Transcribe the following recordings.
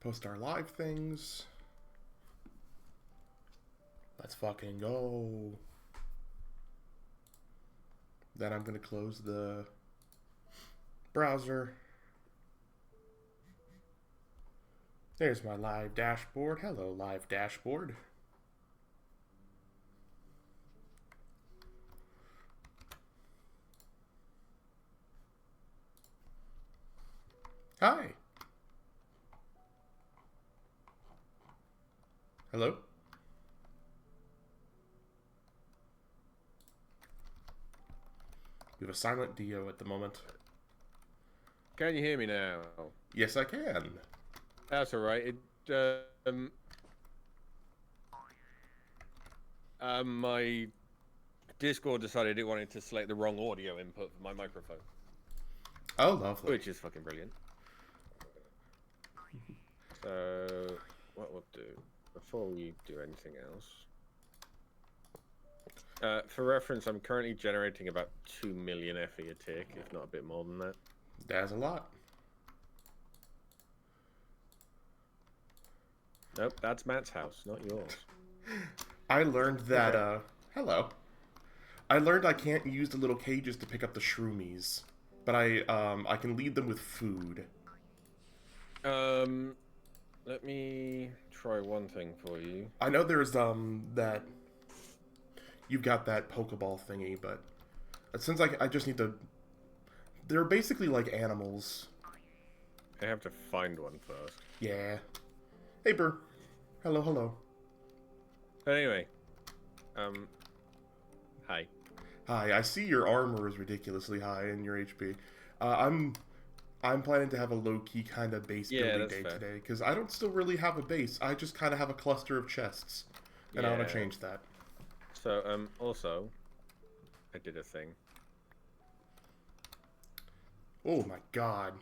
Post our live things. Let's fucking go. Then I'm going to close the browser. There's my live dashboard. Hello, live dashboard. Hi. Hello? We have a silent Dio at the moment. Can you hear me now? Yes, I can. That's all right. My Discord decided it wanted to select the wrong audio input for my microphone. Oh, lovely. Which is fucking brilliant. So, what we'll do, before we do anything else... for reference, I'm currently generating about 2 million FE a tick, if not a bit more than that. That's a lot. Nope, that's Matt's house, not yours. I learned that, hello. I learned I can't use the little cages to pick up the shroomies, but I can lead them with food. Let me try one thing for you. I know there's, that... You've got that Pokeball thingy, but... Since I just need to... They're basically like animals. I have to find one first. Yeah. Hey, Burr. Hello, hello. Anyway. Hi. Hi, I see your armor is ridiculously high in your HP. I'm planning to have a low-key kind of base building day today, because I don't still really have a base. I just kind of have a cluster of chests, and I want to change that. So, also, I did a thing. Oh my god.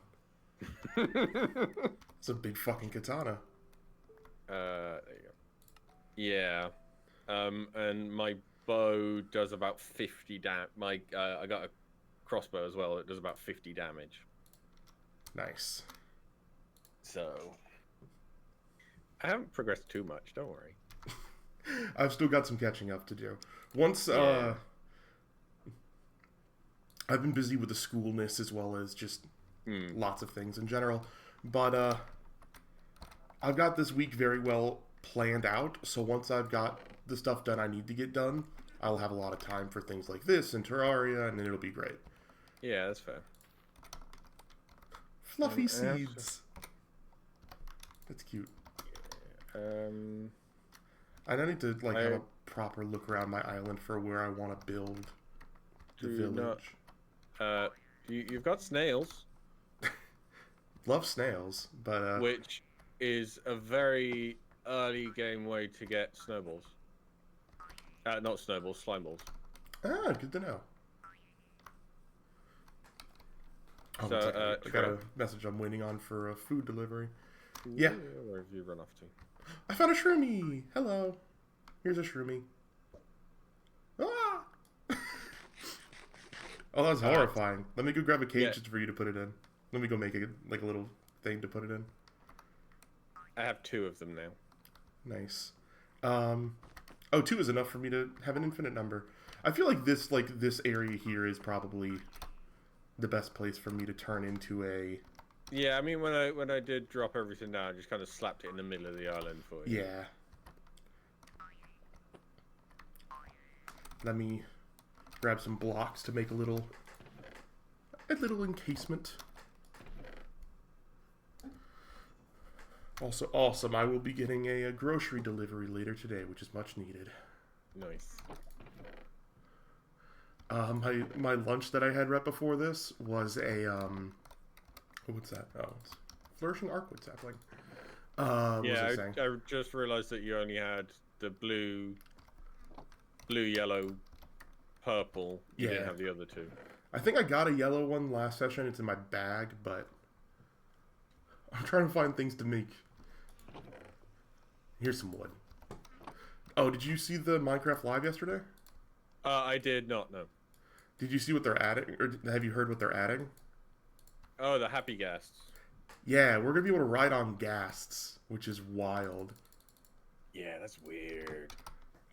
It's a big fucking katana. There you go. Yeah. And my bow does about 50 I got a crossbow as well. It does about 50 damage. Nice. So, I haven't progressed too much, don't worry. I've still got some catching up to do. Once, I've been busy with the schoolness as well as just lots of things in general. But, I've got this week very well planned out, so once I've got the stuff done I need to get done, I'll have a lot of time for things like this and Terraria, and it'll be great. Yeah, that's fair. Fluffy seeds. That's cute. I need to like have a proper look around my island for where I want to build the village. You've got snails. Love snails, but which is a very early game way to get snowballs. Not snowballs, slime balls. Ah, good to know. Oh, So, I got a message I'm waiting on for a food delivery. Yeah. Where have you run off to? I found a shroomy! Hello. Here's a shroomy. Ah! Oh, that's horrifying. Let me go grab a cage just for you to put it in. Let me go make it like a little thing to put it in. I have 2 of them now. Nice. Oh, 2 is enough for me to have an infinite number. I feel like this area here is probably the best place for me to turn into a... Yeah, I mean, when I did drop everything down, I just kind of slapped it in the middle of the island for you. Yeah. Let me grab some blocks to make a little encasement. Also awesome, I will be getting a grocery delivery later today, which is much needed. Nice. My lunch that I had right before this was a what's that? Oh, it's flourishing arcwood sapling. Yeah, I just realized that you only had the blue, yellow, purple. You didn't have the other 2. I think I got a yellow one last session. It's in my bag, but I'm trying to find things to make. Here's some wood. Oh, did you see the Minecraft Live yesterday? I did not, no. Did you see what they're adding, or have you heard what they're adding? Oh, the happy guests. Yeah, we're gonna be able to ride on ghasts, which is wild. Yeah, that's weird.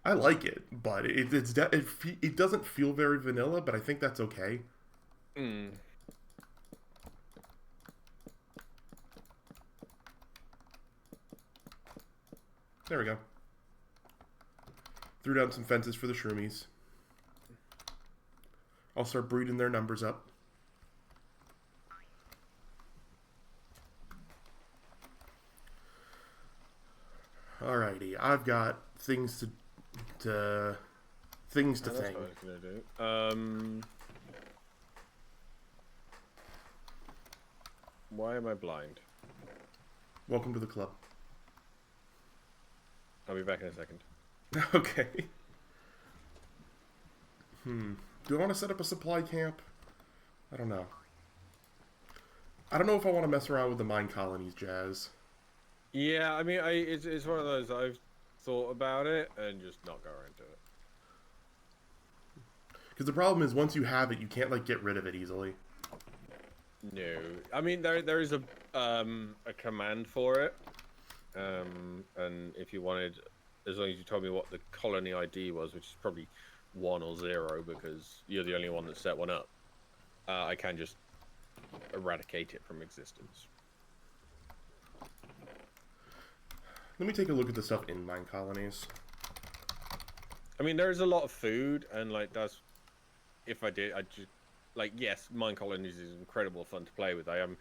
I like it, but it doesn't feel very vanilla, but I think that's okay. Hmm. There we go. Threw down some fences for the shroomies. I'll start breeding their numbers up. Alrighty, I've got things to things to That's think. what I was gonna do. Why am I blind? Welcome to the club. I'll be back in a second. Okay. Do I want to set up a supply camp? I don't know. I don't know if I want to mess around with the mine colonies, Jazz. Yeah, I mean, it's one of those I've thought about it and just not go into it. Because the problem is, once you have it, you can't like get rid of it easily. No, I mean there is a command for it, and if you wanted, as long as you told me what the colony ID was, which is probably 1 or 0 because you're the only one that set one up, I can just eradicate it from existence. Let me take a look at the stuff in mine colonies. I mean, there is a lot of food, and like that's if I did, I just like yes, mine colonies is incredible fun to play with. I am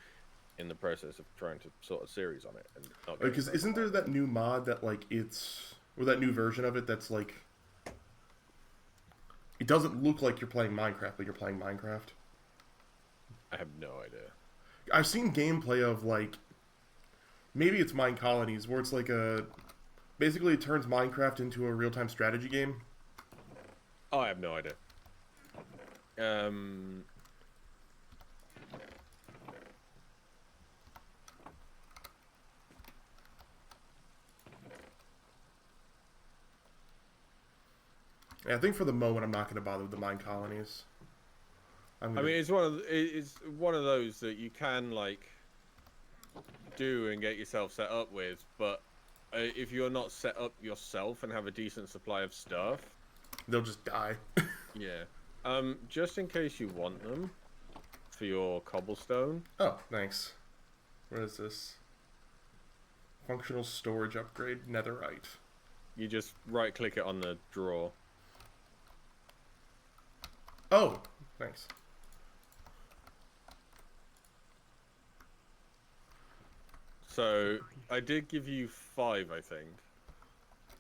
in the process of trying to sort a series on it, and because isn't there that new mod that like or that new version of it that's like it doesn't look like you're playing Minecraft, but you're playing Minecraft? I have no idea. I've seen gameplay of like maybe it's Mine Colonies where it's like basically it turns Minecraft into a real-time strategy game. Oh, I have no idea. Yeah, I think for the moment I'm not going to bother with the Mine Colonies. I mean, it's one of those that you can like do and get yourself set up with, but if you're not set up yourself and have a decent supply of stuff, they'll just die. Yeah. Just in case you want them for your cobblestone. Oh, thanks. What is this? Functional storage upgrade, netherite. You just right-click it on the drawer. Oh, thanks. So I did give you 5, I think.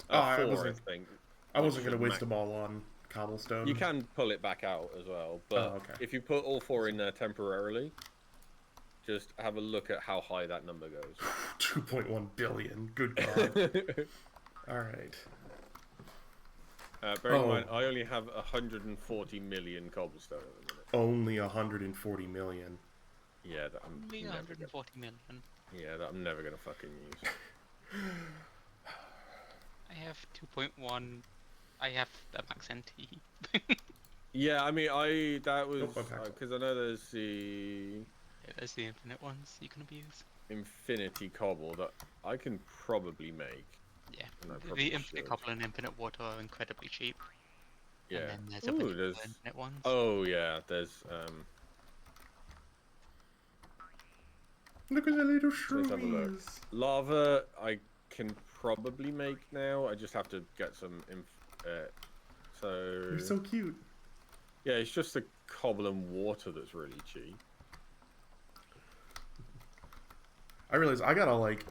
4, I think. I wasn't going to waste them all on cobblestone. You can pull it back out as well, but if you put all 4 in there temporarily, just have a look at how high that number goes. 2.1 billion. Good God. All right. Bear in mind, I only have 140 million cobblestone at the minute. Only 140 million. Yeah, that I'm only 140 million. Yeah, that I'm never gonna fucking use. I have 2.1. I have the max NT. Yeah, I mean, that was because I know there's the there's the infinite ones you can abuse. Infinity cobble that I can probably make. Yeah, the infinite cobble and infinite water are incredibly cheap. Yeah. And then there's a bunch of infinite ones. Oh yeah, there's Look at the little shroomies. Lava I can probably make now. I just have to get some You're so cute. Yeah, it's just the cobble and water that's really cheap. I realize I gotta like,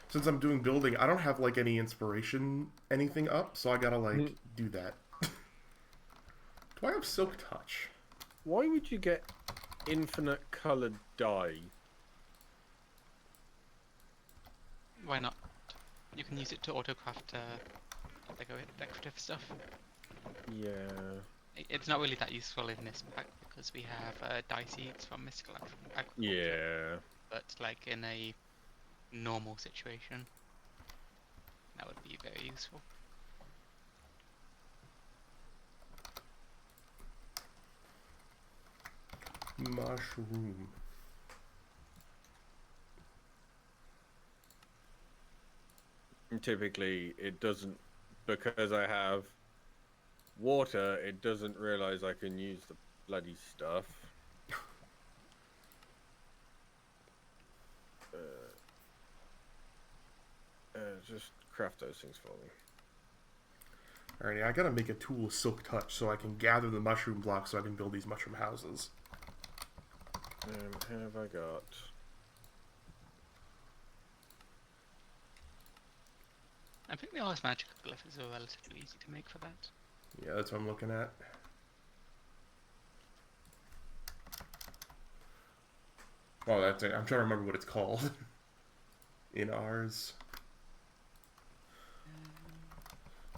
since I'm doing building, I don't have like any inspiration anything up, so I gotta like do that. Do I have silk touch? Why would you get infinite colored dye? Why not? You can use it to autocraft decorative stuff. Yeah. It's not really that useful in this pack because we have dye seeds from mystical agriculture. Yeah. But like in a normal situation, that would be very useful. Mushroom. typically it doesn't, because I have water, it doesn't realize I can use the bloody stuff. Just craft those things for me. Alrighty, I gotta make a tool of silk touch so I can gather the mushroom blocks so I can build these mushroom houses. Have I got? I think the Ars Magica glyphs are relatively easy to make for that. Yeah, that's what I'm looking at. Oh, that's it. I'm trying to remember what it's called. In ours.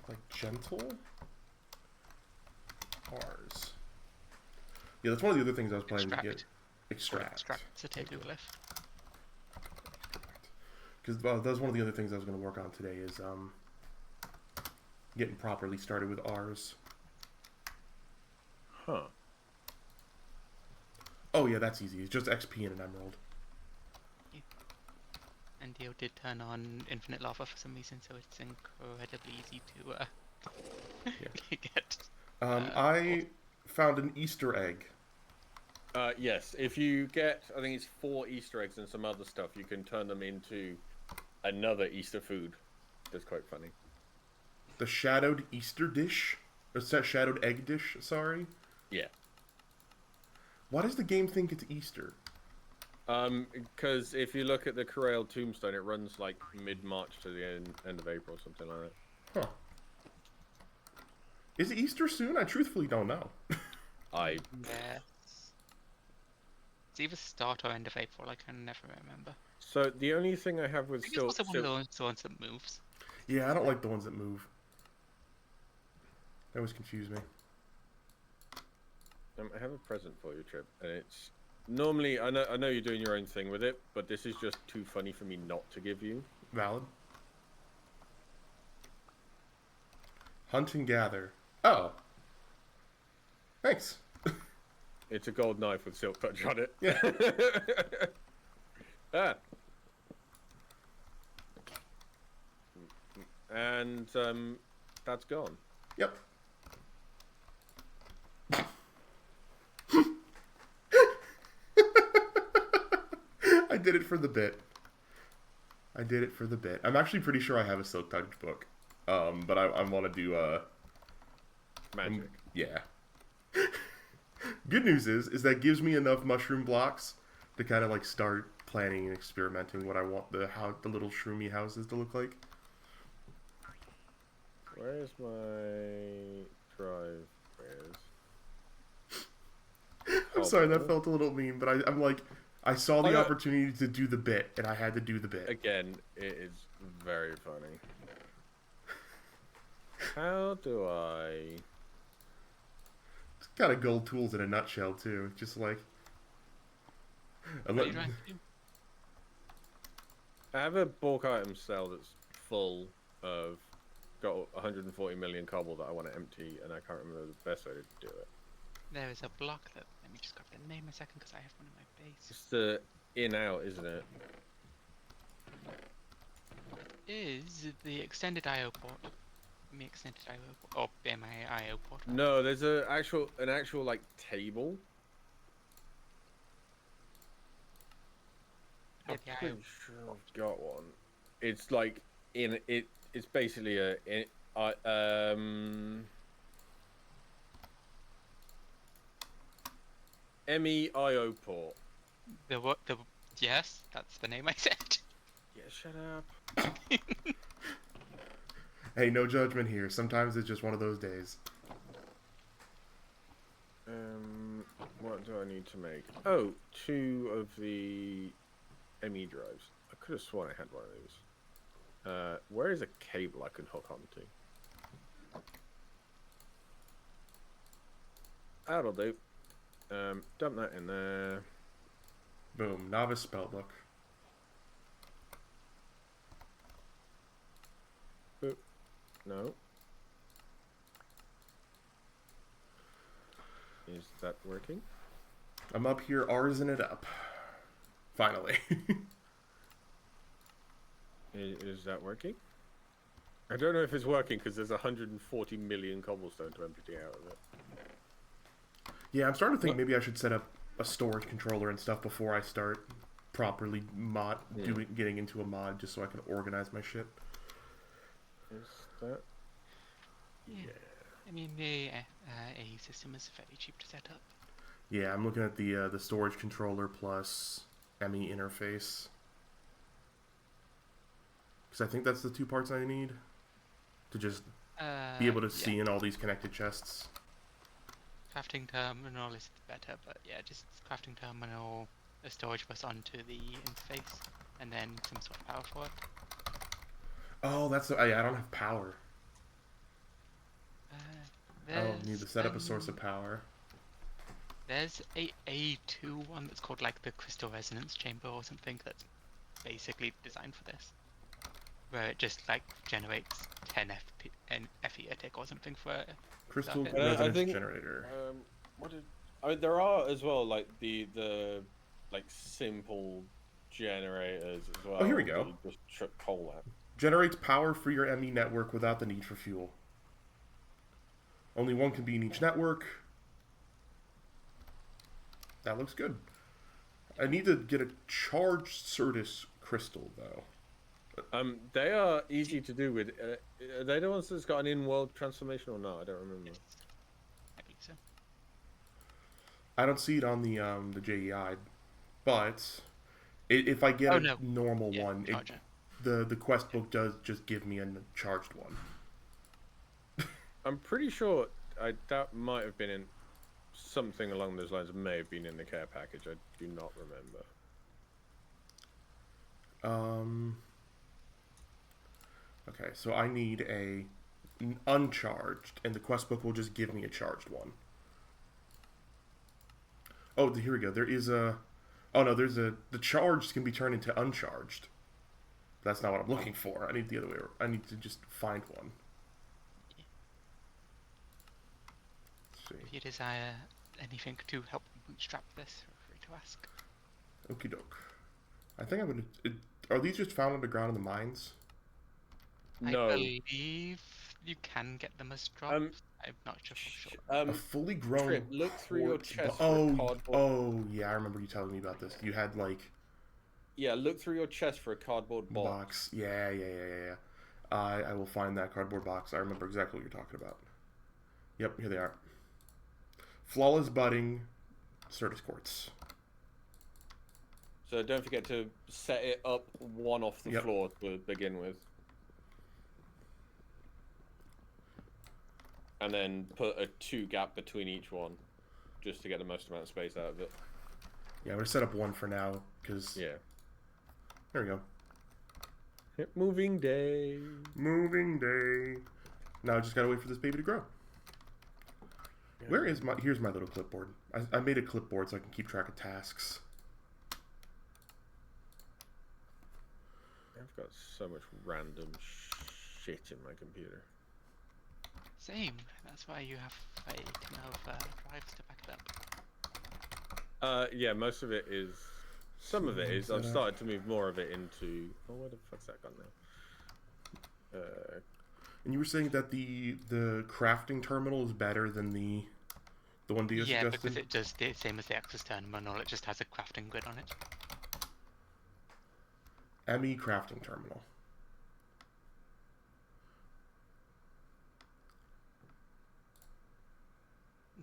Like gentle? Ours. Yeah, that's one of the other things I was planning to get. Extract. Extract to take a glyph. Because that was one of the other things I was going to work on today is getting properly started with ours. Huh. Oh yeah, that's easy. It's just XP and an emerald. Yeah. And Dio did turn on infinite lava for some reason, so it's incredibly easy to get. I found an Easter egg. Yes, if you get, I think it's 4 Easter eggs and some other stuff, you can turn them into another Easter food. That's quite funny. The shadowed Easter dish? Or shadowed egg dish, sorry? Yeah. Why does the game think it's Easter? Because if you look at the Corral Tombstone, it runs like mid-March to the end of April, something like that. Huh. Is it Easter soon? I truthfully don't know. Yeah. It's either start or end of April, I can never remember. So the only thing I have with I think it's also one of those ones that moves. Yeah, I don't like the ones that move. They always confuse me. I have a present for you, Trip, and it's normally I know you're doing your own thing with it, but this is just too funny for me not to give you. Valid. Hunt and gather. Oh. Thanks. It's a gold knife with silk touch on it. Yeah. Ah. And that's gone. Yep. I did it for the bit. I'm actually pretty sure I have a silk touch book. But I want to do Magic. Yeah. Good news is that gives me enough mushroom blocks to kind of like start planning and experimenting what I want the little shroomy houses to look like. Where's my drive? I'm sorry, that felt a little mean, but I'm like, I saw the opportunity to do the bit, and I had to do the bit. Again, it is very funny. How do I... It's kind of gold tools in a nutshell, too. Just like... What are you trying to do? I have a bulk item cell that's full of... Got 140 million cobble that I want to empty, and I can't remember the best way to do it. There is a block that... Let me just grab the name a second, because I have one in my base. It's the in-out, isn't it? Is the extended IO port. Me extended IO port. Or BMI IO port. No, there's an actual like table. Yeah, I'm pretty sure I've got one. It's like in it. It's basically a MEIO port. Yes, that's the name I said. Yeah, shut up. Hey, no judgment here. Sometimes it's just one of those days. What do I need to make? Oh, 2 of the ME drives. I could have sworn I had one of these. Where is a cable I can hook onto? That'll do. Dump that in there. Boom. Novice spellbook. Boop. No. Is that working? I'm up here arsing it up. Finally. Is that working? I don't know if it's working because there's 140 million cobblestone to empty out of it. Yeah, I'm starting to think maybe I should set up a storage controller and stuff before I start properly getting into a mod, just so I can organize my shit. Is that? Yeah. I mean, the AE system is fairly cheap to set up. Yeah, I'm looking at the storage controller plus ME interface. Because I think that's the 2 parts I need to just be able to see in all these connected chests. Crafting terminal is better, but yeah, just crafting terminal, a storage bus onto the interface, and then some sort of power for it. Oh, that's I don't have power. Need to set up a source of power. There's a A2 one that's called like the crystal resonance chamber or something that's basically designed for this, where it just like generates 10 FE a tick or something for a crystal circuit. resonance generator. I mean, there are as well like the like simple generators as well. Oh, here we go. You just chuck coal at. Generates power for your ME network without the need for fuel. Only one can be in each network. That looks good. I need to get a charged Certus crystal, though. They are easy to do with. Are they the ones that's got an in-world transformation or not? I don't remember. Yes. I think so. I don't see it on the JEI, but if I get a normal one, the quest book does just give me a charged one. I'm pretty sure that might have been in something along those lines. It may have been in the care package. I do not remember. Okay, so I need an uncharged, and the quest book will just give me a charged one. Oh, here we go. There is a... Oh, no, the charged can be turned into uncharged. That's not what I'm looking for. I need the other way around. I need to just find one. If you desire anything to help bootstrap this, feel free to ask. Okie doke. I think I'm gonna... Are these just found underground in the mines? No. I believe you can get them as drops. I'm not sure. A fully grown... Trip, look through your chest for a cardboard... Oh, yeah, I remember you telling me about this. You had, like... Yeah, look through your chest for a cardboard box. Yeah. I will find that cardboard box. I remember exactly what you're talking about. Yep, here they are. Flawless budding, Certus quartz. So don't forget to set it up one off the floor to begin with. And then put a 2 gap between each one, just to get the most amount of space out of it. Yeah, I'm going to set up one for now, because... Yeah. There we go. Yep, moving day. Moving day. Now I just got to wait for this baby to grow. Yeah. Where is my... Here's my little clipboard. I made a clipboard so I can keep track of tasks. I've got so much random shit in my computer. Same. That's why you have a ton of drives to back it up. Yeah, most of it is... Some of it is... I've started to move more of it into... Oh, where the fuck's that gone now? And you were saying that the crafting terminal is better than the one Dio suggested? Yeah, because it does the same as the Access terminal. It just has a crafting grid on it. ME crafting terminal.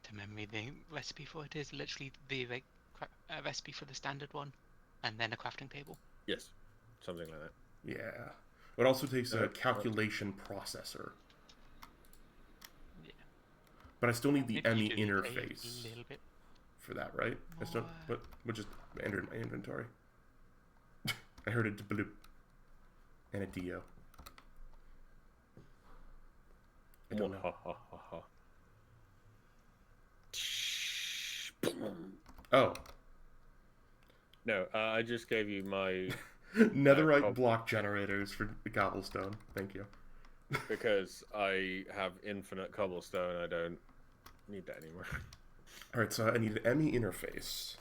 To memory, the recipe for it is literally the recipe for the standard one, and then a crafting table. Yes, something like that. Yeah. It also takes a calculation processor. Yeah. But I still need the Maybe ME interface a little bit for that, right? I still, but we'll just enter in my inventory. I heard a bloop and a Dio. I don't know. Oh. No, I just gave you my... Netherite block generators for the cobblestone. Thank you. Because I have infinite cobblestone, I don't need that anymore. Alright, so I need an ME interface.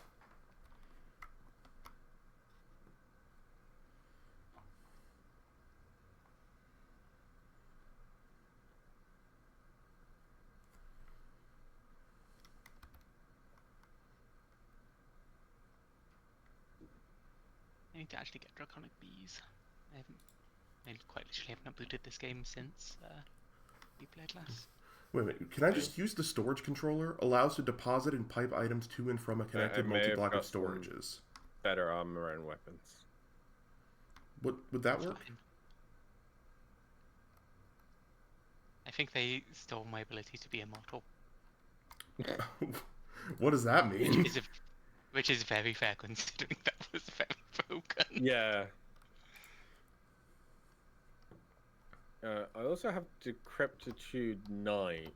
need to actually get Draconic Bees. I quite literally haven't uploaded this game since we played last. Wait a minute, can I just use the storage controller? Allows to deposit and pipe items to and from a connected multi-block of storages. Better armor and weapons. Would that That's work? fine. I think they stole my ability to be immortal. What does that mean? Which is very fair considering that was very broken. Yeah. I also have Decrepitude 9.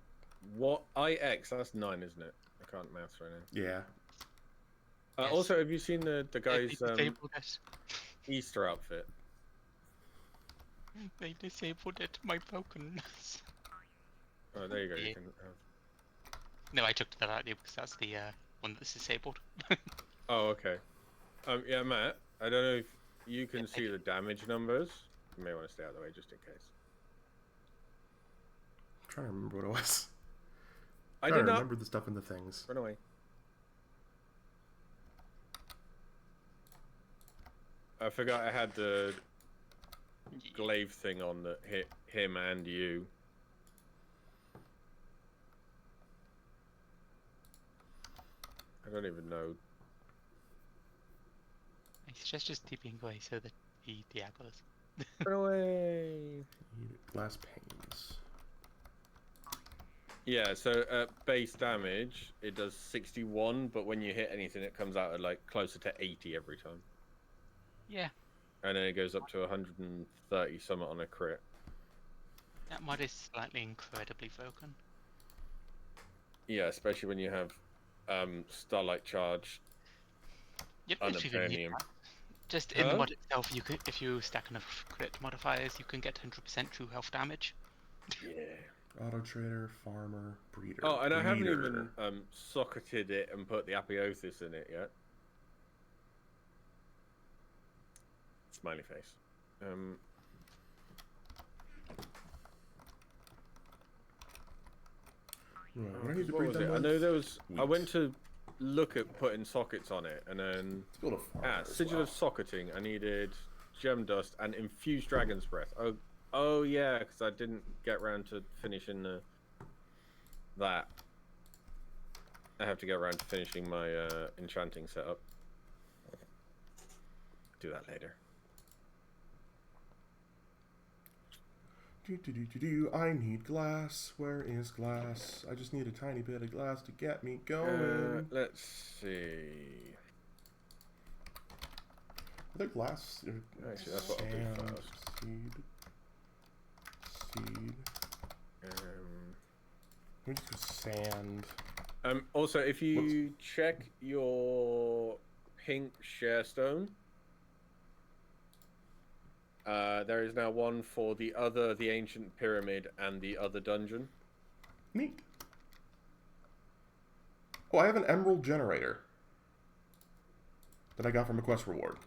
What? IX, that's 9, isn't it? I can't maths right now. Yeah. Yes. Also, have you seen the guy's disabled it. Easter outfit? They disabled it, my brokenness. Oh, there you go. Yeah. You can have... No, I took that out because that's the one that's disabled. Oh, okay. Yeah, Matt, I don't know if you can see the damage numbers. You may want to stay out of the way just in case. I'm trying to remember what it was. I trying did to not remember the stuff in the things. run away. I forgot I had the glaive thing on that hit him and you. I don't even know. I suggest just TPing away so that he diagolas. Run away! Glass panes. Yeah, so at base damage, it does 61, but when you hit anything, it comes out at like closer to 80 every time. Yeah. And then it goes up to 130 something on a crit. That mod is slightly incredibly broken. Yeah, especially when you have Starlight Charge. Yep, if you can use Unobtainium. that. Just in the mod itself, you could, if you stack enough crit modifiers, you can get 100% true health damage. Yeah. Auto trader, farmer, breeder. Oh, and I haven't breeder. even socketed it and put the apotheosis in it yet. Smiley face. Right, what do I need to What breed was them it? I with? know there was. I Wheat. went to look at putting sockets on it, and then Let's build a farmer as sigil well. of socketing. I needed gem dust and infused dragon's breath. Oh yeah, because I didn't get around to finishing that. I have to get around to finishing my enchanting setup. Do that later. I need glass. Where is glass? I just need a tiny bit of glass to get me going. Let's see. Are there glass? Actually, that's what I'll do Sand, first. Seed. Let me just go sand. Also, if you check your pink share stone, there is now one for the ancient pyramid and the other dungeon. Neat. Oh, I have an emerald generator that I got from a quest reward.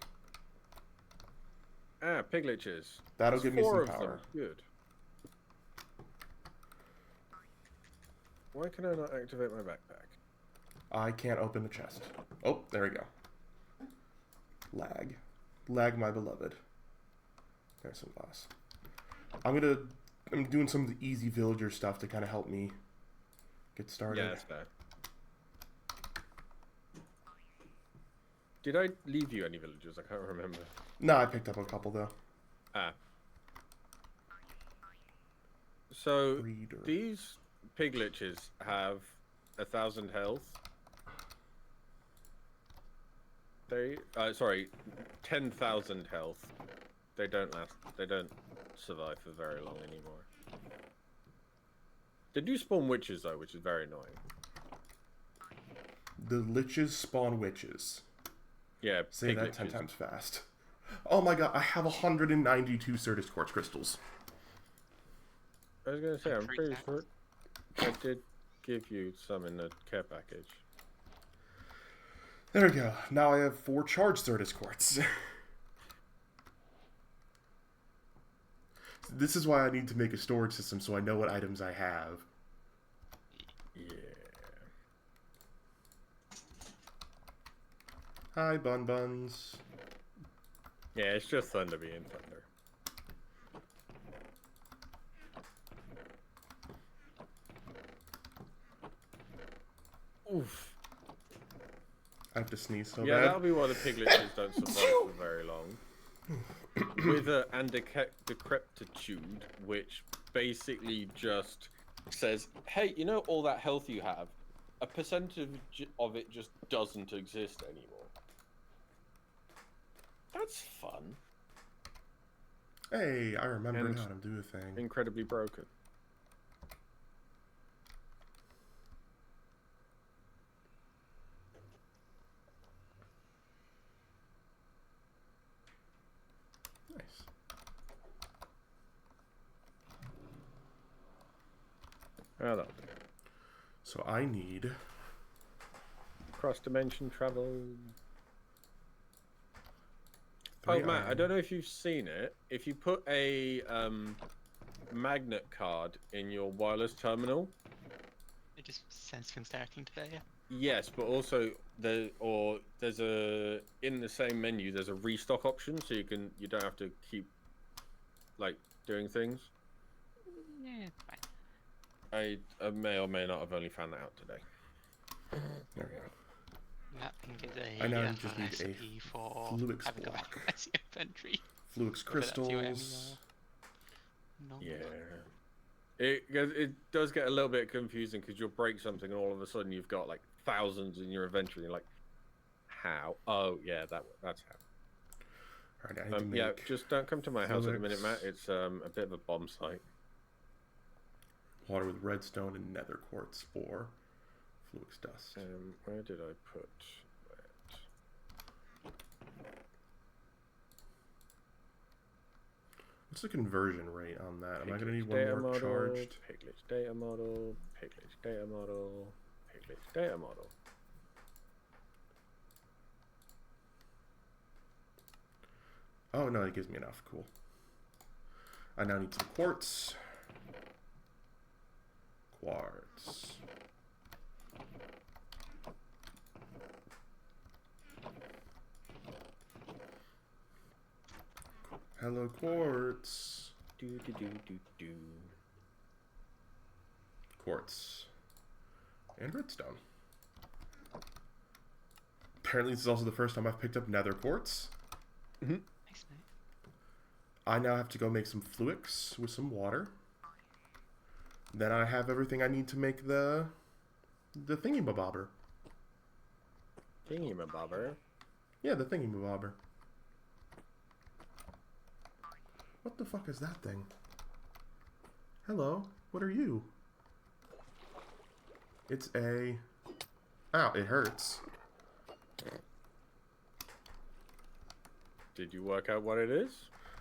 Ah, pigliches. That'll give me some Four of power. them. Good. Why can I not activate my backpack? I can't open the chest. Oh, there we go. Lag. Lag, my beloved. There's some glass. I'm doing some of the easy villager stuff to kind of help me get started. Yeah, that's fair. Did I leave you any villagers? I can't remember. No, I picked up a couple though. Ah. So Breeder. these pigliches have 1,000 health. They, sorry, 10,000 health. They don't last. They don't survive for very long anymore. They do spawn witches though, which is very annoying. The liches spawn witches. Yeah, Say that 10 pigliches. times fast. Oh my god, I have 192 Certus Quartz crystals. I was gonna say, I'm pretty Times. sure I did give you some in the care package. There we go. Now I have 4 charged Certus Quartz. This is why I need to make a storage system so I know what items I have. Yeah. Hi, Bun Buns. Yeah, it's just thunder being thunder. Oof. I have to sneeze so Yeah, bad. that'll be why the piglets don't survive for very long. Wither and decrepitude, which basically just says, hey, you know all that health you have, a percentage of it just doesn't exist anymore. That's fun. Hey, I remembered And how to do a thing. incredibly broken. Nice. Oh, that'll do. So I need... Cross-dimension travel. Three Oh, Matt, iron. I don't know if you've seen it. If you put a magnet card in your wireless terminal... It just sends things directly into there, yeah. Yes, but also there's a in the same menu there's a restock option, so you don't have to keep like doing things. Yeah, it's fine. I may or may not have only found that out today. There we go. That thing is I now a just need a recipe for Fluix having a block. messy inventory. Fluix Whether that's UM crystals. or not. Yeah. It does get a little bit confusing because you'll break something and all of a sudden you've got like thousands in your inventory. You're like, how? Oh yeah, that's how. Alright, I need to make... Yeah, just don't come to my house at the minute, Fluix. Matt. It's a bit of a bomb site. Water with redstone and nether quartz ore. Fluix dust. Where did I put that? What's the conversion rate on that? Am I going to need Piglet one more data model, charged? Piglet data model, Piglet data model, Piglet data model. Oh, no, it gives me enough. Cool. I now need some quartz. Quartz. Hello, quartz. Do do do do do. Quartz. And redstone. Apparently, this is also the first time I've picked up nether quartz. Nice, mate. I now have to go make some fluix with some water. Then I have everything I need to make the thingy-mabobber. Thingy-mabobber? Yeah, the thingy-mabobber. What the fuck is that thing? Hello, what are you? It's a... Ow, it hurts. Did you work out what it is?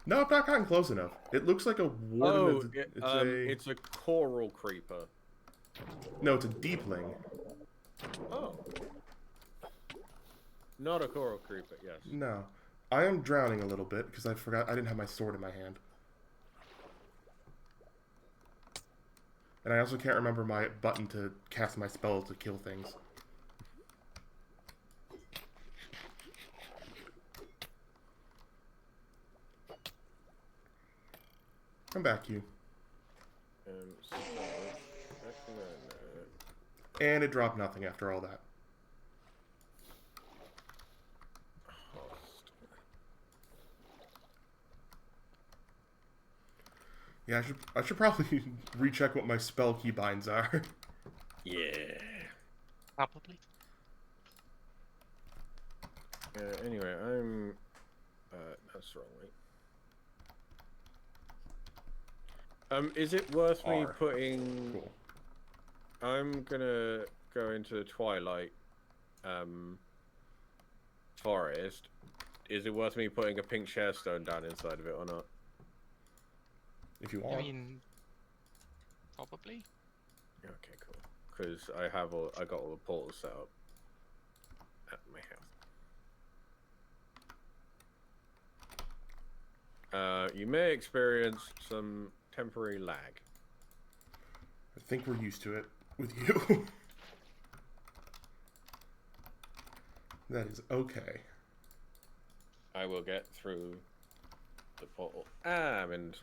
No, I've not gotten close enough. It looks like a warden. It's a coral creeper. No, it's a deepling. Oh. Not a coral creeper, yes. No. I am drowning a little bit because I forgot I didn't have my sword in my hand. And I also can't remember my button to cast my spell to kill things. Come back, you. So, And it dropped nothing after all that. Yeah, I should probably recheck what my spell keybinds are. Yeah. Probably. Anyway, I'm... that's the wrong way. Is it worth me R. putting... Cool. I'm gonna go into the Twilight forest. Is it worth me putting a pink sharestone down inside of it or not? If you I want. mean, probably. Okay, cool. Because I got all the portals set up at my house. You may experience some temporary lag. I think we're used to it with you. That is okay. I will get through the portal. And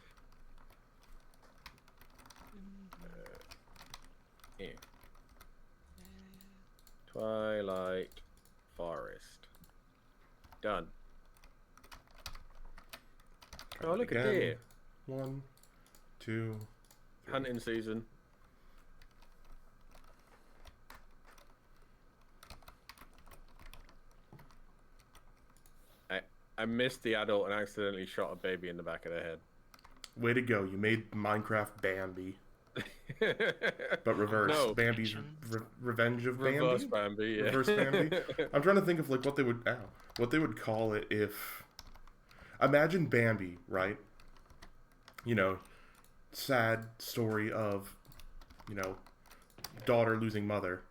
here. Twilight Forest. Done. Oh, look at deer. 1, 2. Hunting season. I missed the adult and accidentally shot a baby in the back of the head. Way to go. You made Minecraft Bambi. But reverse. No. Bambi's Revenge of Bambi? Reverse Bambi, yeah. Reverse Bambi? I'm trying to think of like what they would call it if... Imagine Bambi, right? You know, sad story of, you know, daughter losing mother.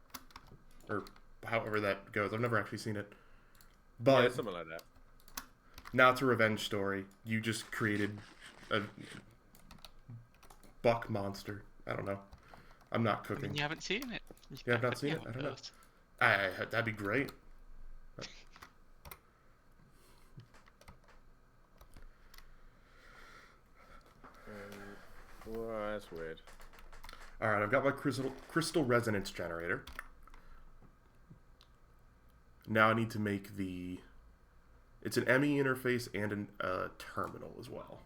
Or however that goes. I've never actually seen it. But Yeah, something like that. now it's a revenge story. You just created a buck monster. I don't know. I'm not I cooking. mean, you haven't seen it. Yeah, I've not seen it. I don't know. That'd be great. Well, that's weird. Alright, I've got my crystal resonance generator. Now I need to make the... It's an ME interface and a terminal as well.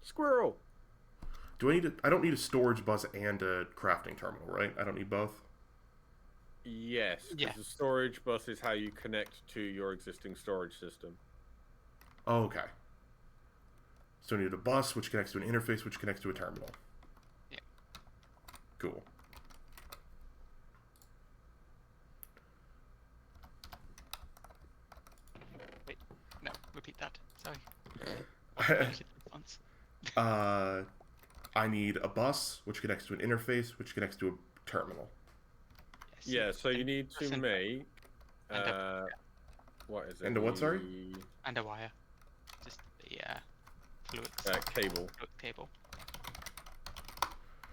Squirrel! Do I need I don't need a storage bus and a crafting terminal, right? I don't need both? Yes, because Yeah. the storage bus is how you connect to your existing storage system. Oh, okay. So I need a bus, which connects to an interface, which connects to a terminal. Yeah. Cool. Wait, no, repeat that. Sorry. Once. I need a bus, which connects to an interface, which connects to a terminal. Yes. Yeah, so you need to Listen. make... And a- what is it? And a what, sorry? And a wire. Just the fluid Cable. cable.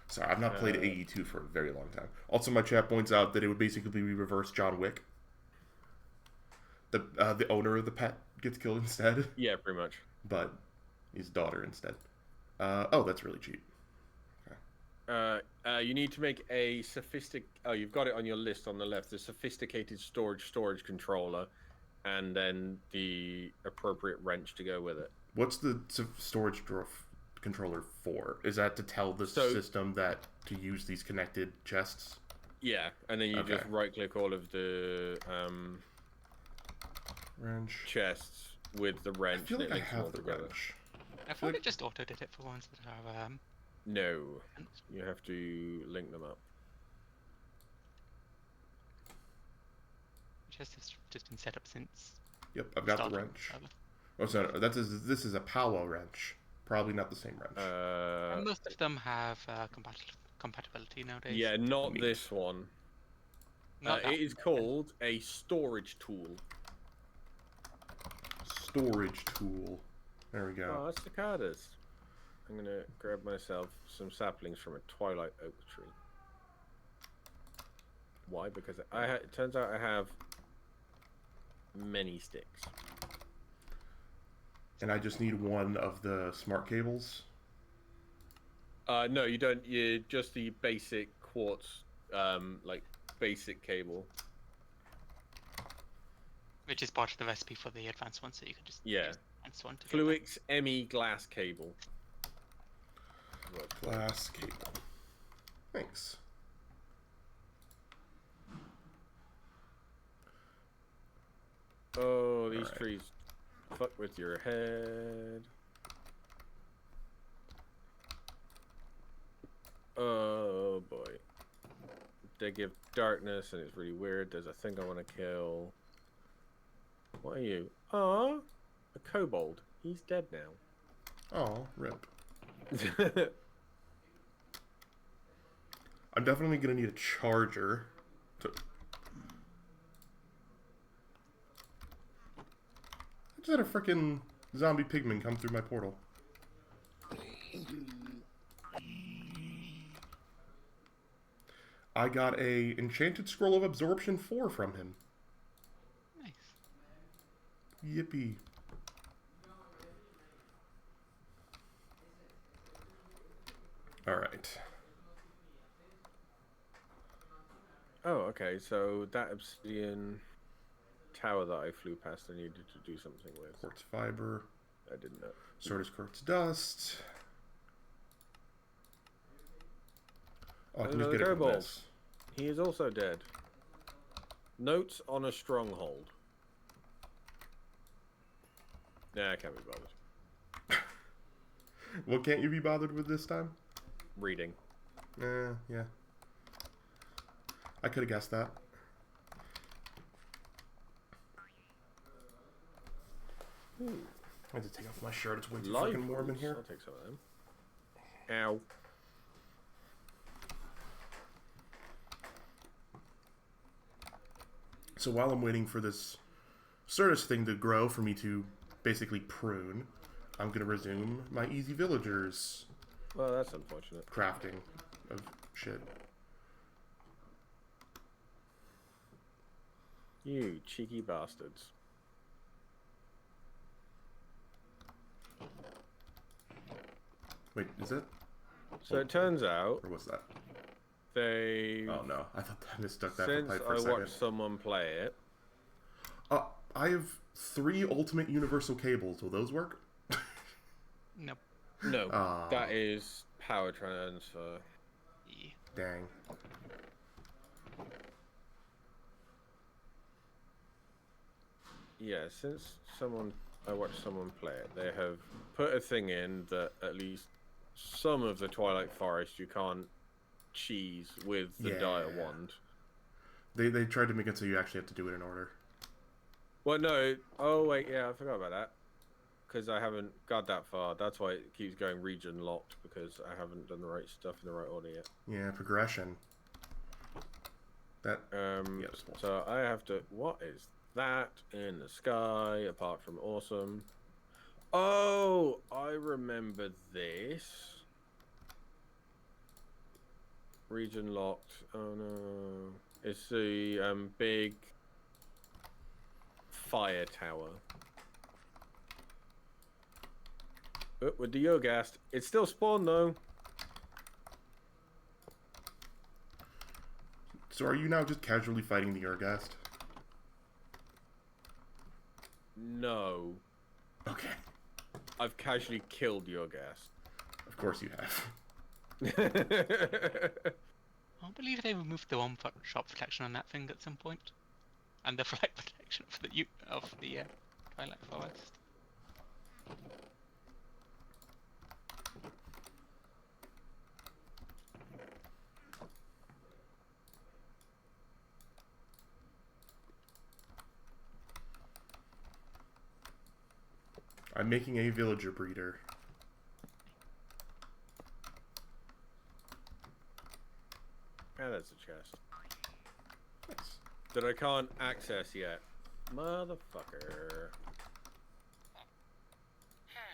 Sorry, I've not played AE2 for a very long time. Also, my chat points out that it would basically be reverse John Wick. The owner of the pet gets killed instead, Yeah, pretty much. but his daughter instead. Oh, that's really cheap. You need to make a Oh, you've got it on your list on the left. The sophisticated storage controller, and then the appropriate wrench to go with it. What's the storage controller for? Is that to tell the system that to use these connected chests? Yeah, and then you Okay. just right-click all of the Wrench. chests with the I wrench. feel and like I it links them all have the together. wrench. I thought it just auto did it for ones that are No, you have to link them up. just been set up since. Yep, I've got the started. wrench. Oh, so this is a Powwow wrench. Probably not the same wrench. And most of them have compatibility nowadays. Yeah, not Neat. this one. Not that It is called a storage tool. Storage tool. There we go. Oh, that's cicadas. I'm gonna grab myself some saplings from a twilight oak tree. Why? Because it turns out I have many sticks. And I just need one of the smart cables. No, you don't. You just the basic quartz, like basic cable. which is part of the recipe for the advanced one, so you can just Yeah. use the advanced one to get Fluix ME glass cable. Glass cable. Thanks. Oh, these Alright. trees fuck with your head. Oh boy. They give darkness and it's really weird. There's a thing I want to kill. What are you? Oh, a kobold. He's dead now. Oh, rip. I'm definitely gonna need a charger. I just had a freaking zombie pigman come through my portal. I got a Enchanted Scroll of Absorption 4 from him. Nice. Yippee. Alright. Oh, okay. So that obsidian tower that I flew past, I needed to do something with. Quartz fiber. I didn't know. Sortis quartz dust. Oh, I can just get it from this. He is also dead. Notes on a stronghold. Nah, I can't be bothered. What can't you be bothered with this time? Reading. Yeah. I could have guessed that. I had to take off my shirt. It's way too fucking warm in here. I'll take some of them. Ow. So while I'm waiting for this Certus thing to grow for me to basically prune, I'm going to resume my Easy Villagers Well, that's unfortunate. crafting of shit. You cheeky bastards. Wait, is it? So it turns out Or was that? they... Oh no, I thought I mistook that for Since pipe for a I second. watched someone play it... I have 3 Ultimate Universal Cables. Will those work? Nope. No, that is power transfer. Yeah. Dang. Yeah, since I watched someone play it, they have put a thing in that at least some of the Twilight Forest you can't cheese with the Dire Wand. They tried to make it so you actually have to do it in order. Well, no. Oh, wait, yeah, I forgot about that. Because I haven't got that far. That's why it keeps going region locked, because I haven't done the right stuff in the right order yet. Yeah, progression. That. So I have to... What is that in the sky, apart from awesome? Oh, I remember this. Region locked. Oh, no. It's the big fire tower. Oh, with the Yogast. It's still spawned, though. So are you now just casually fighting the Urgast? No. Okay. I've casually killed Yogast. Of course you have. I don't believe they removed the one shot protection on that thing at some point, and the flight protection for the Twilight Forest. I'm making a villager breeder. Yeah, that's a chest. Nice. That I can't access yet. Motherfucker.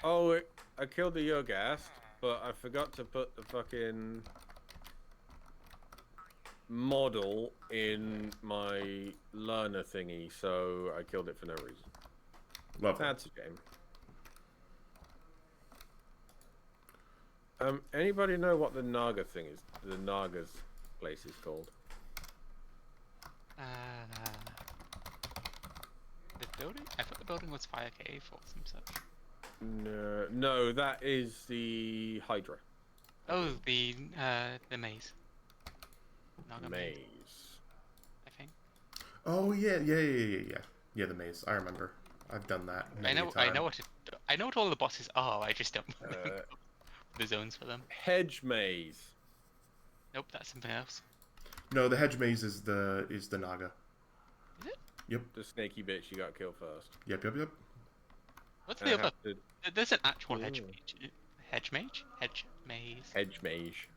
Oh, I killed the Yogast, but I forgot to put the fucking model in my learner thingy, so I killed it for no reason. Lovely. That's a game. Anybody know what the Naga thing is? The Naga's place is called? The building? I thought the building was Fire Cave or some such. No, that is the Hydra. Oh, the maze. Naga Maze. I think. Oh yeah. Yeah, the maze. I remember. I've done that. I know what all the bosses are. I just don't know the zones for them. Hedge Maze. Nope, that's something else. No, the hedge maze is the Naga. Is it? Yep. The snaky bitch you got killed first. Yep. What's the other? To... There's an actual hedge mage. Hedge mage? Hedge maze. Hedge mage.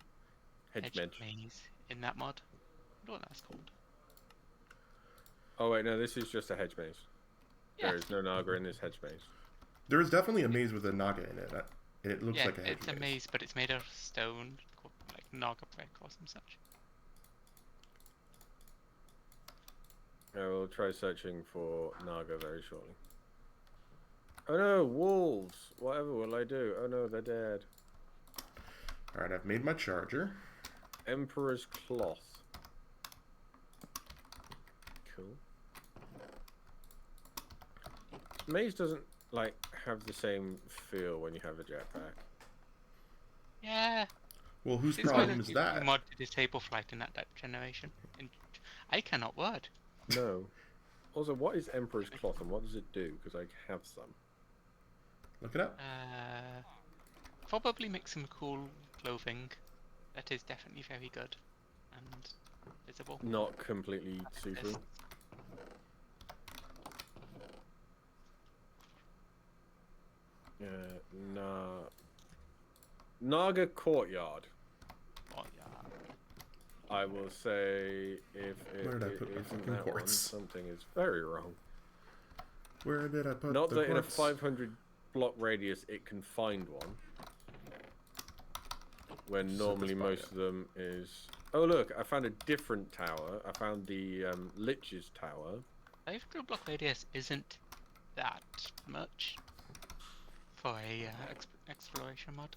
Hedge mage. Maze in that mod. I wonder what that's called. Oh wait, no, this is just a hedge maze. Yeah. There is no Naga in this hedge maze. There is definitely a maze with a Naga in it. And it looks like a hedge it's a maze, but it's made of stone, called like Naga brick or some such. I will try searching for Naga very shortly. Oh no, wolves! Whatever will I do? Oh no, they're dead. Alright, I've made my charger. Emperor's cloth. Cool. Maze doesn't, like, have the same feel when you have a jetpack. Yeah. Well, whose Since problem when is you that? mod to disable flight in that type of generation? I cannot word. No. Also, what is Emperor's cloth and what does it do? Because I have some. Look it up. Probably make some cool clothing. That is definitely very good and visible. Not completely see-through. Nah. Naga Courtyard. Oh yeah. I will say if Where it, did I it put my isn't fucking that one, quartz? something is very wrong. Where did I put Not the that in a quartz? 500 block radius it can find one. When Set normally this by most it. of them is... Oh look, I found a different tower. I found the Lich's tower. 500 block radius isn't that much for a exploration mod.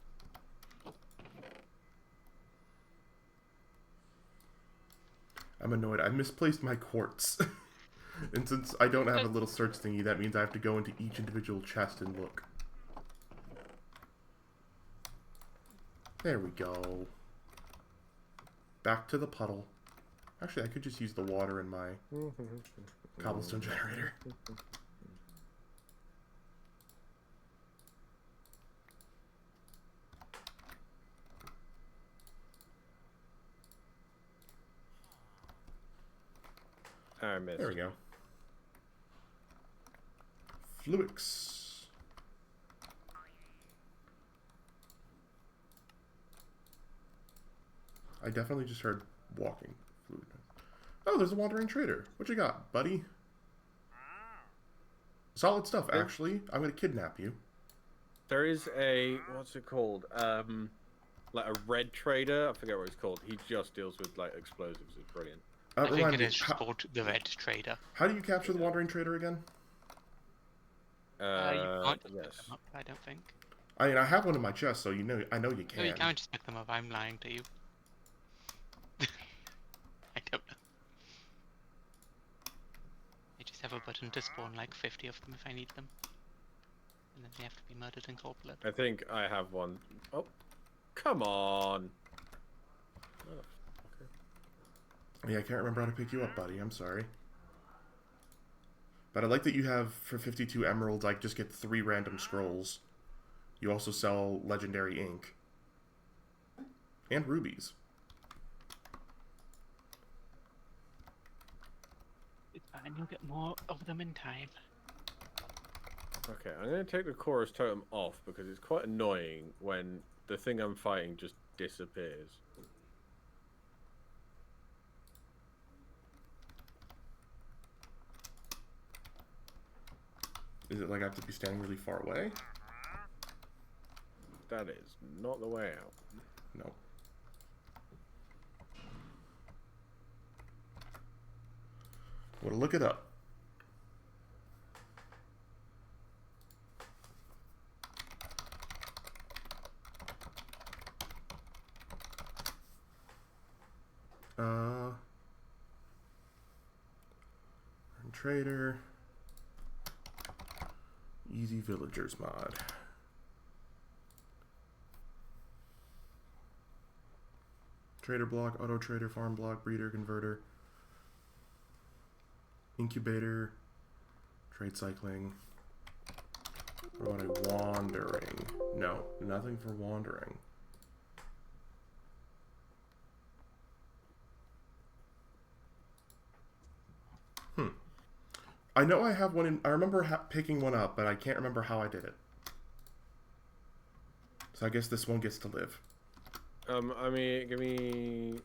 I'm annoyed. I misplaced my quartz. And since I don't have a little search thingy, that means I have to go into each individual chest and look. There we go. Back to the puddle. Actually, I could just use the water in my cobblestone generator. I missed. There we go. Fluix. I definitely just heard walking. Fluid. Oh, there's a wandering trader. What you got, buddy? Solid stuff, actually. I'm gonna kidnap you. There is a... What's it called? Like a red trader. I forget what it's called. He just deals with like explosives. It's brilliant. I think Remind it me, is just called the Red Trader. how do you capture the wandering trader again? You can't just yes. pick them up, I don't think. I mean, I have one in my chest, so I know you can. No, you can't just pick them up. I'm lying to you. I don't know. I just have a button to spawn like 50 of them if I need them. And then they have to be murdered in cold blood. I think I have one. Oh, come on. Yeah, I can't remember how to pick you up, buddy. I'm sorry. But I like that you have, for 52 emeralds, I just get 3 random scrolls. You also sell legendary ink. And rubies. It's fine, you'll get more of them in time. Okay, I'm going to take the chorus totem off because it's quite annoying when the thing I'm fighting just disappears. Is it like I have to be standing really far away? That is not the way out. No. Well, look it up. Trader. Easy Villagers mod. Trader block, auto trader, farm block, breeder, converter, incubator, trade cycling. What about a wandering? No, nothing for wandering. I know I have one in. I remember picking one up, but I can't remember how I did it. So I guess this one gets to live. I mean, give me...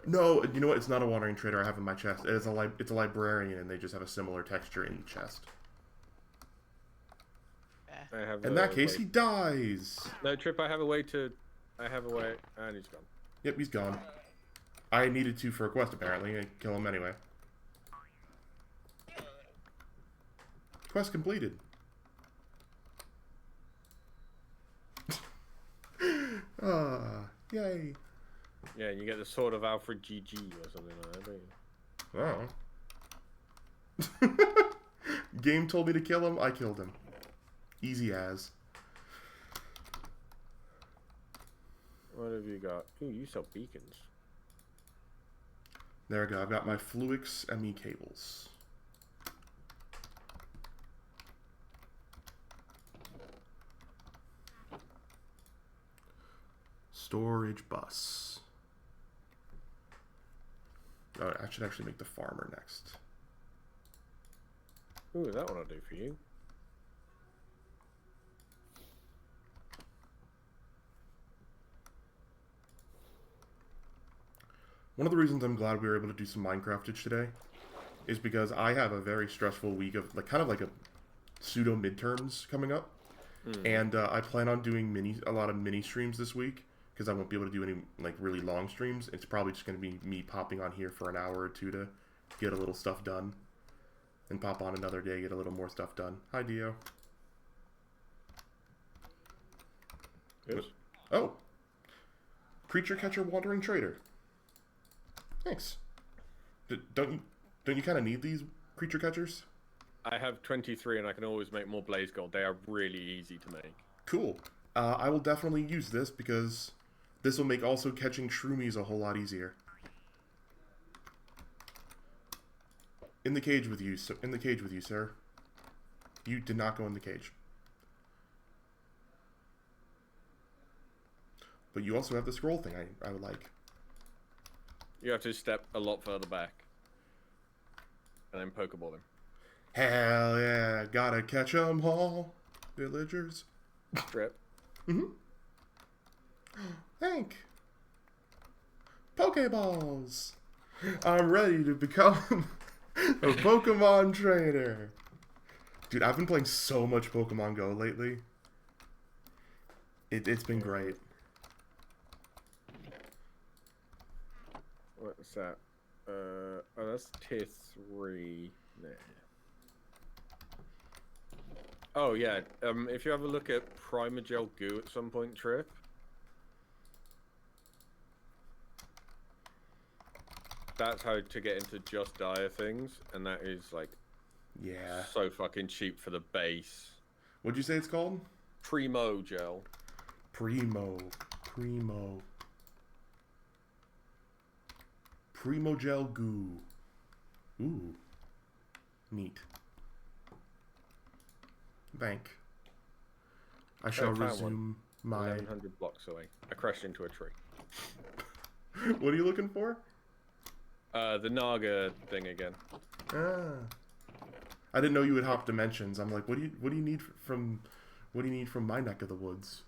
No, you know what? It's not a wandering trader I have in my chest. It's a librarian, and they just have a similar texture in the chest. I have In that case, he dies. No, Trip, I have a way to I have a way, and he's gone. Yep, he's gone. I needed to for a quest, apparently. I kill him anyway. Quest completed. Yay. Yeah, and you get the Sword of Alfred GG or something like that, don't you? Oh. Game told me to kill him, I killed him. Easy as. What have you got? Ooh, you sell beacons. There we go. I've got my Fluix ME cables. Storage bus. Oh, I should actually make the farmer next. Ooh, that one I'll do for you. One of the reasons I'm glad we were able to do some Minecraftage today is because I have a very stressful week of kind of like a pseudo midterms coming up, and I plan on doing a lot of mini streams this week because I won't be able to do any like really long streams. It's probably just going to be me popping on here for an hour or two to get a little stuff done, and pop on another day, get a little more stuff done. Hi, Dio. Yes. Oh, creature catcher, wandering trader. Thanks. Don't you kind of need these creature catchers? I have 23 and I can always make more blaze gold. They are really easy to make. Cool. I will definitely use this because this will make also catching shroomies a whole lot easier. In the cage with you, in the cage with you, sir. You did not go in the cage. But you also have the scroll thing I would like. You have to step a lot further back. And then Pokeball them. Hell yeah, gotta catch 'em all, villagers. Trip. Hank. Pokeballs. I'm ready to become a Pokemon trainer. Dude, I've been playing so much Pokemon Go lately. It's been great. What's that? Oh, that's tier 3. Nah. Oh, yeah. If you have a look at Primogel Goo at some point, Trip. That's how to get into just dire things, and that is, like, Yeah. so fucking cheap for the base. What'd you say it's called? Primogel. Primo Gel Goo. Ooh. Neat. Bank. I shall found resume my... 1100 blocks away. I crashed into a tree. What are you looking for? The Naga thing again. Ah. I didn't know you would hop dimensions. I'm like, what do you need from my neck of the woods?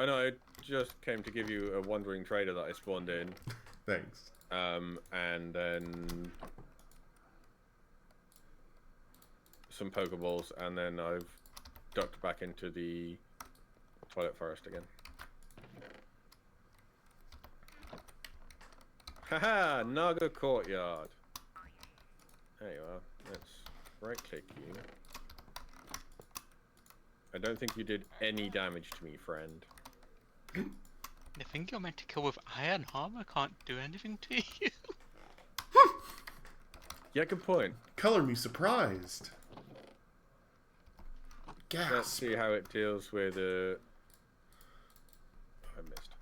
I know, I just came to give you a wandering trader that I spawned in. Thanks. And then some Pokeballs, and then I've ducked back into the Twilight Forest again. Haha! Naga Courtyard! There you are. Let's right-click you. I don't think you did any damage to me, friend. The thing you're meant to kill with iron armor can't do anything to you. Yeah, good point. Color me surprised. Gasp. Let's see how it deals with I missed.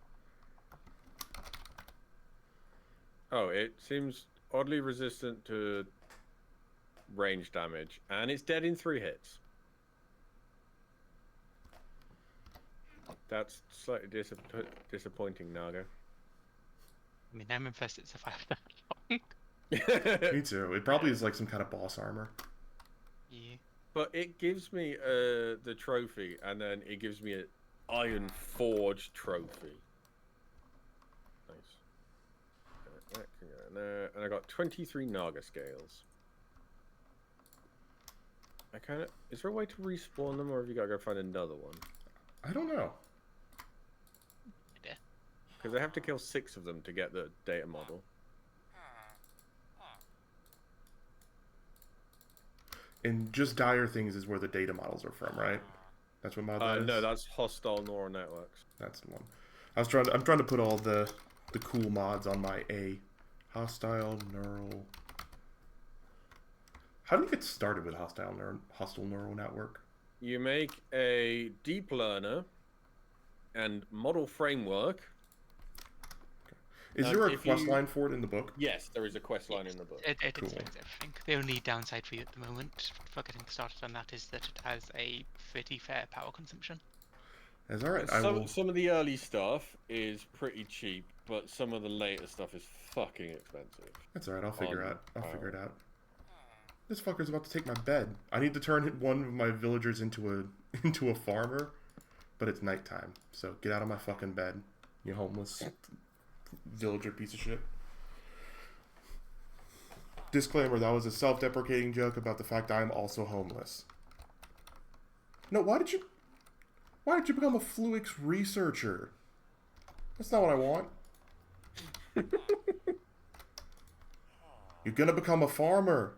Oh, it seems oddly resistant to range damage, and it's dead in 3 hits. That's slightly disappointing, Naga. I mean, I'm impressed it survived that long. Me too. It probably is like some kind of boss armor. Yeah. But it gives me the trophy, and then it gives me an Iron Forge trophy. Nice. That can go in there. And I got 23 Naga scales. Is there a way to respawn them, or have you got to go find another one? I don't know. Yeah. because they have to kill 6 of them to get the data model. And just dire things is where the data models are from, right? That's what mod that is? No, that's hostile neural networks. That's the one. I'm trying to put all the cool mods on my A. Hostile neural. How do you get started with hostile neural network? You make a deep learner and model framework. Is there a quest line for it in the book? Yes, there is a quest line in the book. It Cool. explains everything. The only downside for you at the moment for getting started on that is that it has a pretty fair power consumption. That's alright. Some of the early stuff is pretty cheap, but some of the later stuff is fucking expensive. That's alright. I'll figure it out. This fucker's about to take my bed. I need to turn one of my villagers into a farmer, but it's nighttime. So get out of my fucking bed, you homeless villager piece of shit. Disclaimer, that was a self-deprecating joke about the fact I am also homeless. No, why did you become a Fluix researcher? That's not what I want. You're gonna become a farmer.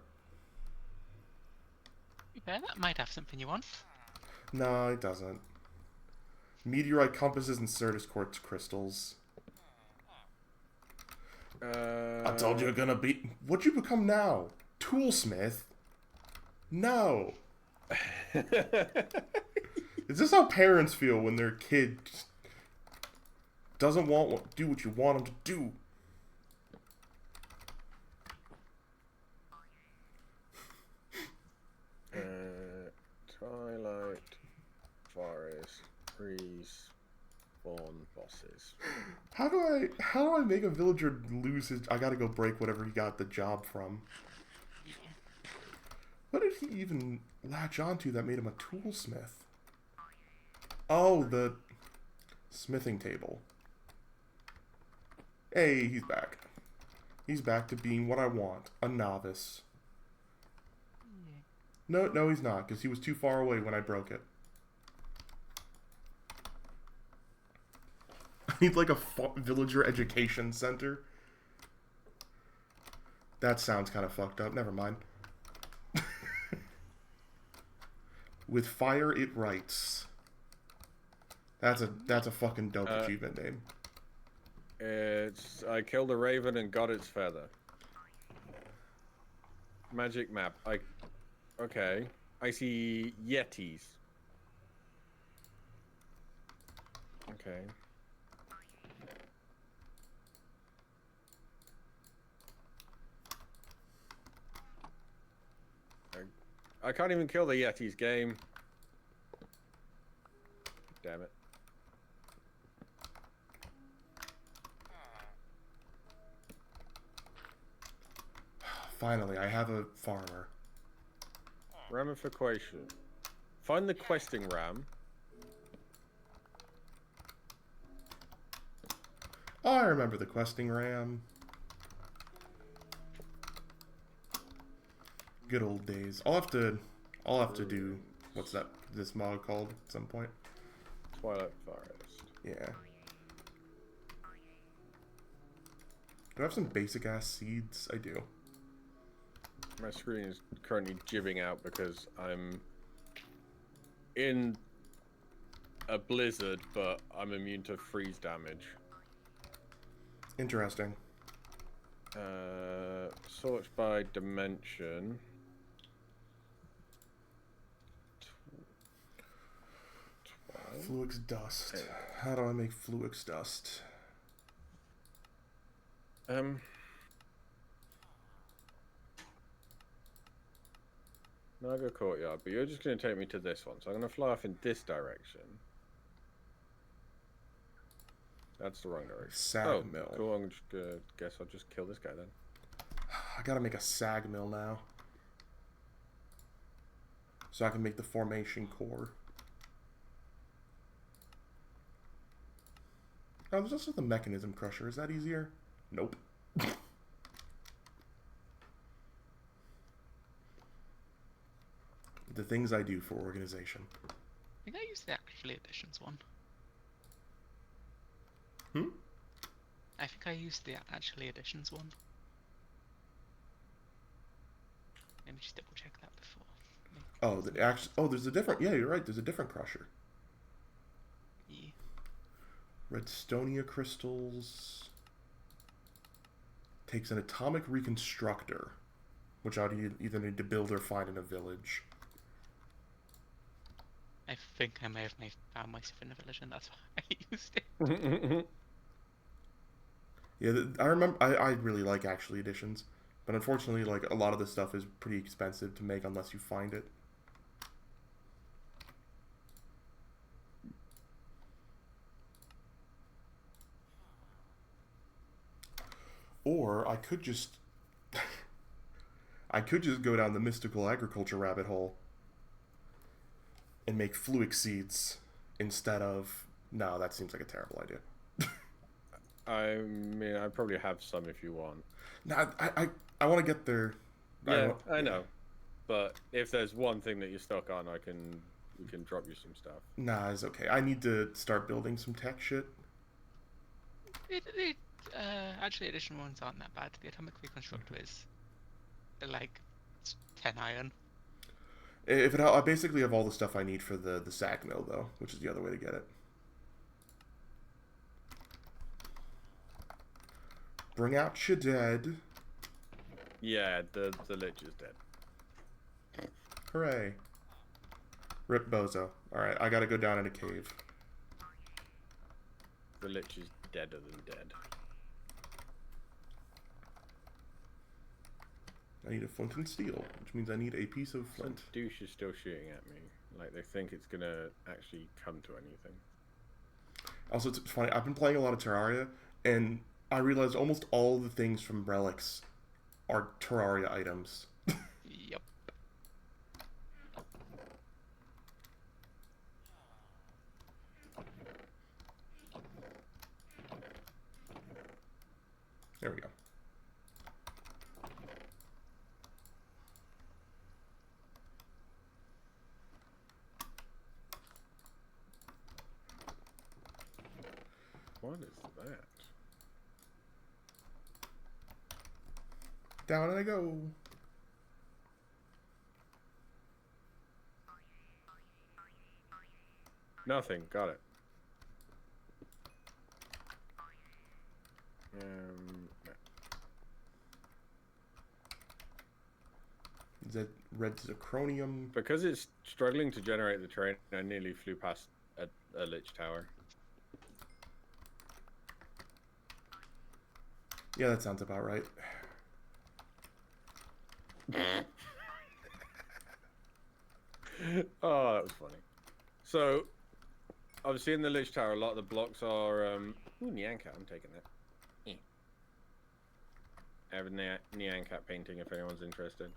Yeah, that might have something you want. No, it doesn't. Meteorite compasses and Certus quartz crystals. I told you you're gonna be... What'd you become now? Toolsmith? No. Is this how parents feel when their kid just doesn't do what you want them to do? Twilight Forest Freeze Spawn bosses. How do I make a villager lose his... I gotta go break whatever he got the job from. What did he even latch onto that made him a toolsmith? Oh, the smithing table. Hey, he's back. He's back to being what I want, a novice. No, he's not, because he was too far away when I broke it. I need like a villager education center. That sounds kind of fucked up. Never mind. With fire, it writes. That's a fucking dope achievement name. It's I killed a raven and got its feather. Magic map. Okay. I see yetis. Okay. I can't even kill the yetis, game. Damn it. Finally, I have a farmer. Ramification. Find the questing ram. Oh, I remember the questing ram. Good old days. I'll have to do what's this mod called at some point. Twilight Forest. Yeah. Do I have some basic ass seeds? I do. My screen is currently jibbing out because I'm in a blizzard, but I'm immune to freeze damage. Interesting. Sort by dimension. Fluix dust. How do I make Fluix dust? Naga Courtyard, but you're just going to take me to this one, so I'm going to fly off in this direction. That's the wrong direction. Sag mill. Cool, I'm just gonna guess I'll just kill this guy then. I gotta make a sag mill now. So I can make the formation core. Oh, there's also the mechanism crusher. Is that easier? Nope. The things I do for organization. I think I used the actually additions one. Hmm? I think I used the actually editions one. Let me just double check that before. Oh, there's a different. Yeah, you're right. There's a different crusher. Yeah. Redstonia crystals. Takes an atomic reconstructor, which I'd either need to build or find in a village. I think I may have found myself in a village, and that's why I used it. Yeah, I remember. I really like actually editions, but unfortunately, like a lot of this stuff is pretty expensive to make unless you find it. Or I could just go down the mystical agriculture rabbit hole and make fluic seeds instead of. No, that seems like a terrible idea. I mean, I probably have some if you want. No, I want to get there. Yeah, I know. But if there's one thing that you're stuck on, we can drop you some stuff. Nah, it's okay. I need to start building some tech shit. Actually, edition ones aren't that bad. The atomic reconstructor is like 10 iron. If it, I basically have all the stuff I need for the sag mill though, which is the other way to get it. Bring out your dead. Yeah, the lich is dead. Hooray. Rip Bozo. Alright, I gotta go down in a cave. The lich is deader than dead. I need a flint and steel, which means I need a piece of flint. Some douche is still shooting at me. Like, they think it's gonna actually come to anything. Also, it's funny, I've been playing a lot of Terraria, and I realized almost all the things from relics are Terraria items. Yep. There we go. What is that? Down I go. Nothing. Got it. Is that red zirconium? Because it's struggling to generate the terrain, I nearly flew past a lich tower. Yeah, that sounds about right. Oh, that was funny. So, obviously in the lich tower, a lot of the blocks are... Ooh, Nyancat, I'm taking that. I have a Nyancat painting if anyone's interested.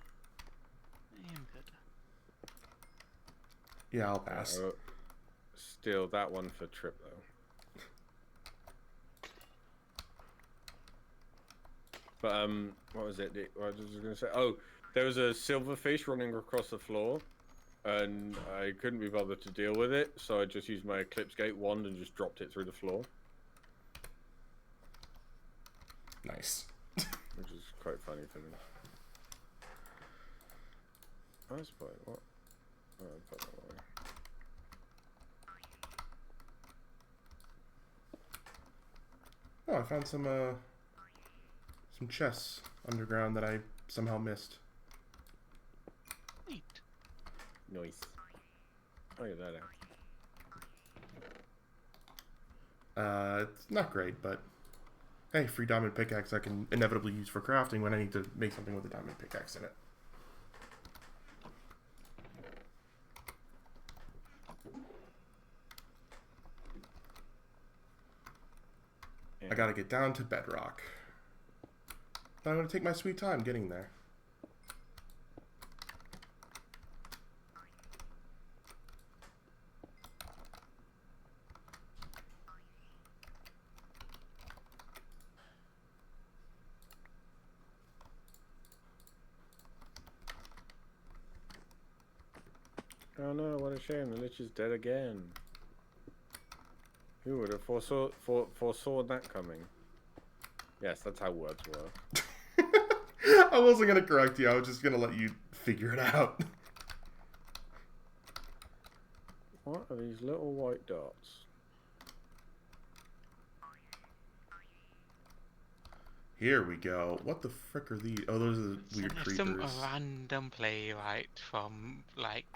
I am good. Yeah, I'll pass. Steal that one for Trip, though. But, what was it? What was I going to say? Oh, there was a silverfish running across the floor, and I couldn't be bothered to deal with it, so I just used my Eclipse Gate wand and just dropped it through the floor. Nice. Which is quite funny to me. I suppose, what? Oh, I put that away. Oh, I found some chests underground that I somehow missed. Neat. Nice. Oh, yeah, that out. It's not great, but hey, free diamond pickaxe I can inevitably use for crafting when I need to make something with a diamond pickaxe in it. I gotta get down to bedrock. But I'm gonna take my sweet time getting there. Oh no, what a shame, the Lich is dead again. Who would have foresaw that coming? Yes, that's how words work. I wasn't gonna correct you. I was just gonna let you figure it out. What are these little white dots? Here we go. What the frick are these? Oh, those are the weird If some creepers. random playwright from like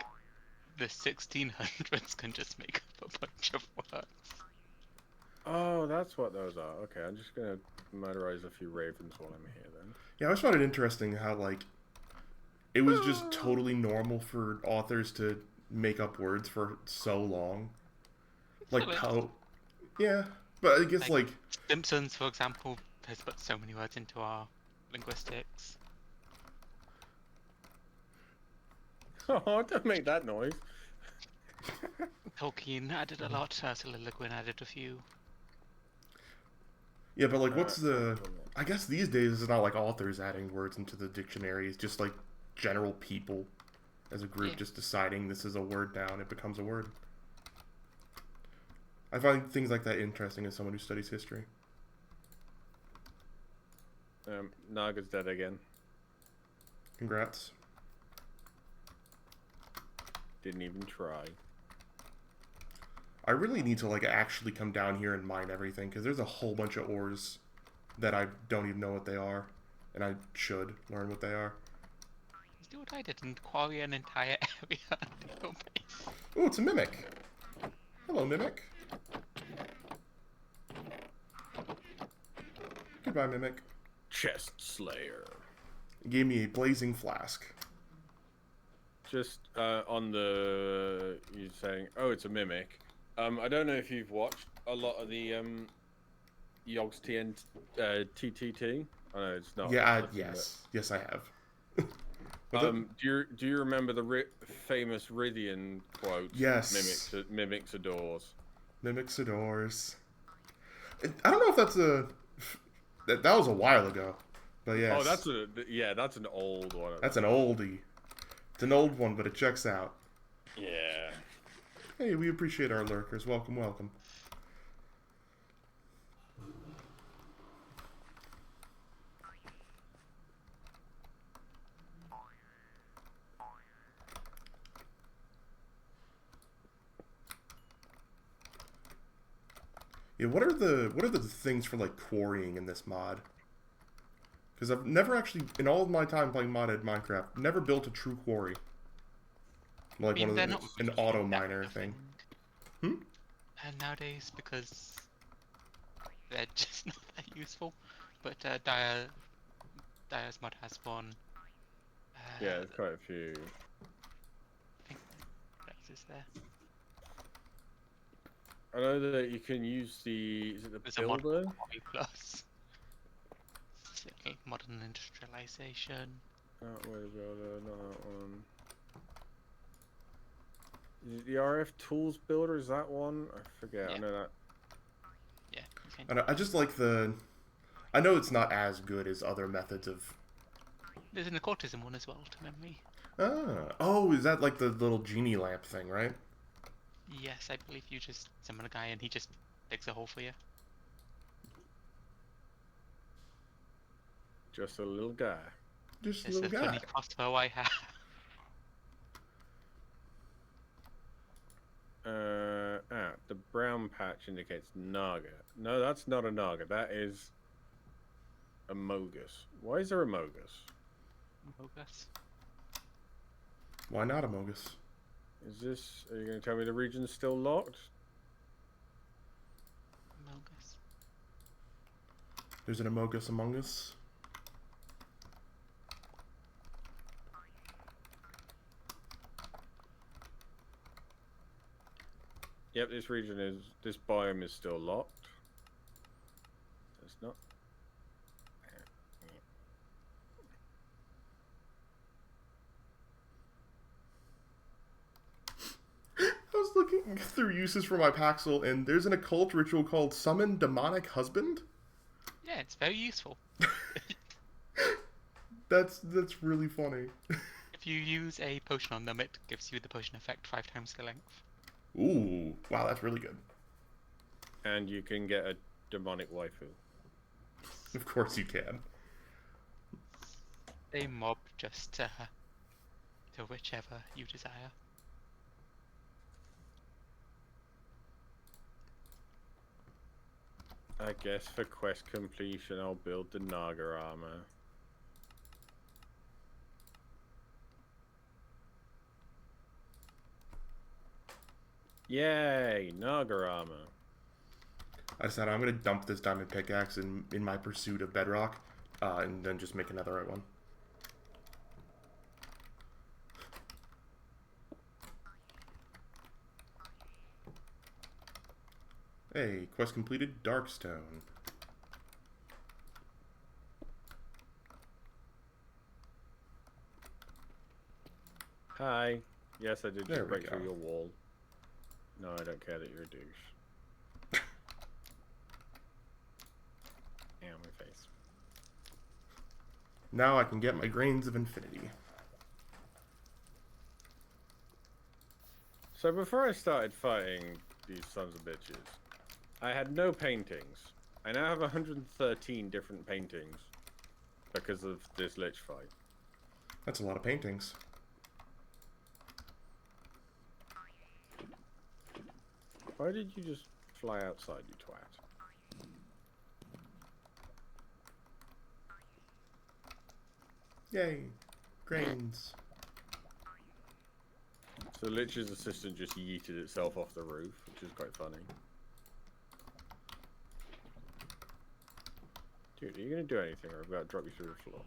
the 1600s can just make up a bunch of words. Oh, that's what those are. Okay, I'm just gonna murderize a few ravens while I'm here then. Yeah, I always found it interesting how, like, it was just totally normal for authors to make up words for so long. Like, yeah. But I guess, like... Simpsons, for example, has put so many words into our linguistics. Oh, don't make that noise. Tolkien added a lot, Ursula Le Guin added a few. Yeah, but, like, what's the... I guess these days it's not like authors adding words into the dictionary. It's just, like, general people as a group just deciding this is a word now and it becomes a word. I find things like that interesting as someone who studies history. Naga's dead again. Congrats. Didn't even try. I really need to, like, actually come down here and mine everything, because there's a whole bunch of ores that I don't even know what they are, and I should learn what they are. Let's do what I did and quarry an entire area of your base. Ooh, it's a mimic. Hello, mimic. Goodbye, mimic. Chest Slayer. He gave me a blazing flask. Just on the... You're saying, oh, it's a mimic. I don't know if you've watched a lot of the Yogg's TTT. I know it's not. Yeah, yes, I have. Do you remember the famous Rythian quote? Yes. Mimics adores. Mimics adores. I don't know if that's a... That was a while ago, but yes. Oh, that's an old one. That's an oldie. It's an old one, but it checks out. Yeah. Hey, we appreciate our lurkers. Welcome, welcome. Yeah, what are the things for, like, quarrying in this mod? Because I've never actually, in all of my time playing modded Minecraft, never built a true quarry. Like one of an auto miner thing. And nowadays, because they're just not that useful. But Dyer's mod has one. Yeah, there's quite a few. I think that's there. I know that you can use the... Is it the builder? Plus. Modern industrialization. Wait, builder, not that one. Is it the RF tools builder? Is that one? I forget. Yeah. I know that. Yeah. I just like the... I know it's not as good as other methods of... There's an occultism one as well, to memory. Oh, is that like the little genie lamp thing, right? Yes, I believe you just summon a guy and he just digs a hole for you. Just a little guy. Just a It's little a guy. funny crossbow I have. The brown patch indicates Naga. No, that's not a Naga. That is a Mogus. Why is there a Mogus? Mogus. Why not a Mogus? Is this... Are you going to tell me the region's still locked? Mogus. There's an Amogus among us. Yep, this region is... This biome is still locked. It's not... I was looking through uses for my Paxel, and there's an occult ritual called Summon Demonic Husband. Yeah, it's very useful. That's really funny. If you use a potion on them, it gives you the potion effect 5 times the length. Ooh, wow, that's really good. And you can get a demonic waifu. Of course you can. A mob just to whichever you desire. I guess for quest completion, I'll build the Naga armor. Yay, Naga armor. I decided I'm going to dump this diamond pickaxe in my pursuit of bedrock, and then just make another right one. Hey, quest completed, Darkstone. Hi. Yes, I did There just we break through go. your wall. No, I don't care that you're a douche. Ow, my face. Now I can get my grains of infinity. So before I started fighting these sons of bitches, I had no paintings. I now have 113 different paintings because of this lich fight. That's a lot of paintings. Why did you just fly outside, you twat? Yay, grains. So the lich's assistant just yeeted itself off the roof, which is quite funny. Dude, are you going to do anything or I've got to drop you through the floor?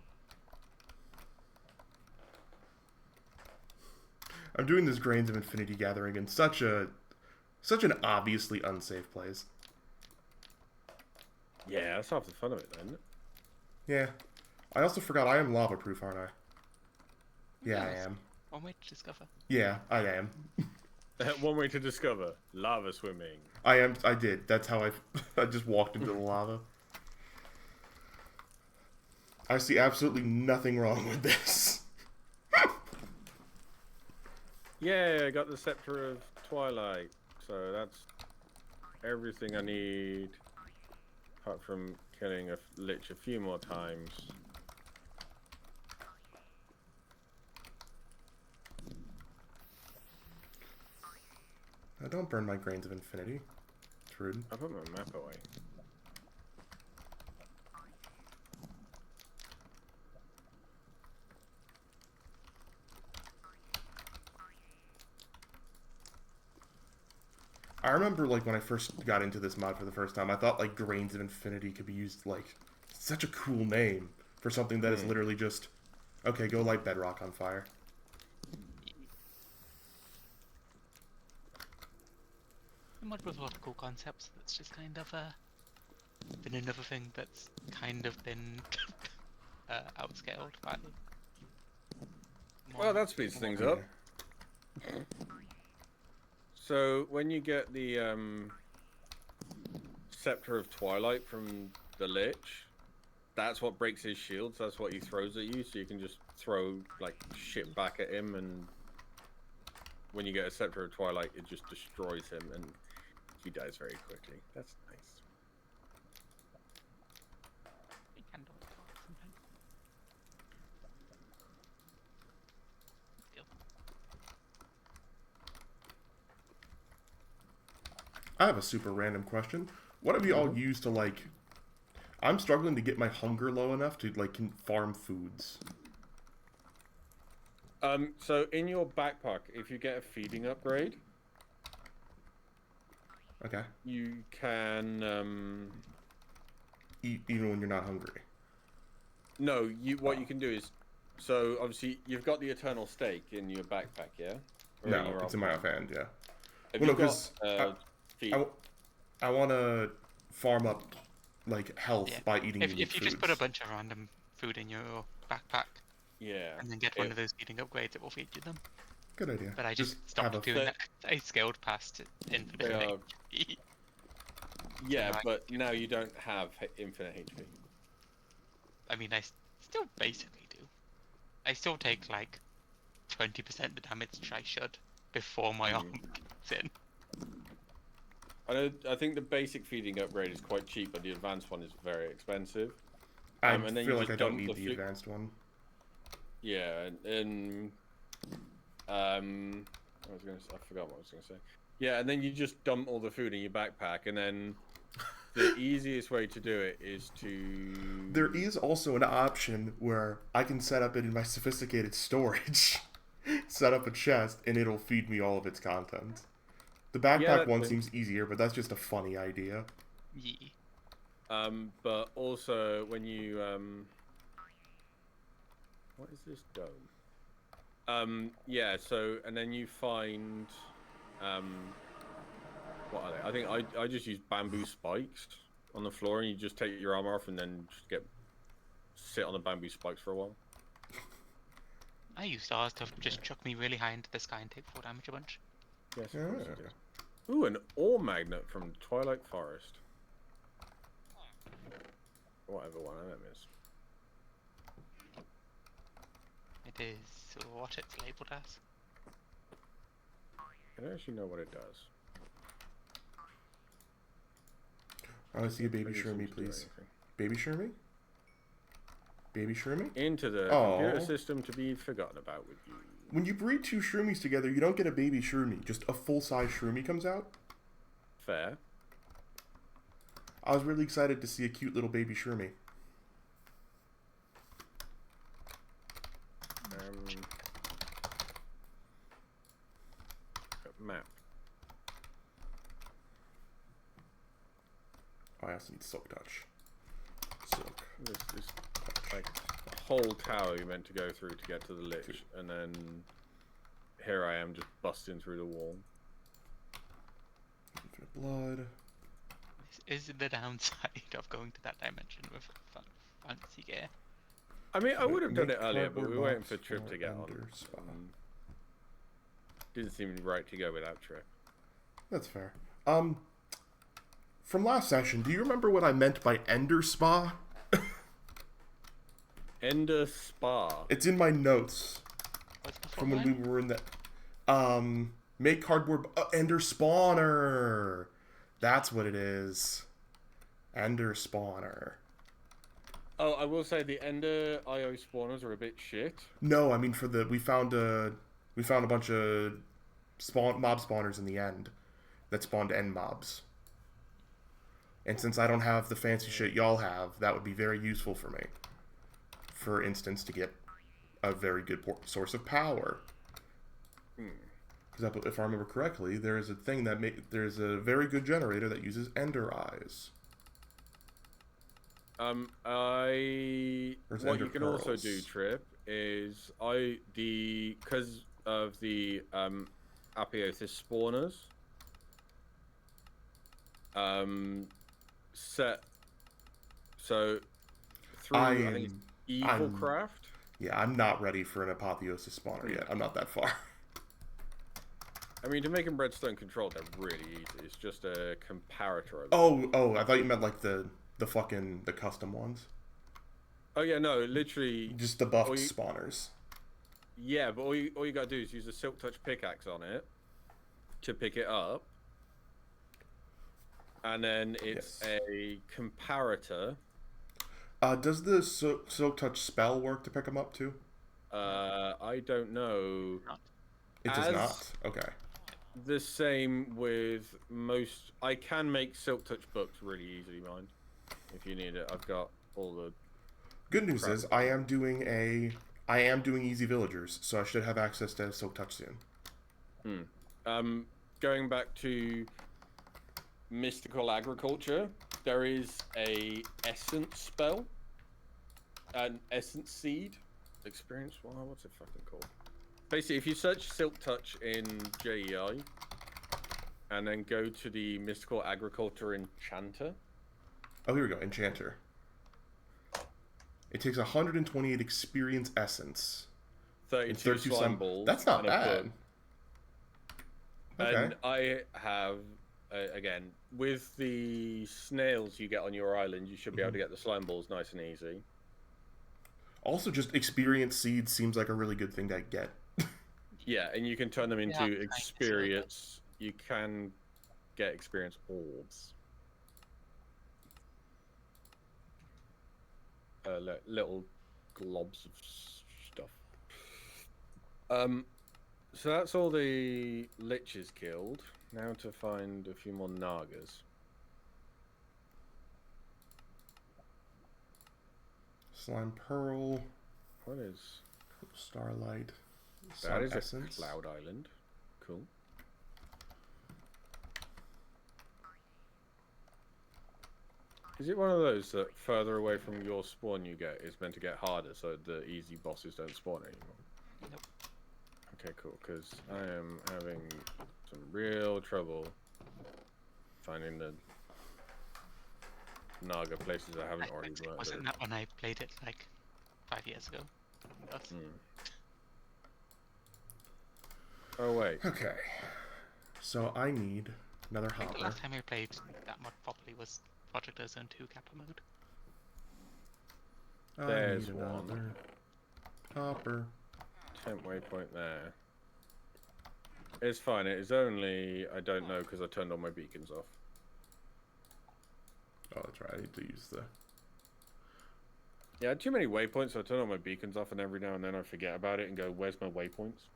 I'm doing this grains of infinity gathering in such an obviously unsafe place. Yeah, that's half the fun of it, then, isn't it? Yeah. I also forgot I am lava proof, aren't I? Yeah, I Yes. am. One way to discover. Yeah, I am. One way to discover lava swimming. I am. I did. That's how I just walked into the lava. I see absolutely nothing wrong with this. Yeah, I got the Scepter of Twilight, so that's everything I need, apart from killing a lich a few more times. Now don't burn my grains of infinity. It's rude. I put my map away. I remember, like, when I first got into this mod for the first time, I thought, like, grains of infinity could be used, like, such a cool name for something that is literally just, okay, go light bedrock on fire. A mod with a lot of cool concepts that's just kind of been another thing that's kind of been outscaled by Well, that speeds things up. So when you get the Scepter of Twilight from the Lich, that's what breaks his shields. That's what he throws at you. So you can just throw like shit back at him, and when you get a Scepter of Twilight, it just destroys him, and he dies very quickly. That's nice. It can do it sometimes. Still. I have a super random question. What have you all used to, like... I'm struggling to get my hunger low enough to, like, farm foods. So in your backpack, if you get a feeding upgrade, Okay. you can Eat even when you're not hungry. no, what you can do is, so obviously you've got the eternal steak in your backpack, yeah? Or No, your it's in my offhand, yeah. Have Well, you no, 'cause got feed? I want to farm up, like, health Yeah. by eating If unique you just put a foods. bunch of random food in your backpack Yeah. and then get one of those feeding upgrades, it will feed you them. Good idea. But I just have stopped a... doing that. I scaled past infinite They are- HP. Yeah, Right. but now you don't have infinite HP. I mean, I still basically do. I still take like 20% the damage I should before my arm kicks in. I think the basic feeding upgrade is quite cheap, but the advanced one is very expensive. I And then feel you like just I don't dump need the the food. advanced one. Yeah, and I forgot what I was gonna say. Yeah, and then you just dump all the food in your backpack, and then the easiest way to do it is to. There is also an option where I can set up it in my sophisticated storage, set up a chest, and it'll feed me all of its content. The Yeah, backpack that one too. seems easier, but that's just a funny idea. Yeah. But also when you what is this dome? Yeah. So and then you find what are they? I think I just use bamboo spikes on the floor, and you just take your armor off, and then just sit on the bamboo spikes for a while. I used ours to just chuck me really high into the sky and take 4 damage a bunch. Yes, of course you did. Ooh, an ore magnet from Twilight Forest. Whatever one of them is. It is what it's labelled as. I don't actually know what it does. I want to see a baby Doesn't Shermie, seem to do please. anything. Baby Shermie? Baby Shermie? Into the Aw. computer system to be forgotten about with you. When you breed 2 Shroomies together, you don't get a baby Shroomy. Just a full-size Shroomy comes out. Fair. I was really excited to see a cute little baby Shroomy. Map. Oh, I also need Silk Touch. Silk. This like a whole tower you meant to go through to get to the lich, and then here I am just busting through the wall. Infinite blood. This is the downside of going to that dimension with fancy gear. I mean, I would have done Make it earlier, but we were cardboard waiting box for Trip for to get Ender on. Spa. Didn't seem right to go without Trip. That's fair. From last session, do you remember what I meant by Ender Spa? Ender Spa. It's in my notes What's the from when line? we were in the make cardboard Ender Spawner. That's what it is. Ender Spawner. Oh, I will say the Ender IO spawners are a bit shit. No, I mean for the we found a bunch of mob spawners in the end that spawned end mobs. And since I don't have the fancy shit y'all have, that would be very useful for me. For instance, to get a very good source of power. Because if I remember correctly, there is a thing that there's a very good generator that uses Ender Eyes. What Ender you can also Pearls. do, Trip, is because of the Apotheosis spawners, set so through I think it's Evil Craft. Yeah, I'm not ready for an Apotheosis spawner yet. I'm not that far. I mean, to make them redstone controlled, they're really easy. It's just a comparator. Oh, I thought you meant like the custom ones. Oh yeah, no, literally Just the buffed spawners. Yeah, but all you gotta do is use a Silk Touch pickaxe on it to pick it up, and then it's a comparator. Does the Silk Touch spell work to pick them up too? I don't know. It does not. Okay. The same with most. I can make Silk Touch books really easily, mind. If you need it, I've got all the. Good news is I am doing Easy Villagers, so I should have access to Silk Touch soon. Going back to mystical agriculture, there is a essence spell, an essence seed. Experience. What's it fucking called? Basically, if you search Silk Touch in JEI, and then go to the mystical agriculture enchanter. Oh, here we go. Enchanter. It takes 128 experience essence. 32 slime balls. That's not bad. Okay. Okay. And I have, again, with the snails you get on your island, you should be able to get the slime balls nice and easy. Also, just experience seeds seems like a really good thing to get. Yeah, and you can turn them into experience. You can get experience orbs. little globs of stuff. So that's all the liches killed. Now to find a few more Nagas. Slime Pearl. What is... Starlight. That is Essence. a Cloud Island. Cool. Is it one of those that further away from your spawn you get is meant to get harder so the easy bosses don't spawn anymore? Nope. Okay, cool, because I am having some real trouble finding the Naga places I haven't already murdered. Wasn't that when I played it like 5 years ago? Oh wait. Okay. So I need another I think the hopper. last time I played that mod properly was Project Zone 2 Kappa mode. There's I need one. another hopper. Temp waypoint there. It's fine. It is only I don't know because I turned all my beacons off. Oh, that's right. I need to use the... Yeah, I had too many waypoints, so I turn all my beacons off, and every now and then I forget about it and go, "Where's my waypoints?"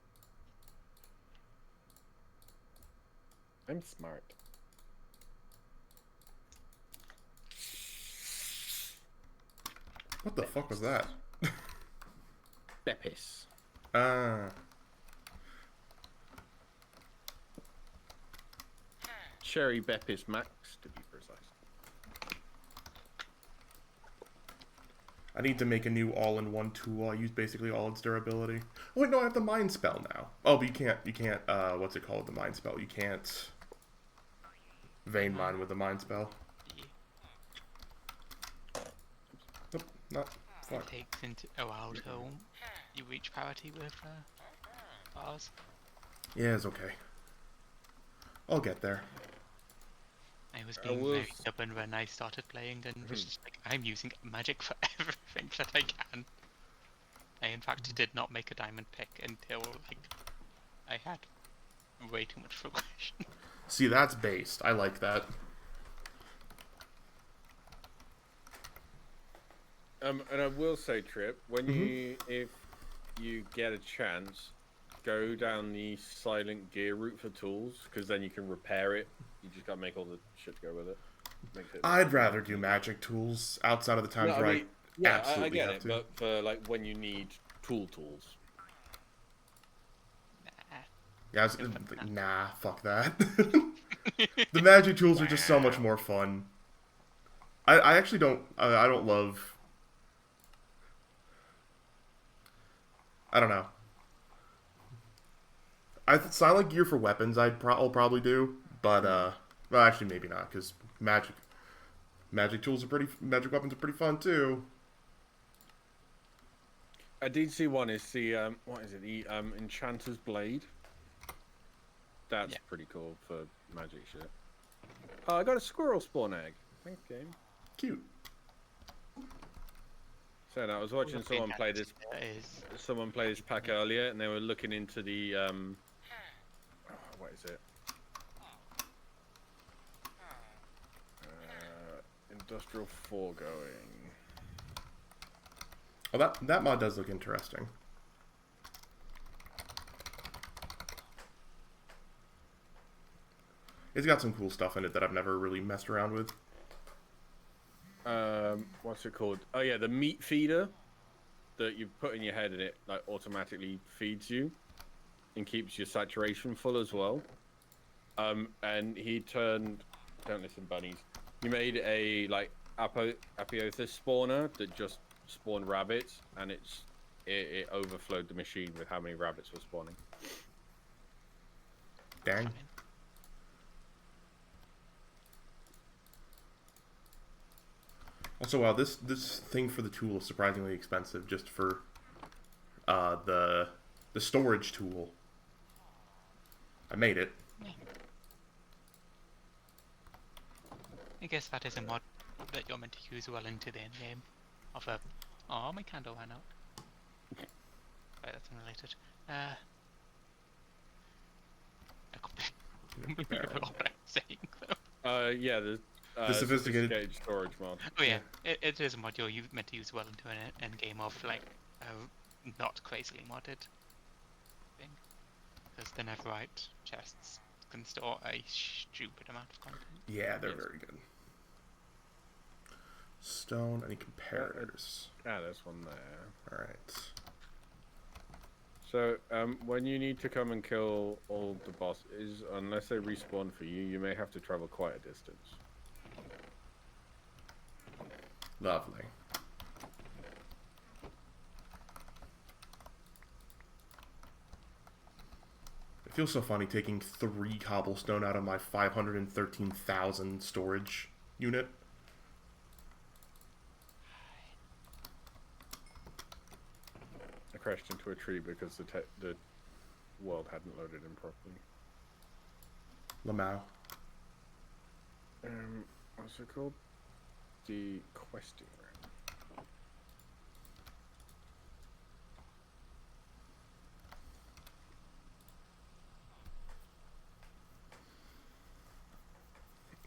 I'm smart. What the fuck was that? Beppis. Ah. Cherry Beppis Max, to be precise. I need to make a new all-in-one tool. I use basically all its durability. Oh, wait, no, I have the Mind Spell now. Oh, but you can't, what's it called, the Mind Spell? You can't Vein Mine with the Mind Spell. Nope, not, fuck. It takes into a while till you reach parity with bars. Yeah, it's okay. I'll get there. I was being very stubborn when I started playing and was just like, I'm using magic for everything that I can. I in fact did not make a diamond pick until like I had way too much progression. See, that's based. I like that. And I will say, Trip, when if you get a chance, go down the silent gear route for tools, because then you can repair it. You just gotta make all the shit go with it. I'd rather do magic tools outside of the times where I absolutely I get have it, to. but for like when you need tools. Yeah, nah, fuck that. The magic tools are just so much more fun. I actually don't. I don't love. I don't know. Silent gear for weapons I'll probably do, but well, actually maybe not, because magic weapons are pretty fun too. I did see one is the what is it, the Enchanter's Blade. That's pretty cool for magic shit. Oh, I got a squirrel spawn egg. Thanks, game. Cute. So I was watching someone play this pack earlier, and they were looking into the what is it? Industrial foregoing. Oh, that mod does look interesting. It's got some cool stuff in it that I've never really messed around with. What's it called? Oh yeah, the meat feeder that you put in your head and it like automatically feeds you and keeps your saturation full as well. And he turned, don't listen bunnies, he made a like Apiothis spawner that just spawned rabbits, and it overflowed the machine with how many rabbits were spawning. Dang. Also, wow, this thing for the tool is surprisingly expensive just for the storage tool. I made it. I guess that is a mod that you're meant to use well into the end game. Of a... Oh, my candle ran out. Right, that's unrelated. I completely forgot what I'm saying, though. Yeah, The sophisticated storage mod. Oh yeah, it is a module you meant to use well into an end game of like not crazily modded thing, because the Neverite chests can store a stupid amount of content. Yeah, they're very good. Stone, any comparators? There's one there. Alright. So, when you need to come and kill all the bosses, unless they respawn for you, you may have to travel quite a distance. Lovely. It feels so funny taking 3 cobblestone out of my 513,000 storage unit. I crashed into a tree because the world hadn't loaded in properly. Lamau. What's it called? The questing room.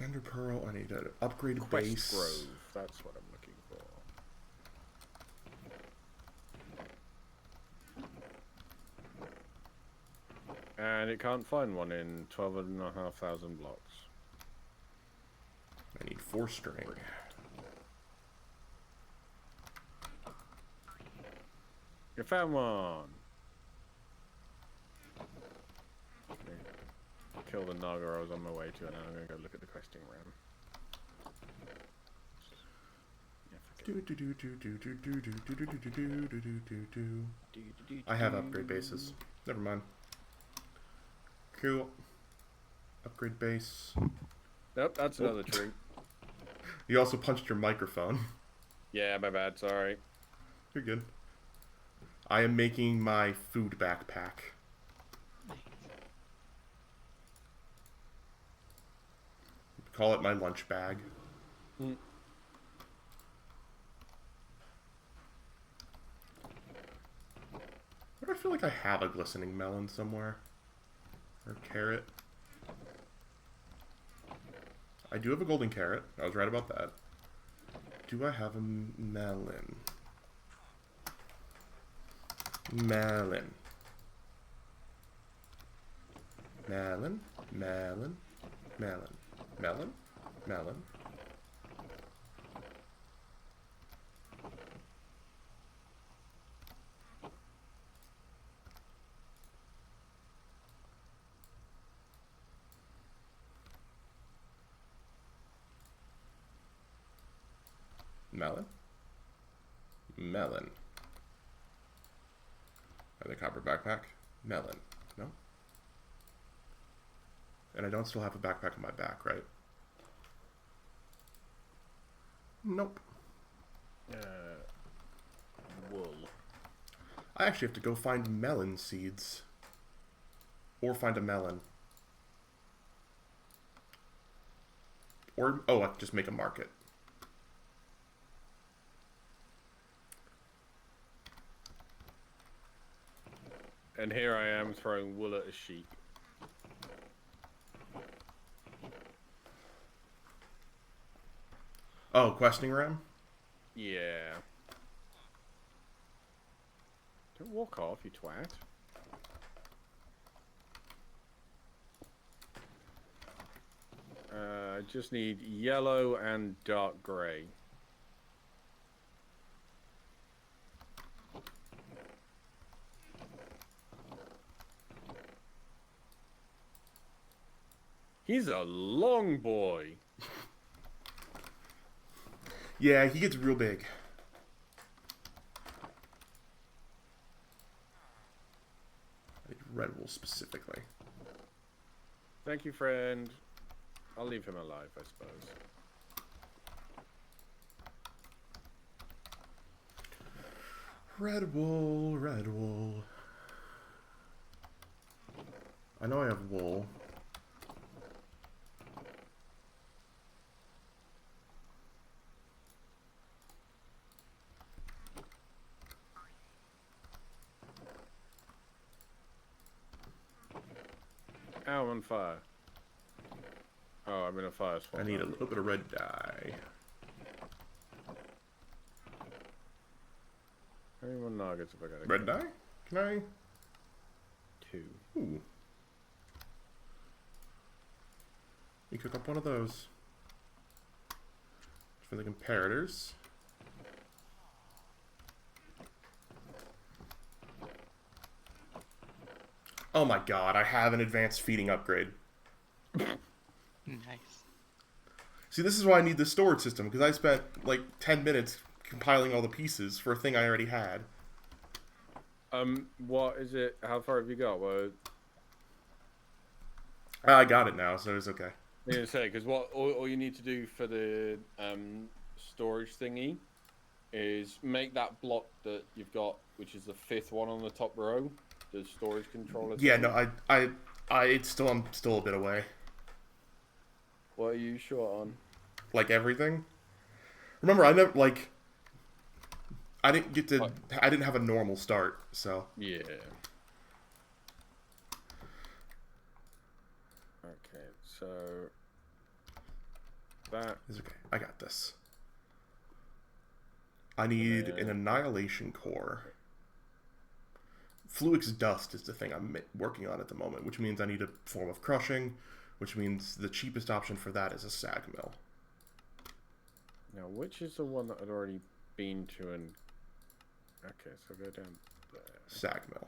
Ender Pearl, I need to upgrade Quest base. Grove, that's what I'm looking for. And it can't find one in 12,500 blocks. I need 4 string. You found one! Okay. Kill the Naga I was on my way to, and now I'm gonna go look at the questing room. I have upgrade bases. Never mind. Cool. Upgrade base. Nope, that's another tree. You also punched your microphone. Yeah, my bad, sorry. You're good. I am making my food backpack. Call it my lunch bag. Mm. But I feel like I have a glistening melon somewhere. Or carrot. I do have a golden carrot. I was right about that. Do I have a melon? Melon. Melon. Melon. Melon. Melon. Melon. Melon. Melon. Are they copper backpack? Melon. No? And I don't still have a backpack on my back, right? Nope. Wool. I actually have to go find melon seeds. Or find a melon. Or, oh, I just make a market. And here I am throwing wool at a sheep. Oh, questing ram? Yeah. Don't walk off, you twat. I just need yellow and dark grey. He's a long boy. Yeah, he gets real big. I need red wool specifically. Thank you, friend. I'll leave him alive, I suppose. Red wool, red wool. I know I have wool. Ow, I'm on fire. Oh, I'm in a fire spot. I need now. a little bit of red dye. How many more nuggets have I got? Red dye? Can I? 2. Ooh. You cook up one of those. For the comparators. Oh my god, I have an advanced feeding upgrade. Nice. See, this is why I need the storage system, because I spent like 10 minutes compiling all the pieces for a thing I already had. What is it? How far have you got? Well, I got it now, so it's okay. I'm gonna say, because what all you need to do for the storage thingy is make that block that you've got, which is the 5th one on the top row, the storage controller. Yeah, thing. no, I'm still a bit away. What are you short on? Like everything. Remember, I didn't have a normal start, so. Yeah. Okay, so that It's okay. I got this. I need an annihilation core. Fluix dust is the thing I'm working on at the moment, which means I need a form of crushing, which means the cheapest option for that is a sag mill. now, which is the one that I'd already been to and okay, so go down there. Sag mill.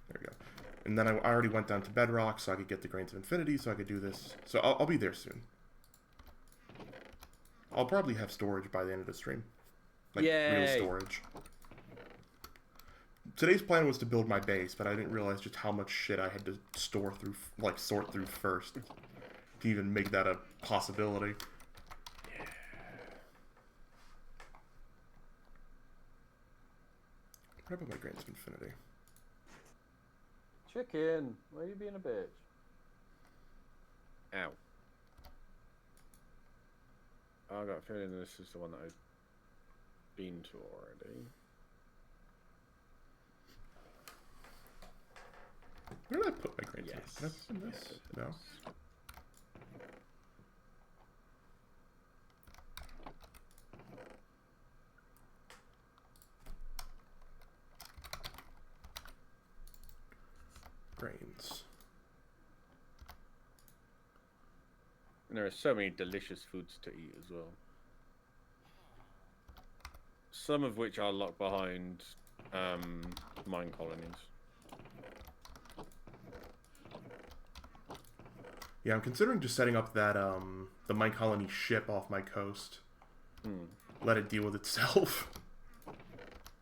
There we go. And then I already went down to bedrock, so I could get the grains of infinity, so I could do this. So I'll be there soon. I'll probably have storage by the end of the stream. Like, real storage. Today's plan was to build my base, but I didn't realize just how much shit I had to sort through first to even make that a possibility. What about my grains of infinity? Chicken, why are you being a bitch? Ow. I got a feeling this is the one that I've been to already. Where did I put my grains? Yes. Did I put in this? No. Grains. And there are so many delicious foods to eat as well. Some of which are locked behind mine colonies. Yeah, I'm considering just setting up that the mine colony ship off my coast. Let it deal with itself.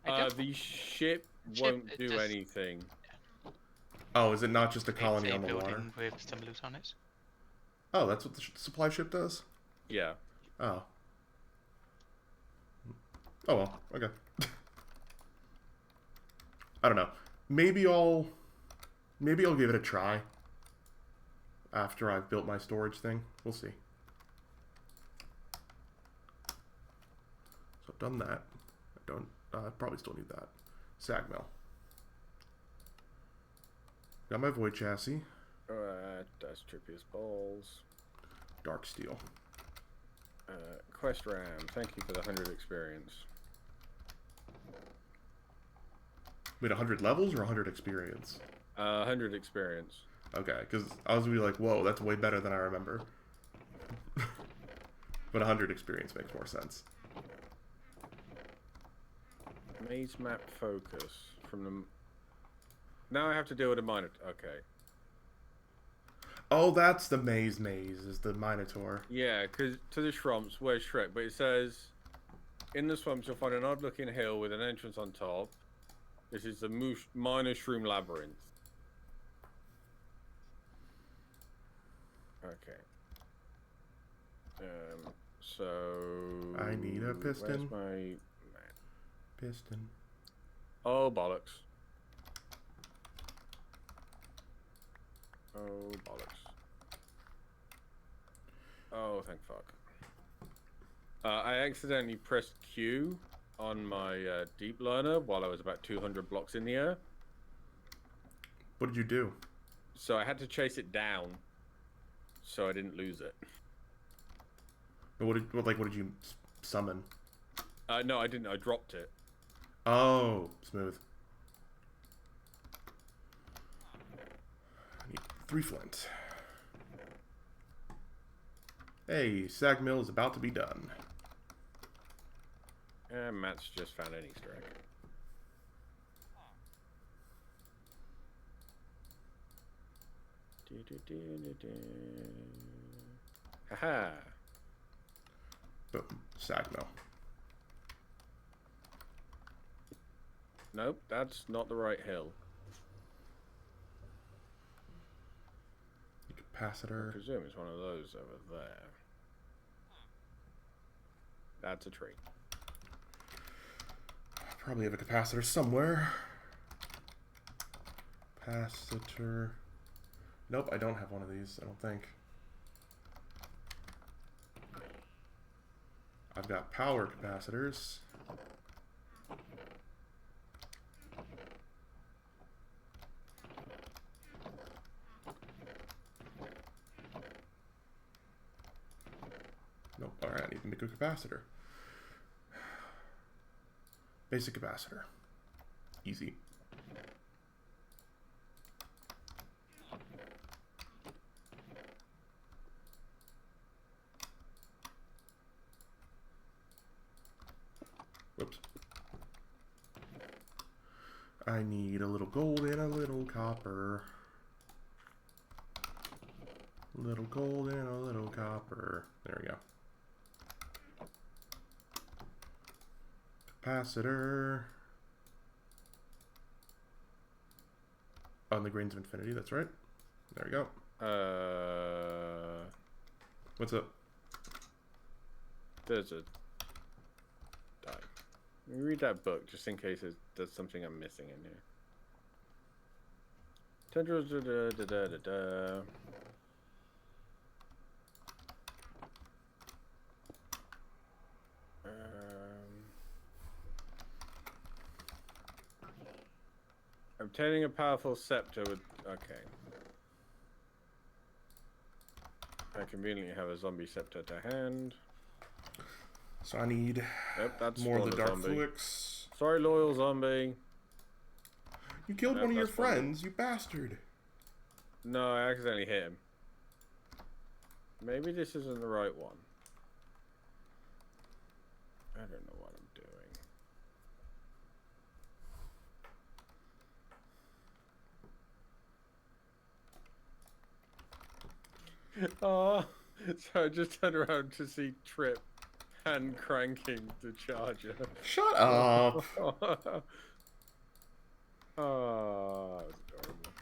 The ship won't do anything. Oh, is it not just a colony It's a on the building water? with some loot on it. Oh, that's what the supply ship does? Yeah. Oh. Oh well, okay. I don't know. Maybe I'll give it a try after I've built my storage thing. We'll see. So I've done that. I probably still need that. Sag mill. Got my void chassis. Alright, that's trippy as balls. Dark steel. Quest Ram, thank you for the 100 experience. Wait, 100 levels or 100 experience? 100 experience. Okay, because I was gonna be like, whoa, that's way better than I remember. But 100 experience makes more sense. Maze map focus from the. Now I have to deal with a miner. Okay. Oh, that's the maze, is the Minotaur. Yeah, because to the Shrumps, where's Shrek? But it says, in the swamps you'll find an odd-looking hill with an entrance on top. This is the Miner Shroom Labyrinth. Okay. So. I need a piston. Where's my Piston. Oh bollocks. Oh bollocks. Oh thank fuck. I accidentally pressed Q on my deep learner while I was about 200 blocks in the air. What did you do? So I had to chase it down so I didn't lose it. But what did you summon? No, I didn't. I dropped it. Oh, smooth. I need 3 flint. Hey, sag mill is about to be done. And Matt's just found an Easter egg. Haha. Boom, sag mill. Nope, that's not the right hill. I Capacitor. presume it's one of those over there. That's a tree. Probably have a capacitor somewhere. Capacitor. Nope, I don't have one of these, I don't think. I've got power capacitors. Nope, alright, I need to make a capacitor. Basic capacitor. Easy. Whoops. I need a little gold and a little copper. Little gold and a little copper. There we go. Capacitor. On the Grains of Infinity, that's right. There we go. What's up? There's a die. Let me read that book just in case there's something I'm missing in here. Obtaining a powerful scepter with... Okay. I conveniently have a zombie scepter to hand. So I need that's more of the Dark zombie. Fluix. Sorry, loyal zombie. You killed one of your friends, you bastard. No, I accidentally hit him. Maybe this isn't the right one. I don't know what I'm doing. Oh, so I just turned around to see Trip hand cranking the charger. Shut up! Oh, that was adorable.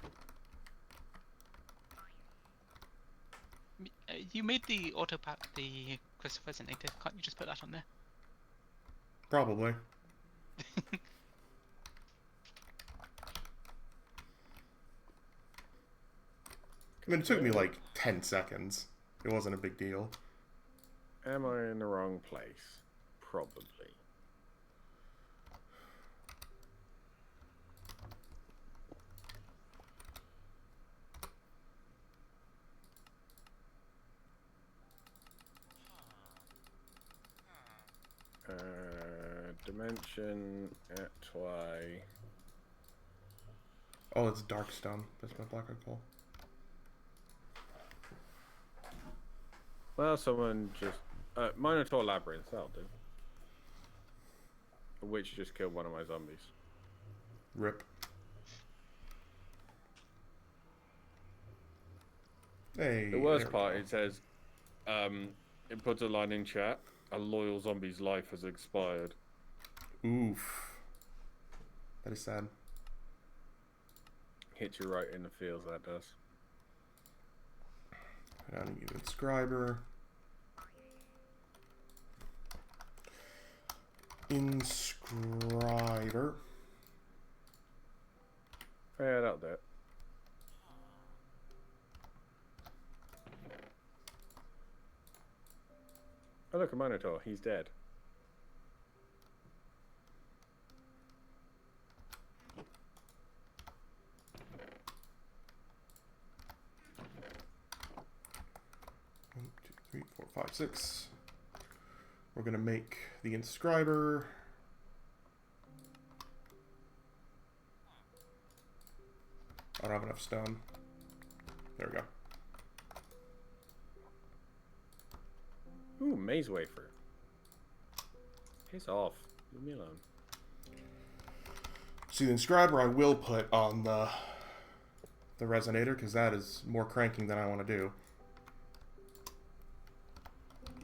You made the the crystal resonator. Can't you just put that on there? Probably. I mean, it took me like 10 seconds. It wasn't a big deal. Am I in the wrong place? Probably. Dimension at Y. Oh, it's Darkstone. That's my black coal. Well, someone just... Minotaur Labyrinth, that'll do. A witch just killed one of my zombies. Rip. Hey. The worst part, it says... it puts a line in chat. A loyal zombie's life has expired. Oof. That is sad. Hits you right in the feels, that does. I need an inscriber. Inscriber. Yeah, that'll do it. Oh, look, a Minotaur. He's dead. 6. We're going to make the inscriber. I don't have enough stone. There we go. Ooh, maze wafer. Piss off. Leave me alone. See, the inscriber I will put on the resonator, because that is more cranking than I want to do.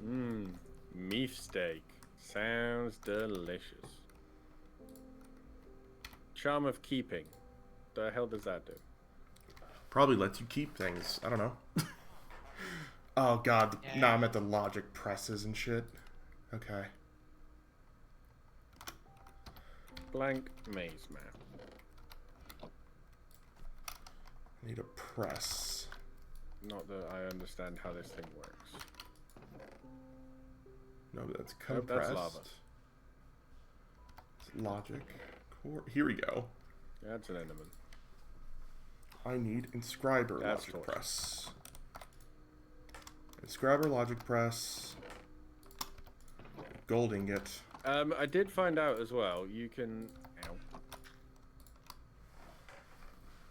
Mmm. Beef steak. Sounds delicious. Charm of keeping. The hell does that do? Probably lets you keep things. I don't know. Oh god. Yeah. No, I'm at the logic presses and shit. Okay. Blank maze map. I need a press. Not that I understand how this thing works. No, that's Nope, compressed. that's lava. It's logic. Here we go. That's an enderman. I need inscriber That's logic torch. press. Inscriber logic press. Gold ingot. I did find out as well. You can.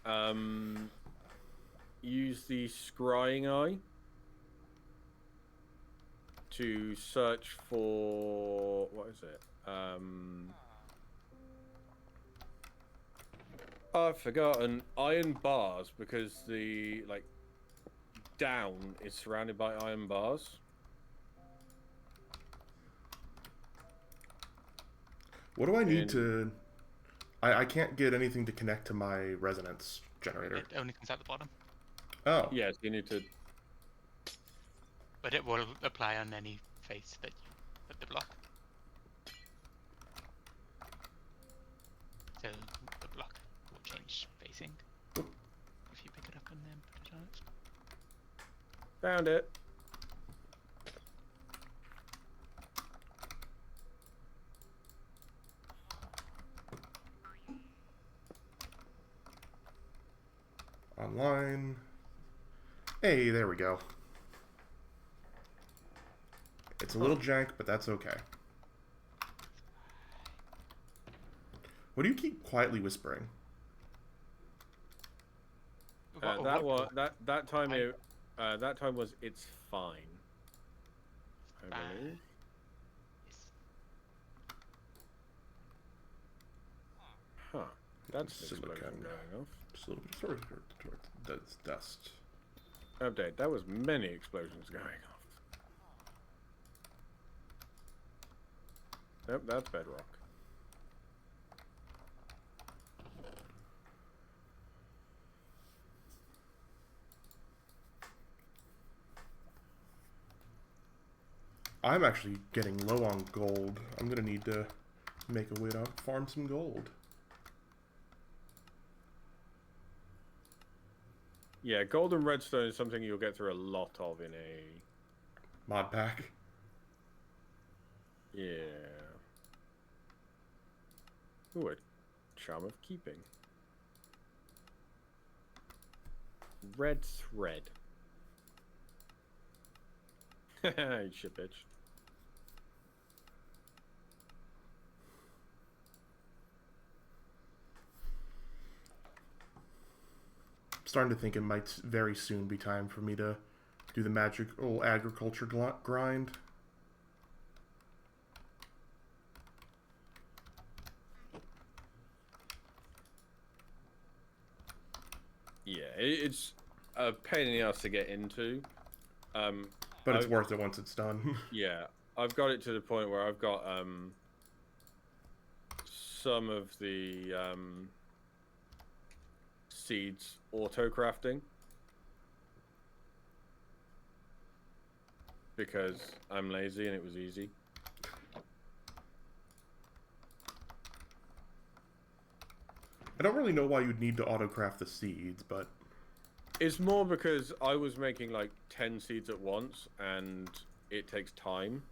Ow. Use the scrying eye to search for what is it? I've forgotten. Iron bars, because the down is surrounded by iron bars. What do I need to... I can't get anything to connect to my resonance generator. It only comes out the bottom, Oh. Yes, you need to. but it will apply on any face that you put the block. So the block will change facing if you pick it up and then put it on it. Found it. Online. Hey, there we go. It's a little jank, but that's okay. What do you keep quietly whispering? That time was it's fine. I believe. Yes. Huh. That's an Silicone. explosion going off. Just a little bit. Sorry, that's dust. Update. That was many explosions going off. Yep, that's bedrock. I'm actually getting low on gold. I'm gonna need to make a way to farm some gold. Yeah, gold and redstone is something you'll get through a lot of in a... Mod pack. Yeah. Ooh, a charm of keeping. Red thread. You shit bitch. Starting to think it might very soon be time for me to do the magical agriculture grind. Yeah, it's a pain in the ass to get into. But it's worth it once it's done. Yeah, I've got it to the point where I've got some of the seeds auto-crafting. Because I'm lazy and it was easy. I don't really know why you'd need to auto-craft the seeds, but... It's more because I was making like 10 seeds at once and it takes time.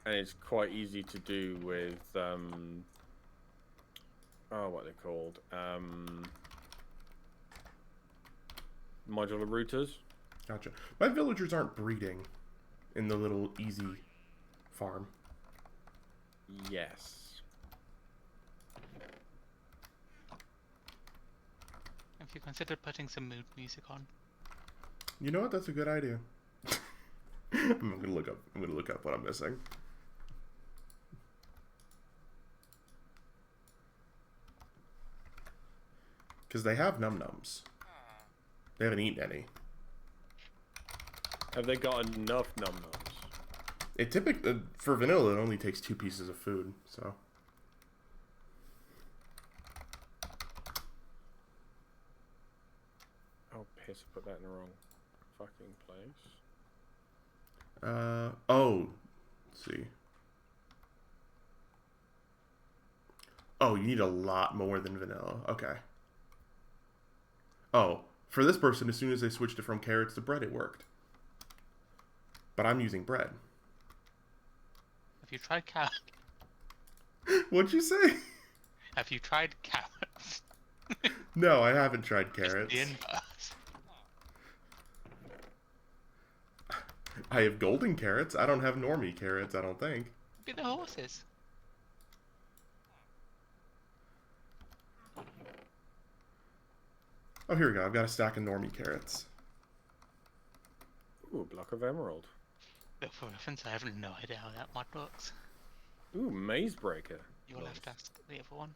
And it's quite easy to do with, oh, what are they called? Modular routers. Gotcha. My villagers aren't breeding in the little easy farm. Yes. Have you considered putting some mood music on? You know what? That's a good idea. I'm gonna look up what I'm missing. Because they have num-nums. They haven't eaten any. Have they got enough num-nums? It typically, for vanilla, it only takes 2 pieces of food, so. Oh, piss, I put that in the wrong fucking place. Oh. Let's see. Oh, you need a lot more than vanilla. Okay. Oh, for this person, as soon as they switched it from carrots to bread, it worked. But I'm using bread. Have you tried carrots? What'd you say? Have you tried carrots? No, I haven't tried It's carrots. the inverse. I have golden carrots. I don't have normie carrots, I don't think. Be the horses. Oh, here we go. I've got a stack of normie carrots. Ooh, a block of emerald. But for reference, I have no idea how that mod works. Ooh, maze breaker. You'll have to ask the other one.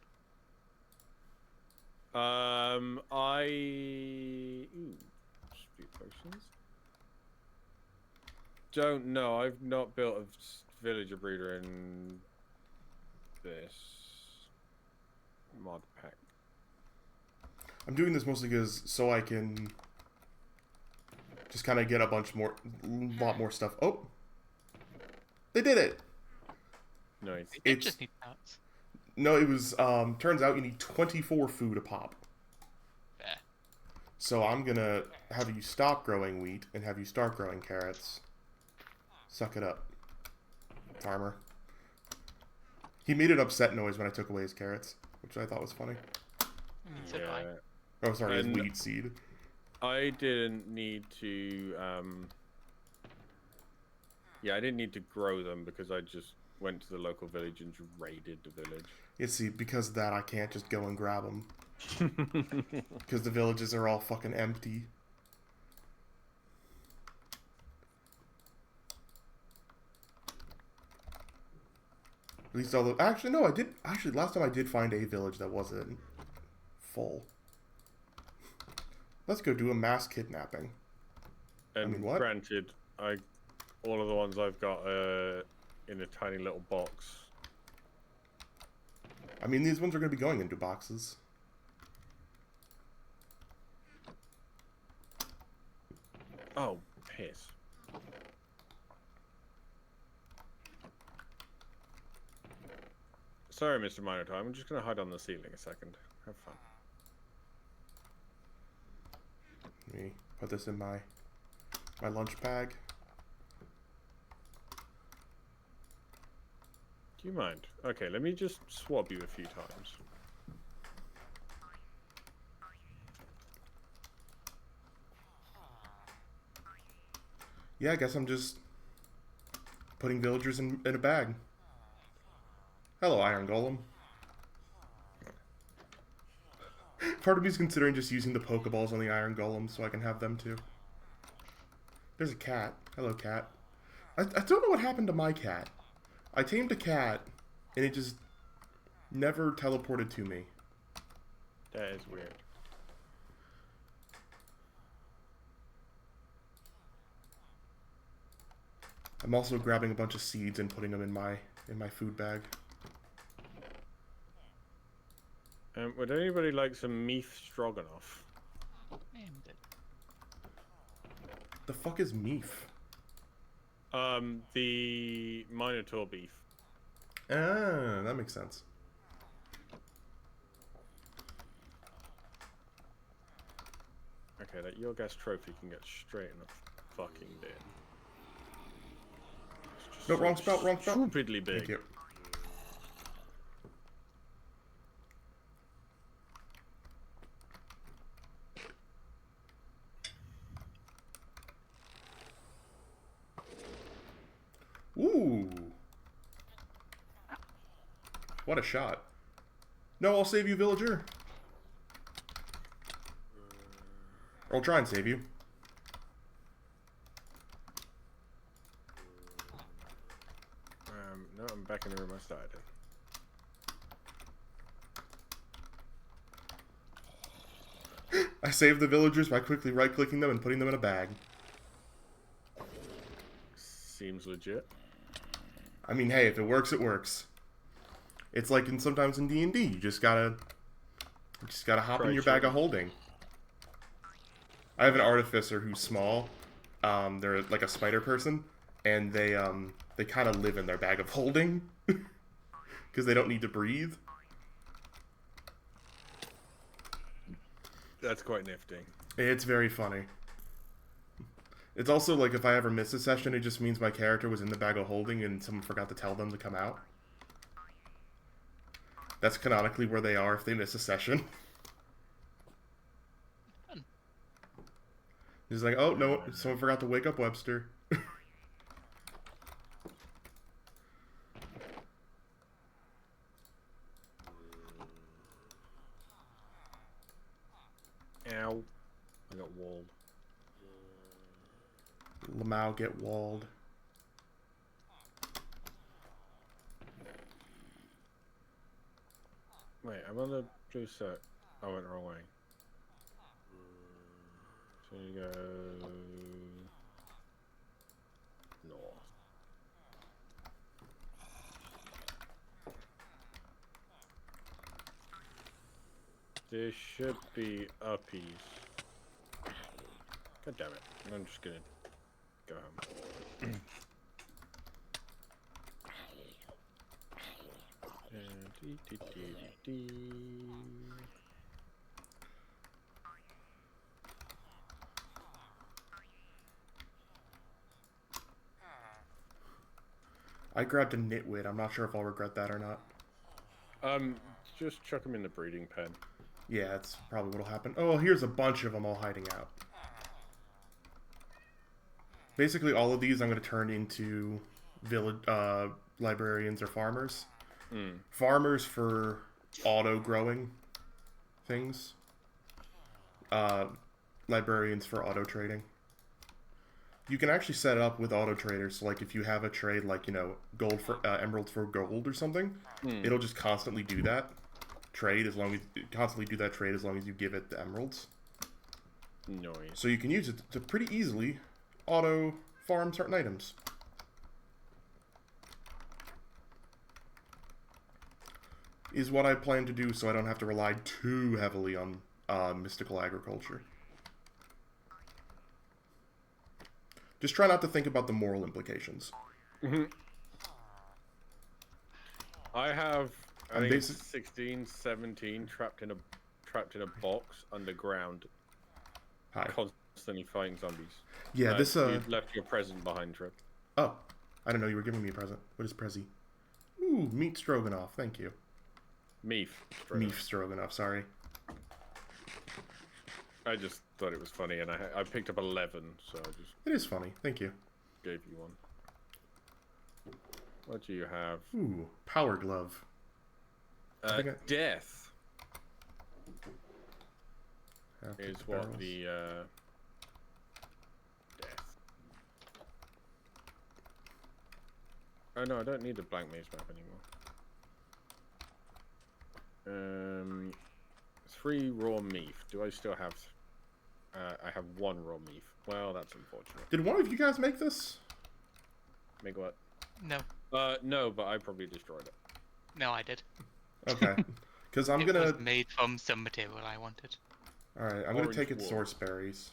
Ooh, speed potions. Don't know. I've not built a villager breeder in this mod pack. I'm doing this mostly because so I can just kind of get a lot more stuff. Oh, they did it. Nice. They just need carrots. No, it was. Turns out you need 24 food a pop. Fair. So I'm gonna have you stop growing wheat and have you start growing carrots. Suck it up, farmer. He made an upset noise when I took away his carrots, which I thought was funny. So do I. Oh, sorry, his And- wheat seed. I didn't need to. Yeah, I didn't need to grow them because I just went to the local village and raided the village. You see, because of that, I can't just go and grab them. Because the villages are all fucking empty. At least all the... Actually, no, I did... Actually, last time I did find a village that wasn't full. Let's go do a mass kidnapping. And mean, what? granted, all of the ones I've got in a tiny little box. I mean, these ones are going to be going into boxes. Oh, piss. Sorry, Mr. Minotaur. I'm just going to hide on the ceiling a second. Have fun. Let me put this in my lunch bag. Do you mind? Okay, let me just swab you a few times. Yeah, I guess I'm just putting villagers in a bag. Hello, Iron Golem. Part of me is considering just using the Pokeballs on the Iron Golem so I can have them too. There's a cat. Hello, cat. I don't know what happened to my cat. I tamed a cat, and it just never teleported to me. That is weird. I'm also grabbing a bunch of seeds and putting them in my food bag. Would anybody like some meat stroganoff? Named it. The fuck is meef? The Minotaur beef. Ah, that makes sense. Okay, that your gas trophy can get straight in the fucking bin. No, wrong spell, wrong spell. Stupidly big. Thank you. Ooh. What a shot. No, I'll save you, villager. Or I'll try and save you. No, I'm back in the room I started. I saved the villagers by quickly right-clicking them and putting them in a bag. Seems legit. I mean, hey, if it works, it works. It's like sometimes in D&D, you just gotta hop in your bag of holding. I have an artificer who's small. They're like a spider person, and they kind of live in their bag of holding because they don't need to breathe. That's quite nifty. It's very funny. It's also like if I ever miss a session, it just means my character was in the bag of holding and someone forgot to tell them to come out. That's canonically where they are if they miss a session. He's like, oh no, someone forgot to wake up Webster. Ow. I got walled. Lamau get walled. Wait, I'm on the blue set. I went the wrong way. So you go north. This should be uppies. God damn it. I'm just gonna go home. I grabbed a nitwit. I'm not sure if I'll regret that or not. Just chuck them in the breeding pen. Yeah, that's probably what'll happen. Oh, well, here's a bunch of them all hiding out. Basically, all of these I'm going to turn into village librarians or farmers. Farmers for auto-growing things. Librarians for auto-trading. You can actually set it up with auto-traders. So, like, if you have a trade, like, you know, gold for emeralds for gold or something, it'll just constantly do that trade as long as you give it the emeralds. Nice. So you can use it to pretty easily auto farm certain items. Is what I plan to do so I don't have to rely too heavily on mystical agriculture. Just try not to think about the moral implications. I have I think it's 16, 17 trapped in a box underground. Hi. Constantly fighting zombies. Yeah, this You left your present behind, Trip. Oh, I didn't know you were giving me a present. What is Prezi? Ooh, meat stroganoff. Thank you. Meef. Meat stroganoff. Sorry. I just thought it was funny, and I picked up 11, so I just. It is funny. Thank you. Gave you one. What do you have? Ooh, power glove. Death Okay, is what the death. Oh no, I don't need the blank maze map anymore. 3 raw meat. Do I still have? I have 1 raw meat. Well, that's unfortunate. Did one of you guys make this? Make what? No. No, but I probably destroyed it. No, I did. Okay. Because I'm It gonna. was made from some material I wanted. All right, I'm gonna Orange take its wool. source berries.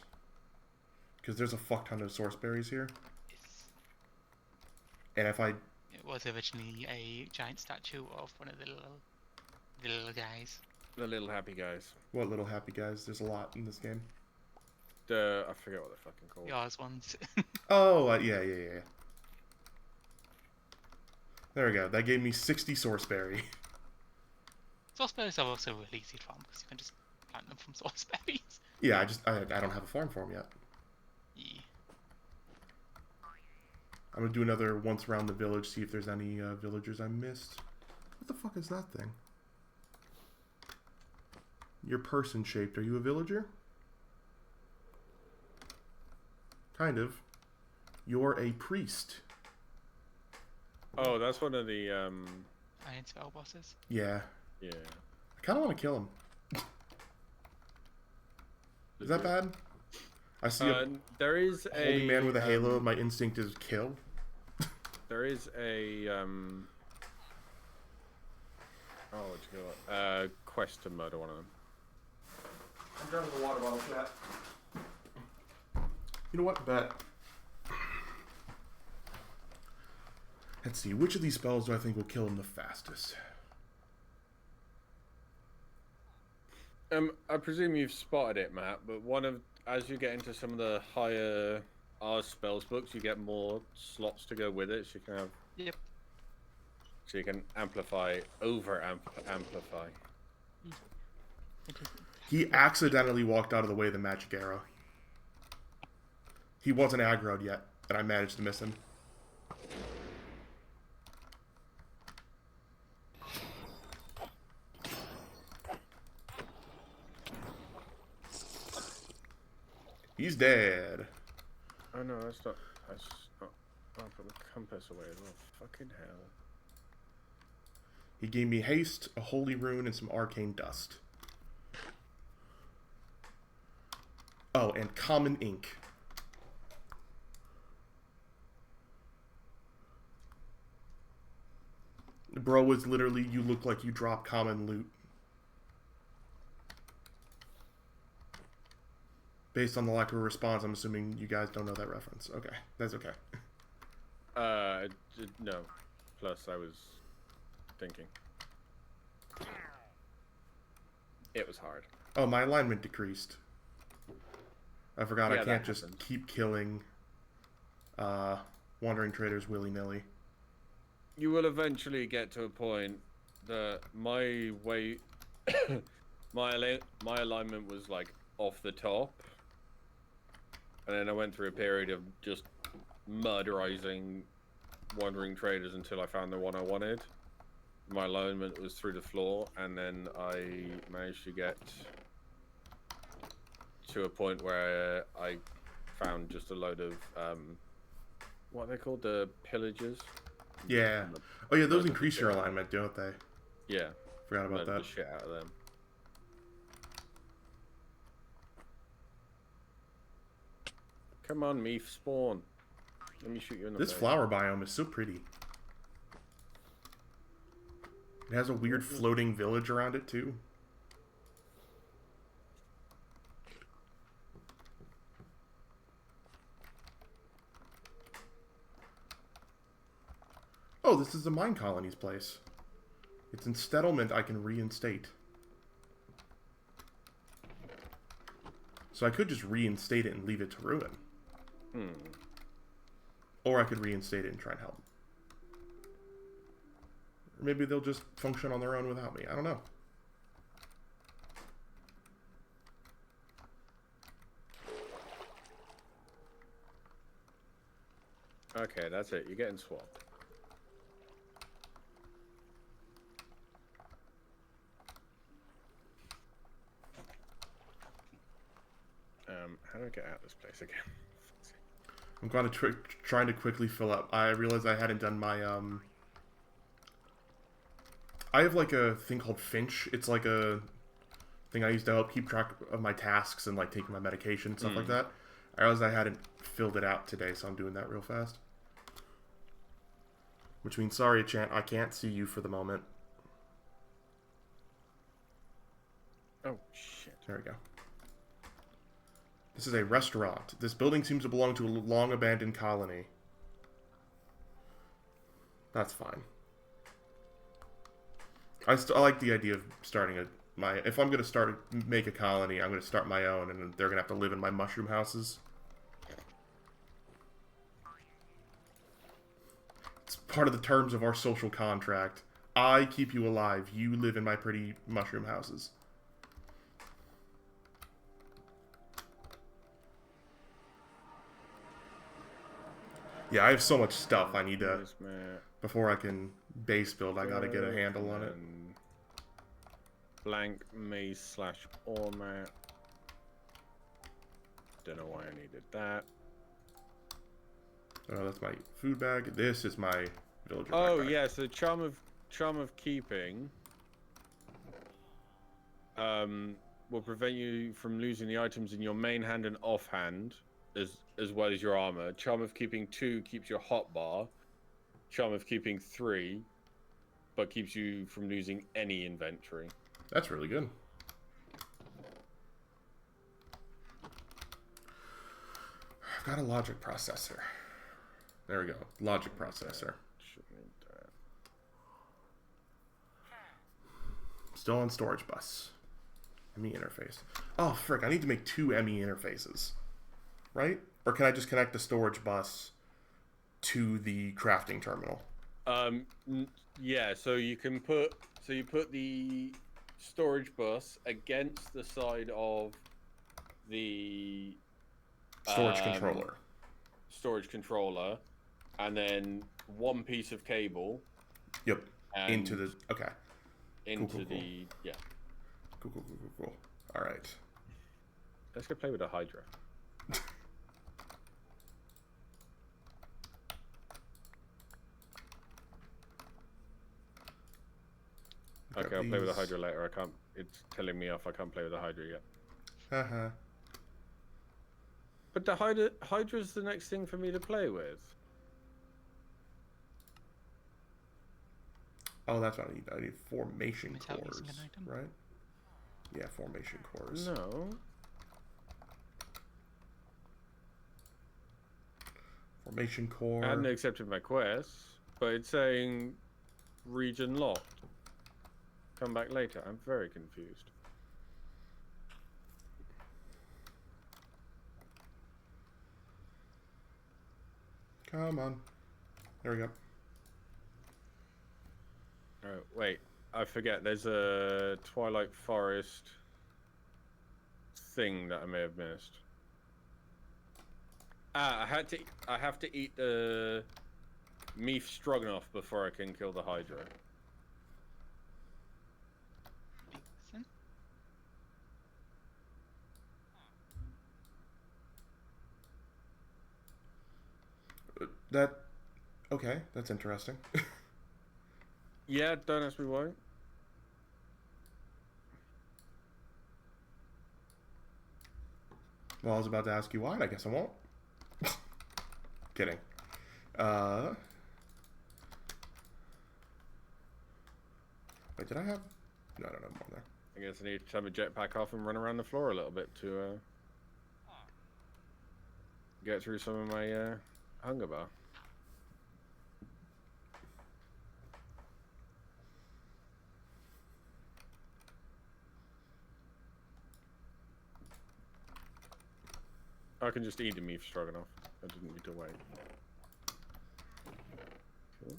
Because there's a fuck ton of source berries here, and if I. It was originally a giant statue of one of the little guys. The little happy guys. What little happy guys? There's a lot in this game. I forget what they're fucking called. Yours ones. Oh, yeah. There we go. That gave me 60 source berry. Source berries are also really easy to farm because you can just plant them from source berries. Yeah, I don't have a farm for them yet. Yeah. I'm gonna do another once around the village, see if there's any villagers I missed. What the fuck is that thing? You're person shaped. Are you a villager? Kind of. You're a priest. Oh, that's one of the Iron spell bosses. Yeah. Yeah. I kind of want to kill him. Is that bad? I see a there is holy man with a halo. My instinct is kill. There is a oh, what you call it? Quest to murder one of them. I'm grabbing the water bottle, chat. You know what? Bet. Let's see. Which of these spells do I think will kill him the fastest? I presume you've spotted it, Matt. But as you get into some of the higher R spells books, you get more slots to go with it. So you can have. Yep. So you can amplify, amplify. He accidentally walked out of the way of the magic arrow. He wasn't aggroed yet, and I managed to miss him. He's dead. Oh no, that's not. I'll put the compass away as well. Fucking hell. He gave me haste, a holy rune, and some arcane dust. Oh, and common ink. Bro was literally, you look like you drop common loot. Based on the lack of a response, I'm assuming you guys don't know that reference. Okay, that's okay. No. Plus, I was thinking. It was hard. Oh, my alignment decreased. I forgot Yeah, I can't just happened. keep killing wandering traders willy-nilly. You will eventually get to a point that my way, my alignment was like off the top, and then I went through a period of just murderizing wandering traders until I found the one I wanted. My alignment was through the floor, and then I managed to get to a point where I found just a load of what are they called, the pillagers. Yeah. Oh yeah, those increase your alignment, don't they? Yeah. Forgot about that. The shit out of them. Come on, Meef, spawn. Let me shoot you in the This face. flower biome is so pretty. It has a weird floating village around it too. Oh, this is the mine colony's place. It's in settlement I can reinstate. So I could just reinstate it and leave it to ruin. Or I could reinstate it and try and help. Or maybe they'll just function on their own without me. I don't know. Okay, that's it. You're getting swapped. How do I get out of this place again? I'm going to trying to quickly fill up. I realized I hadn't done my I have like a thing called Finch. It's like a thing I use to help keep track of my tasks and like taking my medication and stuff like that. I realized I hadn't filled it out today, so I'm doing that real fast. Which means, sorry, Chant, I can't see you for the moment. Oh shit! There we go. This is a restaurant. This building seems to belong to a long-abandoned colony. That's fine. I like the idea of starting if I'm going to make a colony, I'm going to start my own, and they're going to have to live in my mushroom houses. It's part of the terms of our social contract. I keep you alive. You live in my pretty mushroom houses. Yeah, I have so much stuff I need to... This map. Before I can base build, I gotta get a handle on it. Blank maze / ore map. Don't know why I needed that. Oh, that's my food bag. This is my villager Oh backpack. yeah, so charm of keeping will prevent you from losing the items in your main hand and offhand, as well as your armor. Charm of keeping 2 keeps your hotbar. Charm of keeping 3, but keeps you from losing any inventory. That's really good. I've got a logic processor. There we go. Logic processor. Shouldn't need that. Still on storage bus. ME interface. Oh, frick. I need to make 2 ME interfaces. Right? Or can I just connect the storage bus to the crafting terminal? Yeah, so you can put... So you put the storage bus against the side of the... Storage controller. Storage controller. And then 1 piece of cable. Yep. Into the... Okay. Into cool. the... Yeah. Cool. All right. Let's go play with a Hydra. Okay, I'll play with a Hydra later. I can't... It's telling me off. I can't play with a Hydra yet. Haha. But the Hydra's the next thing for me to play with. Oh, that's what I need. I need formation Without cores, using an item? right? Yeah, formation cores. No. Formation core. I hadn't accepted my quest, but it's saying region locked. Come back later. I'm very confused. Come on. There we go. Oh, wait. I forget. There's a Twilight Forest thing that I may have missed. Ah, I have to eat the meat stroganoff before I can kill the Hydra. Vixen? That... Okay, that's interesting. Yeah, don't ask me why. Well, I was about to ask you why, and I guess I won't. Kidding. Wait, did I have... No, I don't have more there. I guess I need to have a jetpack off and run around the floor a little bit to get through some of my hunger bar. I can just eat the meat stroganoff. I didn't need to wait. Cool.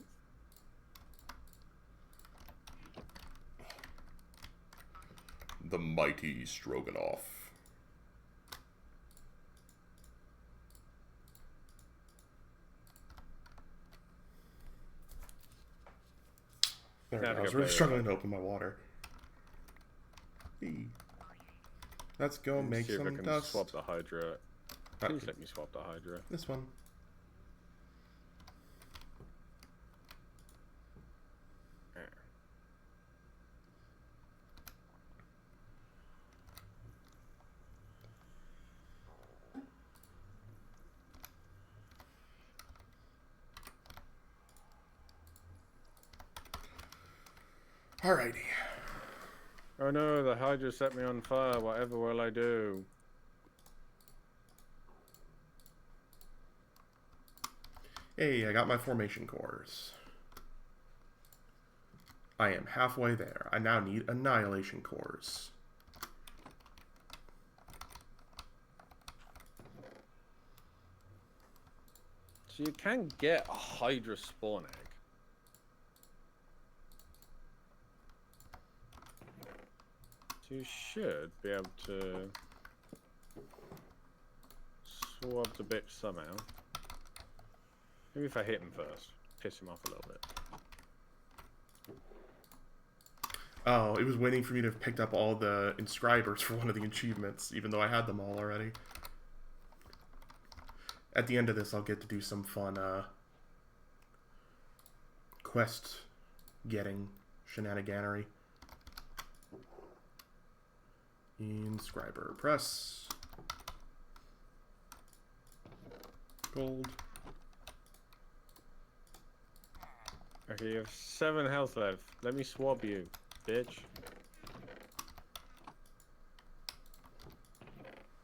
The mighty Stroganoff. There we go. I was really struggling to open my water. Let's go make see some if I can dust. swap the Hydra. Please let me swap the Hydra. This one. Alrighty. Oh no, the Hydra set me on fire. Whatever will I do? Hey, I got my formation cores. I am halfway there. I now need annihilation cores. So you can get a Hydra spawn egg. So you should be able to swab the bitch somehow. Maybe if I hit him first, piss him off a little bit. Oh, it was waiting for me to have picked up all the inscribers for one of the achievements, even though I had them all already. At the end of this, I'll get to do some fun quest getting shenaniganery. Inscriber press. Gold. Okay, you have 7 health left. Let me swab you, bitch.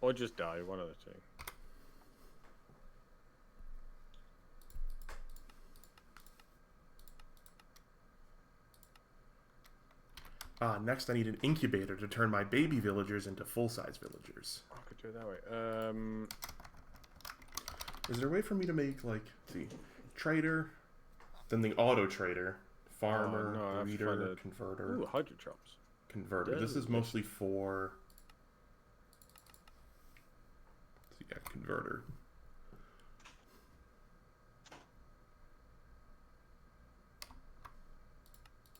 Or just die, one of the two. Next I need an incubator to turn my baby villagers into full-size villagers. I could do it that way. Is there a way for me to make, like, let's see, trader, then the auto trader, farmer, breeder, converter. Ooh, hydrotrops. Converter. This is mostly for... So yeah, converter.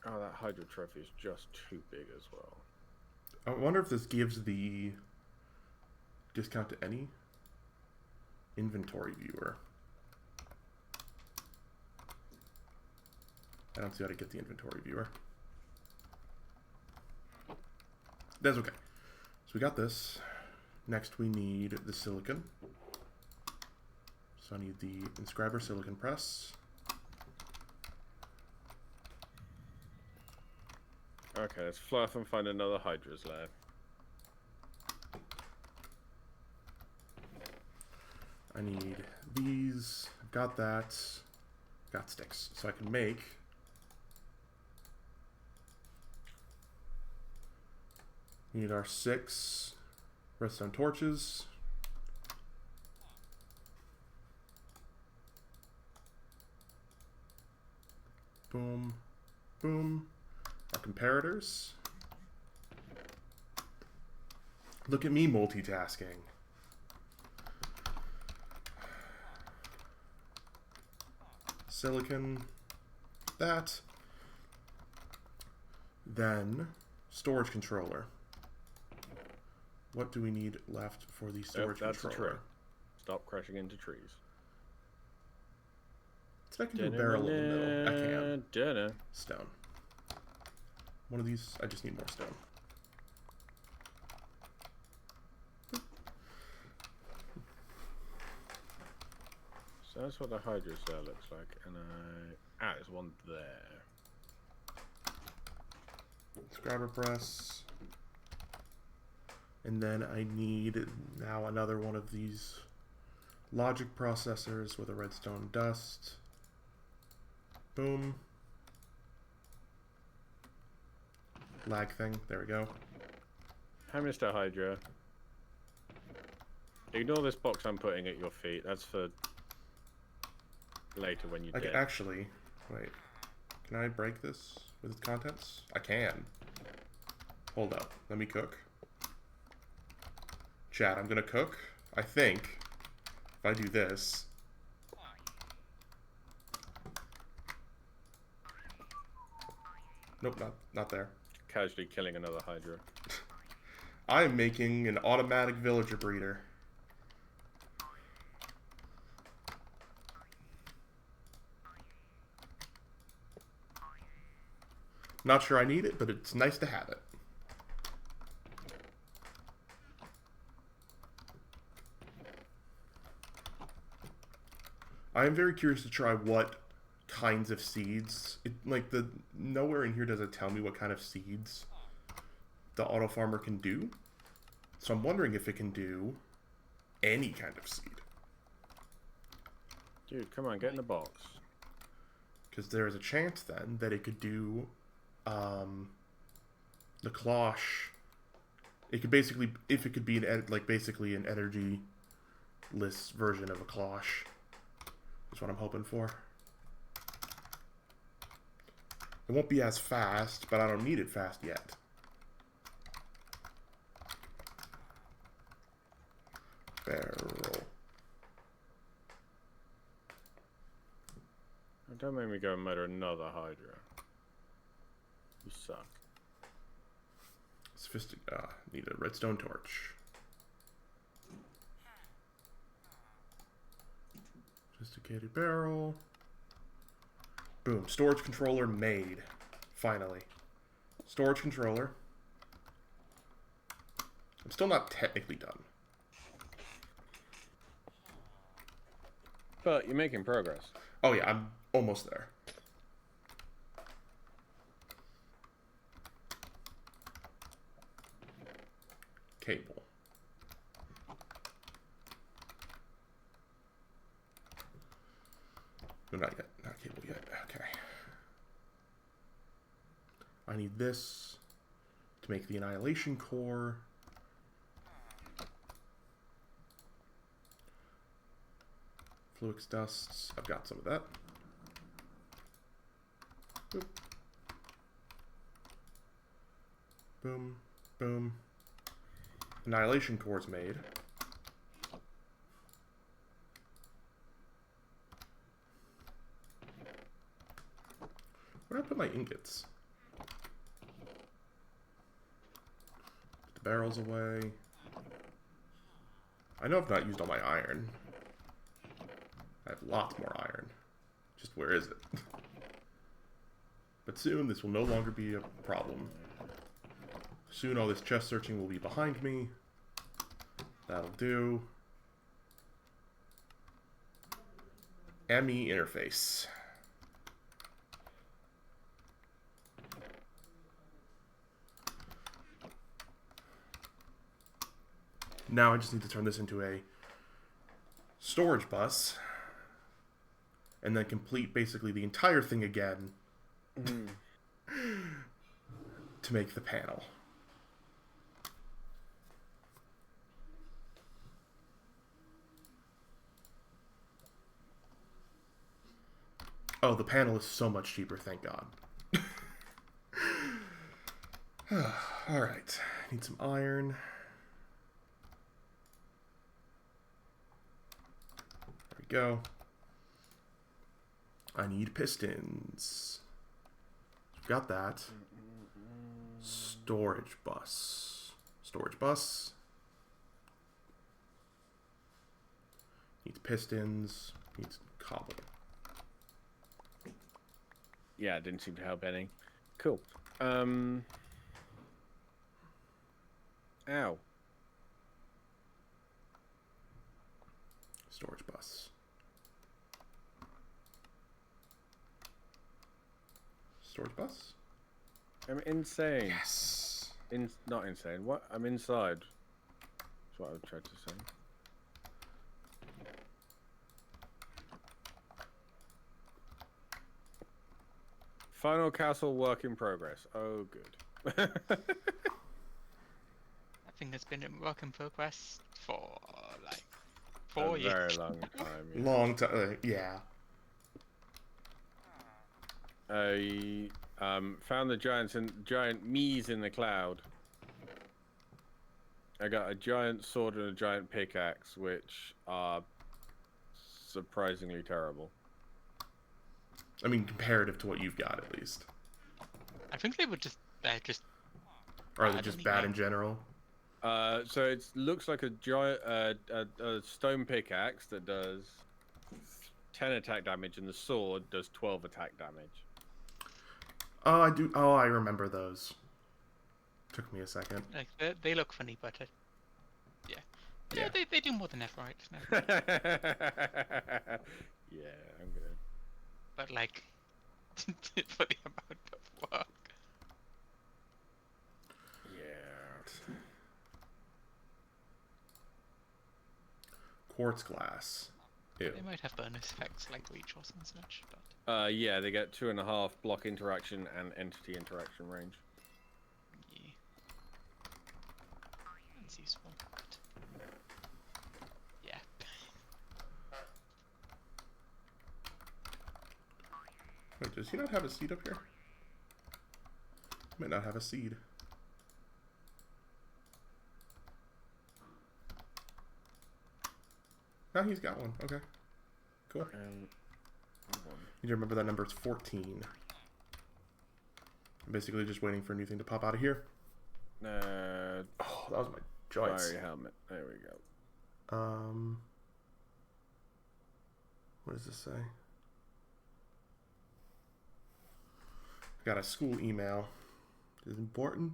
Oh, that hydro trophy is just too big as well. I wonder if this gives the discount to any inventory viewer. I don't see how to get the inventory viewer. That's okay. So we got this. Next we need the silicon. So I need the inscriber silicon press. Okay, let's fly off and find another Hydra's lair. I need these. I've got that. Got sticks. So I can make... We need our 6 redstone torches. Boom. Boom. Our comparators. Look at me multitasking. Silicon. That. Then storage controller. What do we need left for the storage that's controller? A tree. Stop crashing into trees. So I can do a barrel in the middle. I can. Dunno. Stone. One of these, I just need more stone. So that's what the Hydra cell looks like, and there's one there. Scrabber press. And then I need now another one of these logic processors with a redstone dust. Boom. Lag thing. There we go. Hi, Mr. Hydra. Ignore this box I'm putting at your feet. That's for later when you I dead. can actually... Wait. Can I break this with its contents? I can. Hold up. Let me cook. Chat, I'm gonna cook. I think if I do this... Nope, not there. Casually killing another Hydra. I am making an automatic villager breeder. Not sure I need it, but it's nice to have it. I am very curious to try what kinds of seeds. Nowhere in here does it tell me what kind of seeds the auto farmer can do. So I'm wondering if it can do any kind of seed. Dude, come on, get in the box. Because there is a chance then that it could do the cloche. It could basically, if it could be basically an energy-less version of a cloche. That's what I'm hoping for. It won't be as fast, but I don't need it fast yet. Barrel. Don't make me go and murder another Hydra. You suck. Need a redstone torch. Sophisticated barrel. Boom. Storage controller made. Finally. Storage controller. I'm still not technically done. But you're making progress. Oh yeah, I'm almost there. Cable. No, not yet. Not cable yet. Okay. I need this to make the annihilation core. Fluix dusts. I've got some of that. Boop. Boom. Boom. Annihilation core's made. Where did I put my ingots? Put the barrels away. I know I've not used all my iron. I have lots more iron. Just where is it? But soon this will no longer be a problem. Soon all this chest searching will be behind me. That'll do. ME interface. Now I just need to turn this into a storage bus. And then complete basically the entire thing again. To make the panel. Oh, the panel is so much cheaper, thank God. Alright, need some iron. There we go. I need pistons. Got that. Storage bus. Storage bus. Needs pistons. Needs cobble. Yeah, it didn't seem to help any. Cool. Ow. Storage bus. Storage bus? I'm insane. Yes. Not insane. What? I'm inside. That's what I tried to say. Final castle work in progress. Oh, good. I think it's been in work in progress for like 4 years. A very long time. Yeah. Long time. Yeah. I found the giant me's in the cloud. I got a giant sword and a giant pickaxe, which are surprisingly terrible. I mean, comparative to what you've got, at least. I think they're just. Or are they just bad in general? So it looks like a giant a stone pickaxe that does 10 attack damage, and the sword does 12 attack damage. Oh, I do. Oh, I remember those. Took me a second. Like they look funny, but yeah. Yeah. They do more than F-right. Yeah, I'm good. But like for the amount of work. Yeah. Quartz glass. Ew. They might have bonus effects like reach or some such, but Yeah, they get 2.5 block interaction and entity interaction range. yeah. That's useful. But... yeah. Wait, does he not have a seed up here? He might not have a seed. No, he's got one. Okay. Cool. Hold on. You remember that number is 14. I'm basically just waiting for a new thing to pop out of here. Oh, that was my joints. Fiery helmet. There we go. What does this say? I got a school email. Is it important?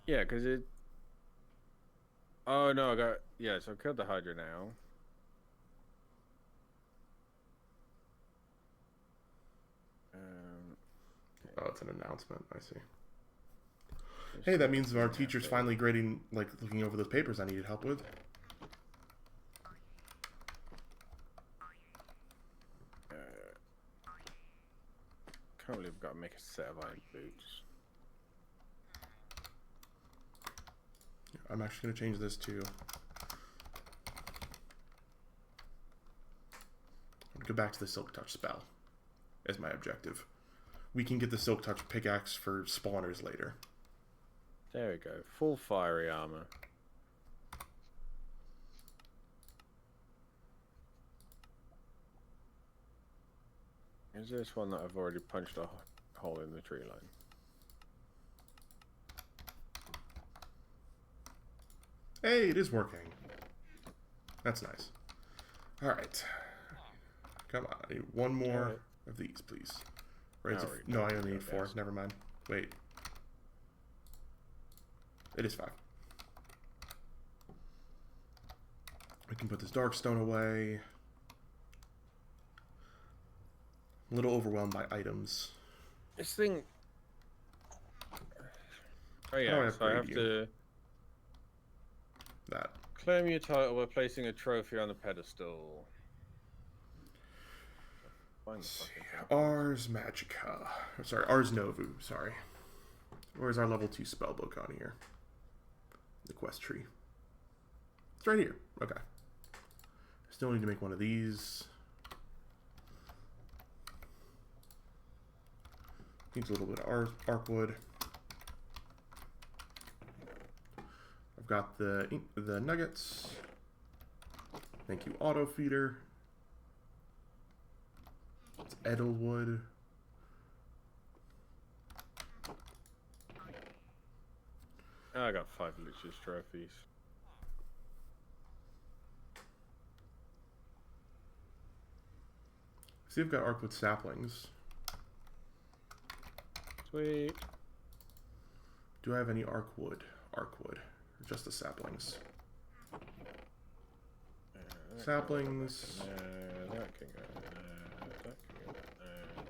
Yeah, because it... Oh, no, I got... Yeah, so I killed the Hydra now. Oh, it's an announcement. I see. Hey, that means our teacher's finally grading, like, looking over those papers I needed help with. Can't believe I've got to make a set of iron boots. I'm actually going to change this to... I'm going to go back to the Silk Touch spell as my objective. We can get the Silk Touch pickaxe for spawners later. There we go. Full fiery armor. Is this one that I've already punched a hole in the tree line? Hey, it is working. That's nice. Alright. Come on. I need one more of these, please. Right, no, I only need 4. Never mind. Wait. It is 5. We can put this dark stone away. A little overwhelmed by items. This thing... Oh yeah, so I have to... That. Claim your title by placing a trophy on the pedestal. Ars Magica. Sorry, Ars Novu. Sorry. Where's our level 2 spellbook on here? The quest tree. It's right here. Okay. Still need to make one of these. Needs a little bit of arc wood. I've got the nuggets. Thank you, auto feeder. It's Edelwood. I got 5 Lich's trophies. See, I've got arcwood saplings. Sweet. Do I have any arcwood? Arcwood. Or just the saplings? Saplings. That can go there. That can go there.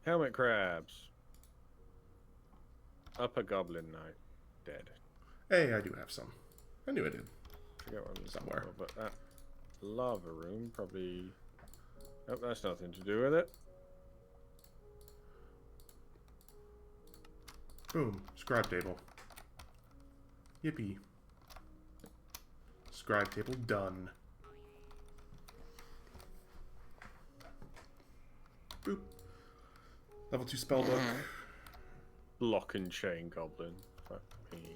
Helmet crabs. Upper Goblin Knight. Dead. Hey, I do have some. I knew I did. Forget what I'm somewhere. But that lava room probably... Nope, that's nothing to do with it. Boom. Scribe table. Yippee. Scribe table done. Boop. Level 2 spellbook. Lock and chain goblin. Fuck me.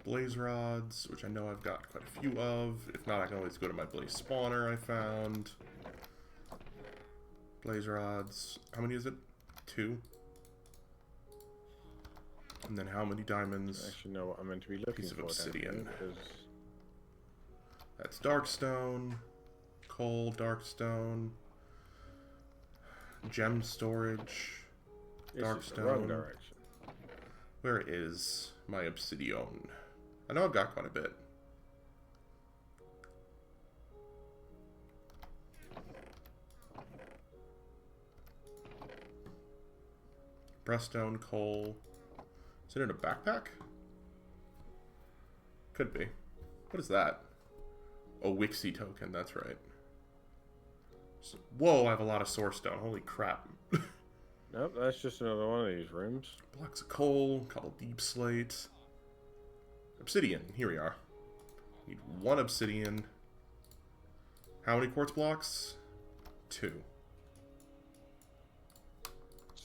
Blaze rods, which I know I've got quite a few of. If not, I can always go to my blaze spawner I found. Blaze rods. How many is it? 2. And then how many diamonds? I actually know what I'm meant to be looking Piece of for. obsidian. Because... That's darkstone. Coal, darkstone. Gem storage. Darkstone. Wrong direction. Where is my obsidian? I know I've got quite a bit. Breaststone, coal. Is it in a backpack? Could be. What is that? A Wixie token, that's right. So, whoa, I have a lot of source stone. Holy crap. Nope, that's just another one of these rooms. Blocks of coal, couple deep slate. Obsidian, here we are. Need 1 obsidian. How many quartz blocks? 2.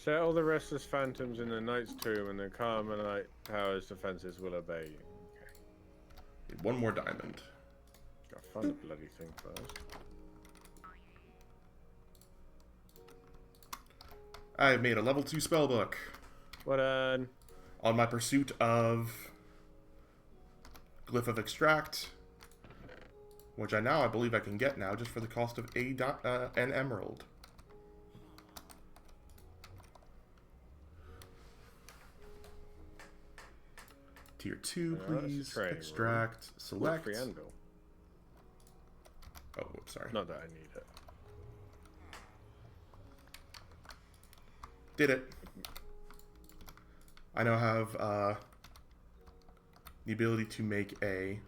Set all the restless phantoms in the knight's tomb, and the Carmelite Tower's defenses will obey you. Okay. One more diamond. Gotta find the bloody thing first. I've made a level 2 spellbook. What on? On my pursuit of Glyph of Extract, which I believe I can get now just for the cost of an emerald. Tier 2, please. Extract. Select. Free anvil. Oh, whoops, sorry. Not that I need it. Did it. I now have the ability to make a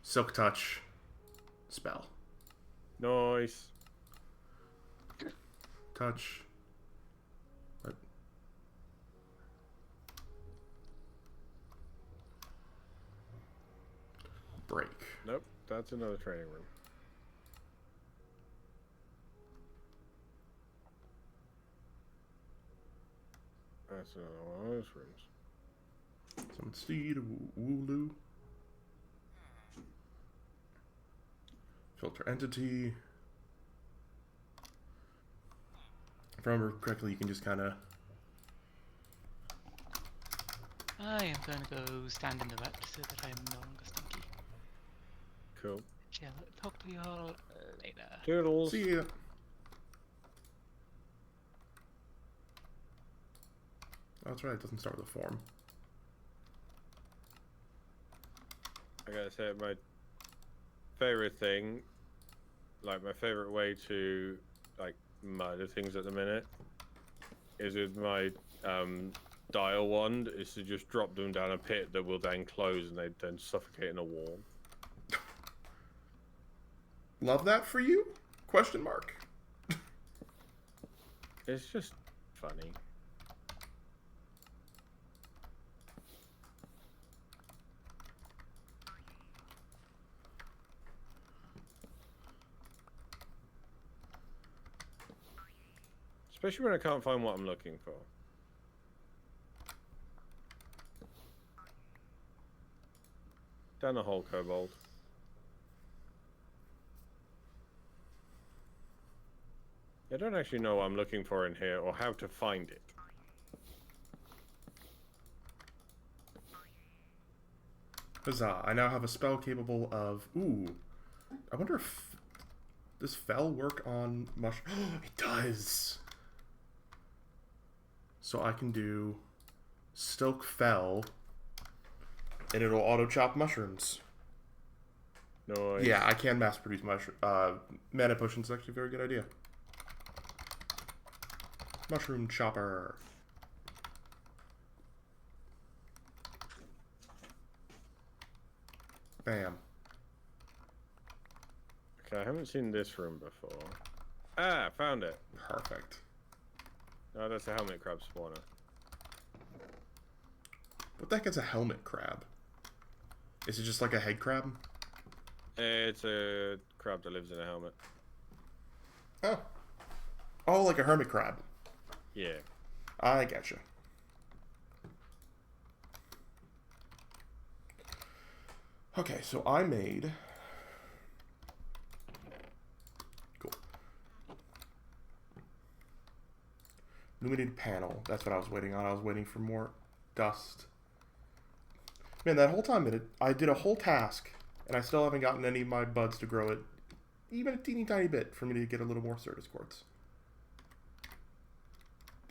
Silk Touch spell. Nice. Touch. What? Break. Nope, that's another training room. That's another one of those rooms. Summon Steed, Wooloo. Filter Entity. If I remember correctly, you can just kind of... I am going to go stand in the rat so that I am no longer stinky. Cool. Shall talk to you all later. Toodles. See ya. Oh, that's right, it doesn't start with a form. I gotta say, my favorite thing, like my favorite way to like murder things at the minute, is with my dial wand, is to just drop them down a pit that will then close and they then suffocate in a wall. Love that for you? Question mark. It's just funny. Especially when I can't find what I'm looking for. Down the hole, Kobold. I don't actually know what I'm looking for in here or how to find it. Huzzah, I now have a spell capable of... Ooh. I wonder if... Does Fell work on mushroom? It does! So I can do... Stoke Fell... And it'll auto-chop mushrooms. Nice. Yeah, I can mass-produce mushroom... mana potions is actually a very good idea. Mushroom chopper. Bam. Okay, I haven't seen this room before. Ah, found it. Perfect. Oh, that's a helmet crab spawner. What the heck is a helmet crab? Is it just like a head crab? It's a crab that lives in a helmet. Oh. Oh, like a hermit crab. Yeah. I getcha. Okay, so I made... Cool. Illuminated panel. That's what I was waiting on. I was waiting for more dust. Man, that whole time I did a whole task, and I still haven't gotten any of my buds to grow it even a teeny tiny bit for me to get a little more Certus quartz.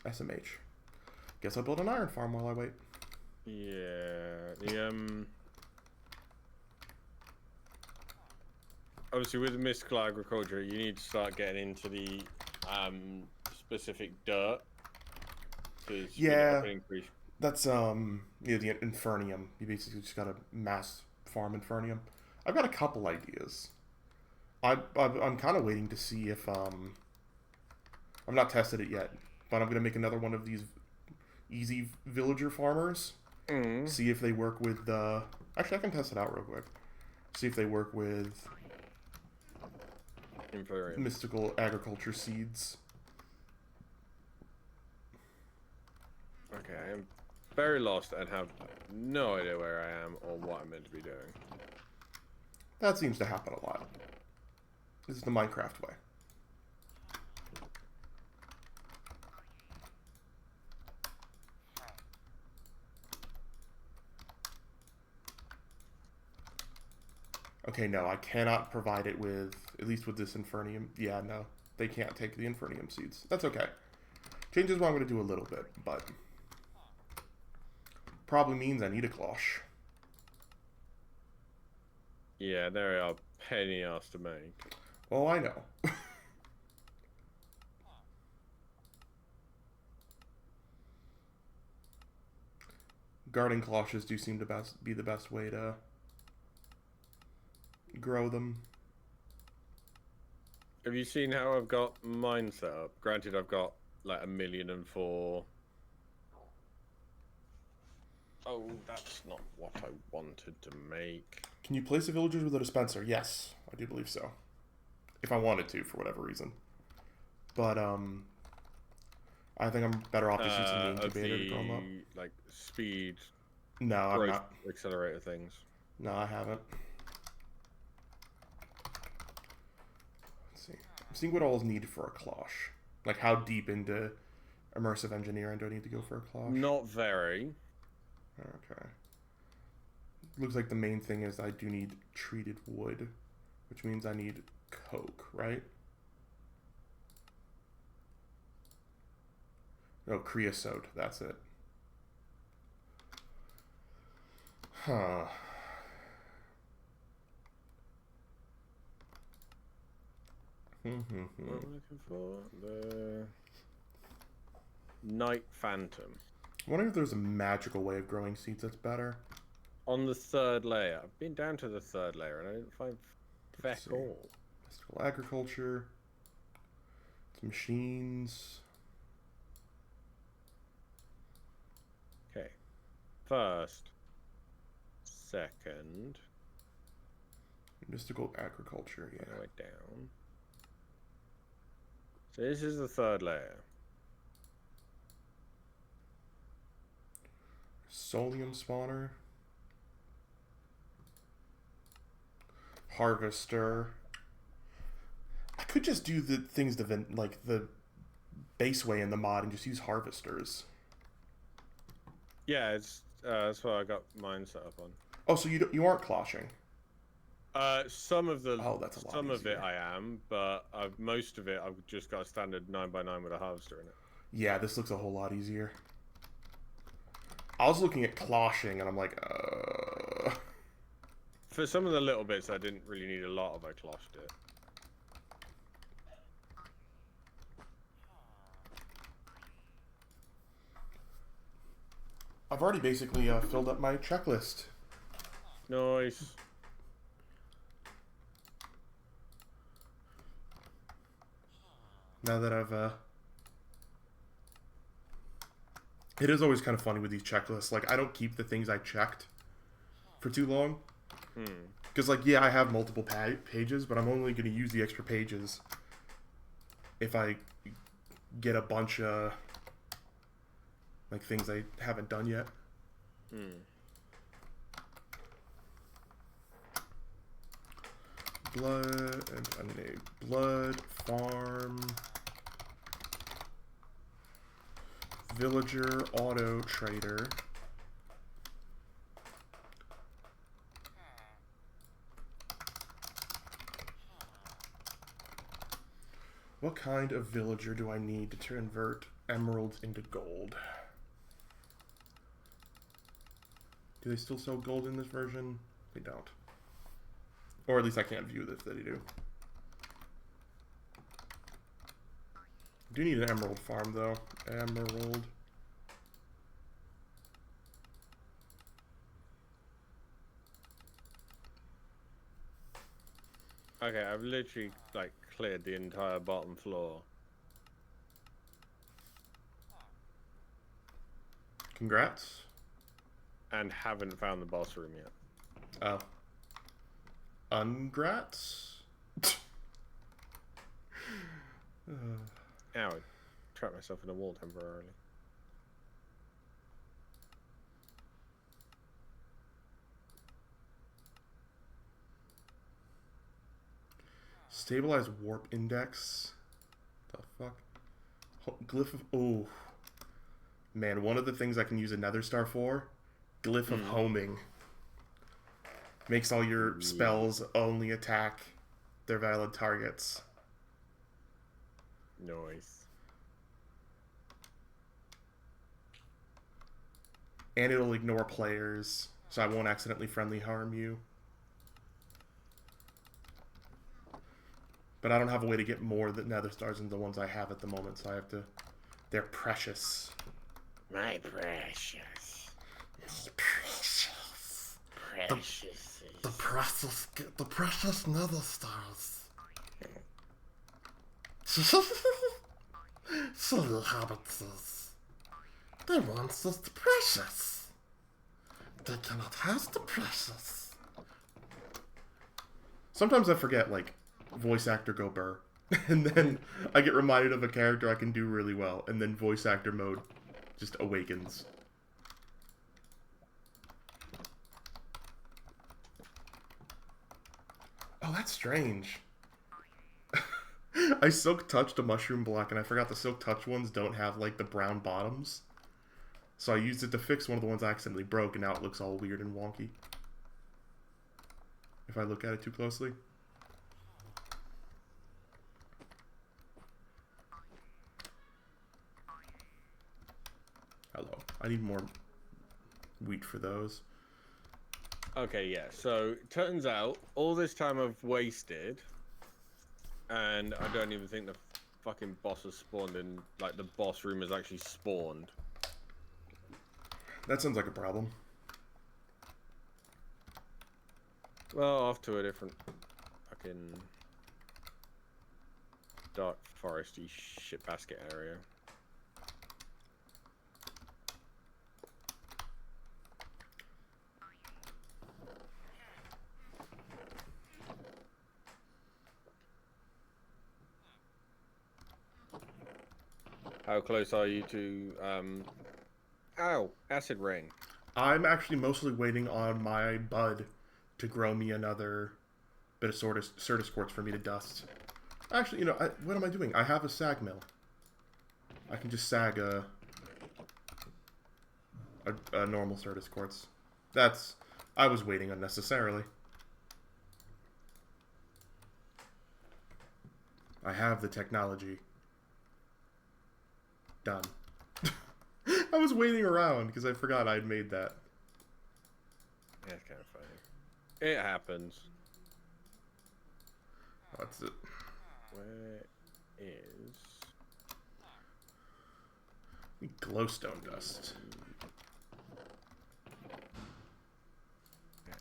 SMH. Guess I'll build an iron farm while I wait. Yeah. The obviously with mystical agriculture, you need to start getting into the specific dirt. Yeah. That's the Infernium. You basically just gotta mass farm Infernium. I've got a couple ideas. I'm kind of waiting to see if I've not tested it yet, but I'm gonna make another one of these easy villager farmers. See if they work with actually I can test it out real quick. See if they work with Inferior. mystical agriculture seeds. Okay, I am very lost and have no idea where I am or what I'm meant to be doing. That seems to happen a lot. This is the Minecraft way. Okay, no, I cannot provide it with, at least with this Infernium. Yeah, no, they can't take the Infernium seeds. That's okay. Changes what I'm going to do a little bit, but probably means I need a cloche. Yeah, there are penny asked to make. Oh, I know. Garden cloches do seem to be the best way to grow them. Have you seen how I've got mine set up? Granted, I've got like 1,000,004. Oh, that's not what I wanted to make. Can you place the villagers with a dispenser? Yes, I do believe so. If I wanted to, for whatever reason. But, I think I'm better off just using the incubator to grow them up. Like, speed, No, I'm growth not. accelerator things. No, I haven't. Let's see. I'm seeing what all is needed for a cloche. Like, how deep into immersive engineering do I need to go for a cloche? Not very. Okay. Looks like the main thing is I do need treated wood, which means I need coke, right? No, creosote, that's it. Huh. What am I looking for? The Night Phantom. I wonder if there's a magical way of growing seeds that's better. On the 3rd layer. I've been down to the 3rd layer and I didn't find feck all. Mystical agriculture. Some machines. Okay. 1st. 2nd. Mystical agriculture, yeah. All the way down. So this is the 3rd layer. Solium spawner. Harvester. I could just do the things like the base way in the mod and just use harvesters. Yeah, it's that's what I got mine set up on. Oh, so you aren't cloching? Some of the Oh, that's a lot some of it easier. I am, but most of it I've just got a standard 9x9 with a harvester in it. Yeah, this looks a whole lot easier. I was looking at cloching and I'm like, For some of the little bits I didn't really need a lot of, I closhed it. I've already basically filled up my checklist. Nice. Now that I've it is always kind of funny with these checklists. Like, I don't keep the things I checked for too long. Because, like, yeah, I have multiple pages, but I'm only going to use the extra pages if I get a bunch of, like, things I haven't done yet. Blood farm, villager, auto trader. What kind of villager do I need to convert emeralds into gold? Do they still sell gold in this version? They don't. Or at least I can't view if they do. I do need an emerald farm though. Emerald. Okay, I've literally like cleared the entire bottom floor. Congrats. And haven't found the boss room yet. Oh. Ungrats? Ow, I trapped myself in a wall temporarily. Stabilize warp index. The fuck? Glyph of... Oh. Man, one of the things I can use a nether star for, Glyph of homing. Makes all your spells only attack their valid targets. Nice. And it'll ignore players, so I won't accidentally friendly harm you. But I don't have a way to get more than nether stars than the ones I have at the moment, so I have to... They're precious. My precious. Precious. Precious. The precious nether stars. Silly hobbitses. They want the precious. They cannot have the precious. Sometimes I forget, like, voice actor go burr. And then I get reminded of a character I can do really well. And then voice actor mode just awakens. Oh, that's strange. I silk touched a mushroom block and I forgot the silk touch ones don't have like the brown bottoms. So I used it to fix one of the ones I accidentally broke and now it looks all weird and wonky. If I look at it too closely. Hello. I need more wheat for those. Okay, yeah. So, turns out, all this time I've wasted, and I don't even think the fucking boss has spawned in, like, the boss room has actually spawned. That sounds like a problem. Well, off to a different fucking dark foresty shitbasket area. How close are you to, ow, acid rain? I'm actually mostly waiting on my bud to grow me another bit of Certus quartz for me to dust. Actually, you know, what am I doing? I have a sag mill. I can just sag a normal Certus quartz. I was waiting unnecessarily. I have the technology. Done. I was waiting around because I forgot I'd made that. Yeah, it's kind of funny. It happens. What's it? Where is... Glowstone dust.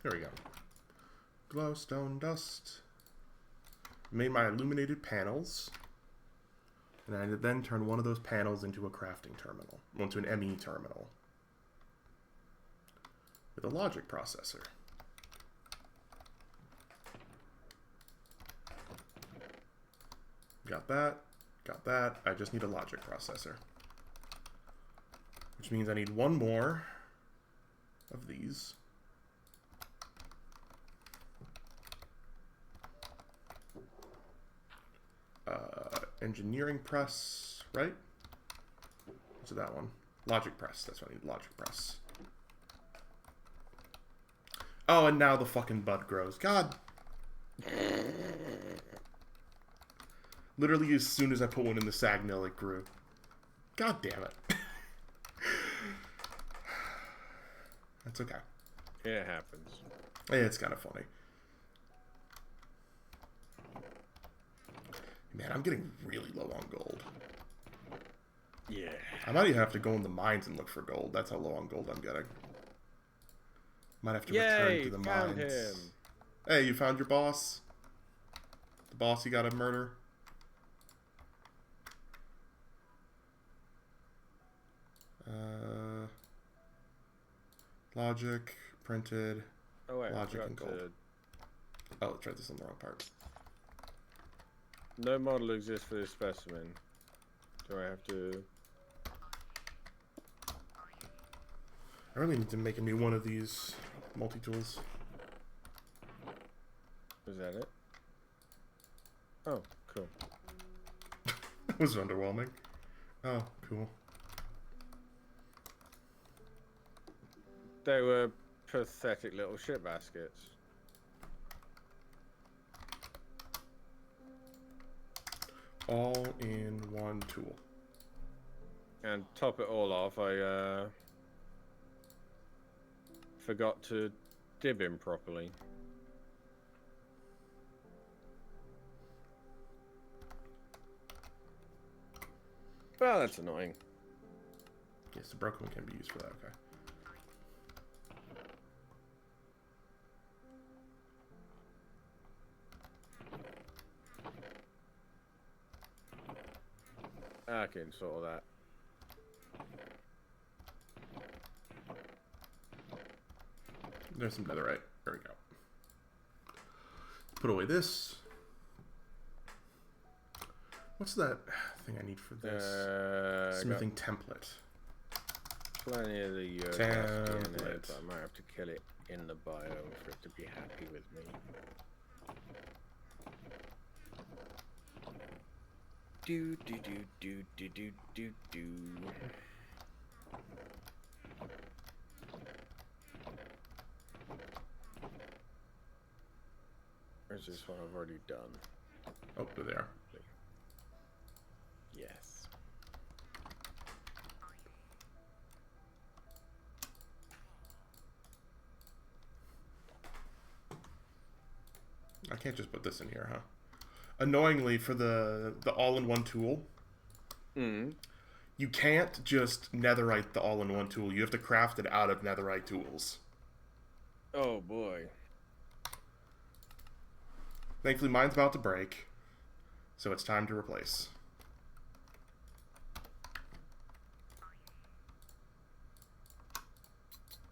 There we go. Glowstone dust. Made my illuminated panels. And I then turn one of those panels into a crafting terminal. Into an ME terminal. With a logic processor. Got that. Got that. I just need a logic processor. Which means I need one more of these. Engineering press, right? What's that one? Logic press. That's what I need. Logic press. Oh, and now the fucking bud grows. God. Literally as soon as I put one in the sag mill, it grew. God damn it. That's okay. It happens. Yeah, it's kind of funny. Man, I'm getting really low on gold. Yeah. I might even have to go in the mines and look for gold. That's how low on gold I'm getting. Might have to return to the found mines. him. Hey, you found your boss? The boss you gotta murder? Logic, printed, Oh, wait, logic, and gold. Oh, let's try this on the wrong part. No model exists for this specimen. Do I have to... I really need to make a new one of these multi-tools. Is that it? Oh, cool. That was underwhelming. Oh, cool. They were pathetic little shit baskets. All in one tool. And top it all off, I forgot to dib him properly. Well, that's annoying. Yes, the broken one can be used for that, okay. I can sort of that. There's some netherite. There we go. Put away this. What's that thing I need for this? Smithing template. Plenty of the Template. in it, but I might have to kill it in the biome for it to be happy with me. Do do do do do do do do. Where's this one I've already done? Oh, they're there. Yes. I can't just put this in here, huh? Annoyingly, for the all-in-one tool, you can't just netherite the all-in-one tool. You have to craft it out of netherite tools. Oh boy. Thankfully, mine's about to break, so it's time to replace.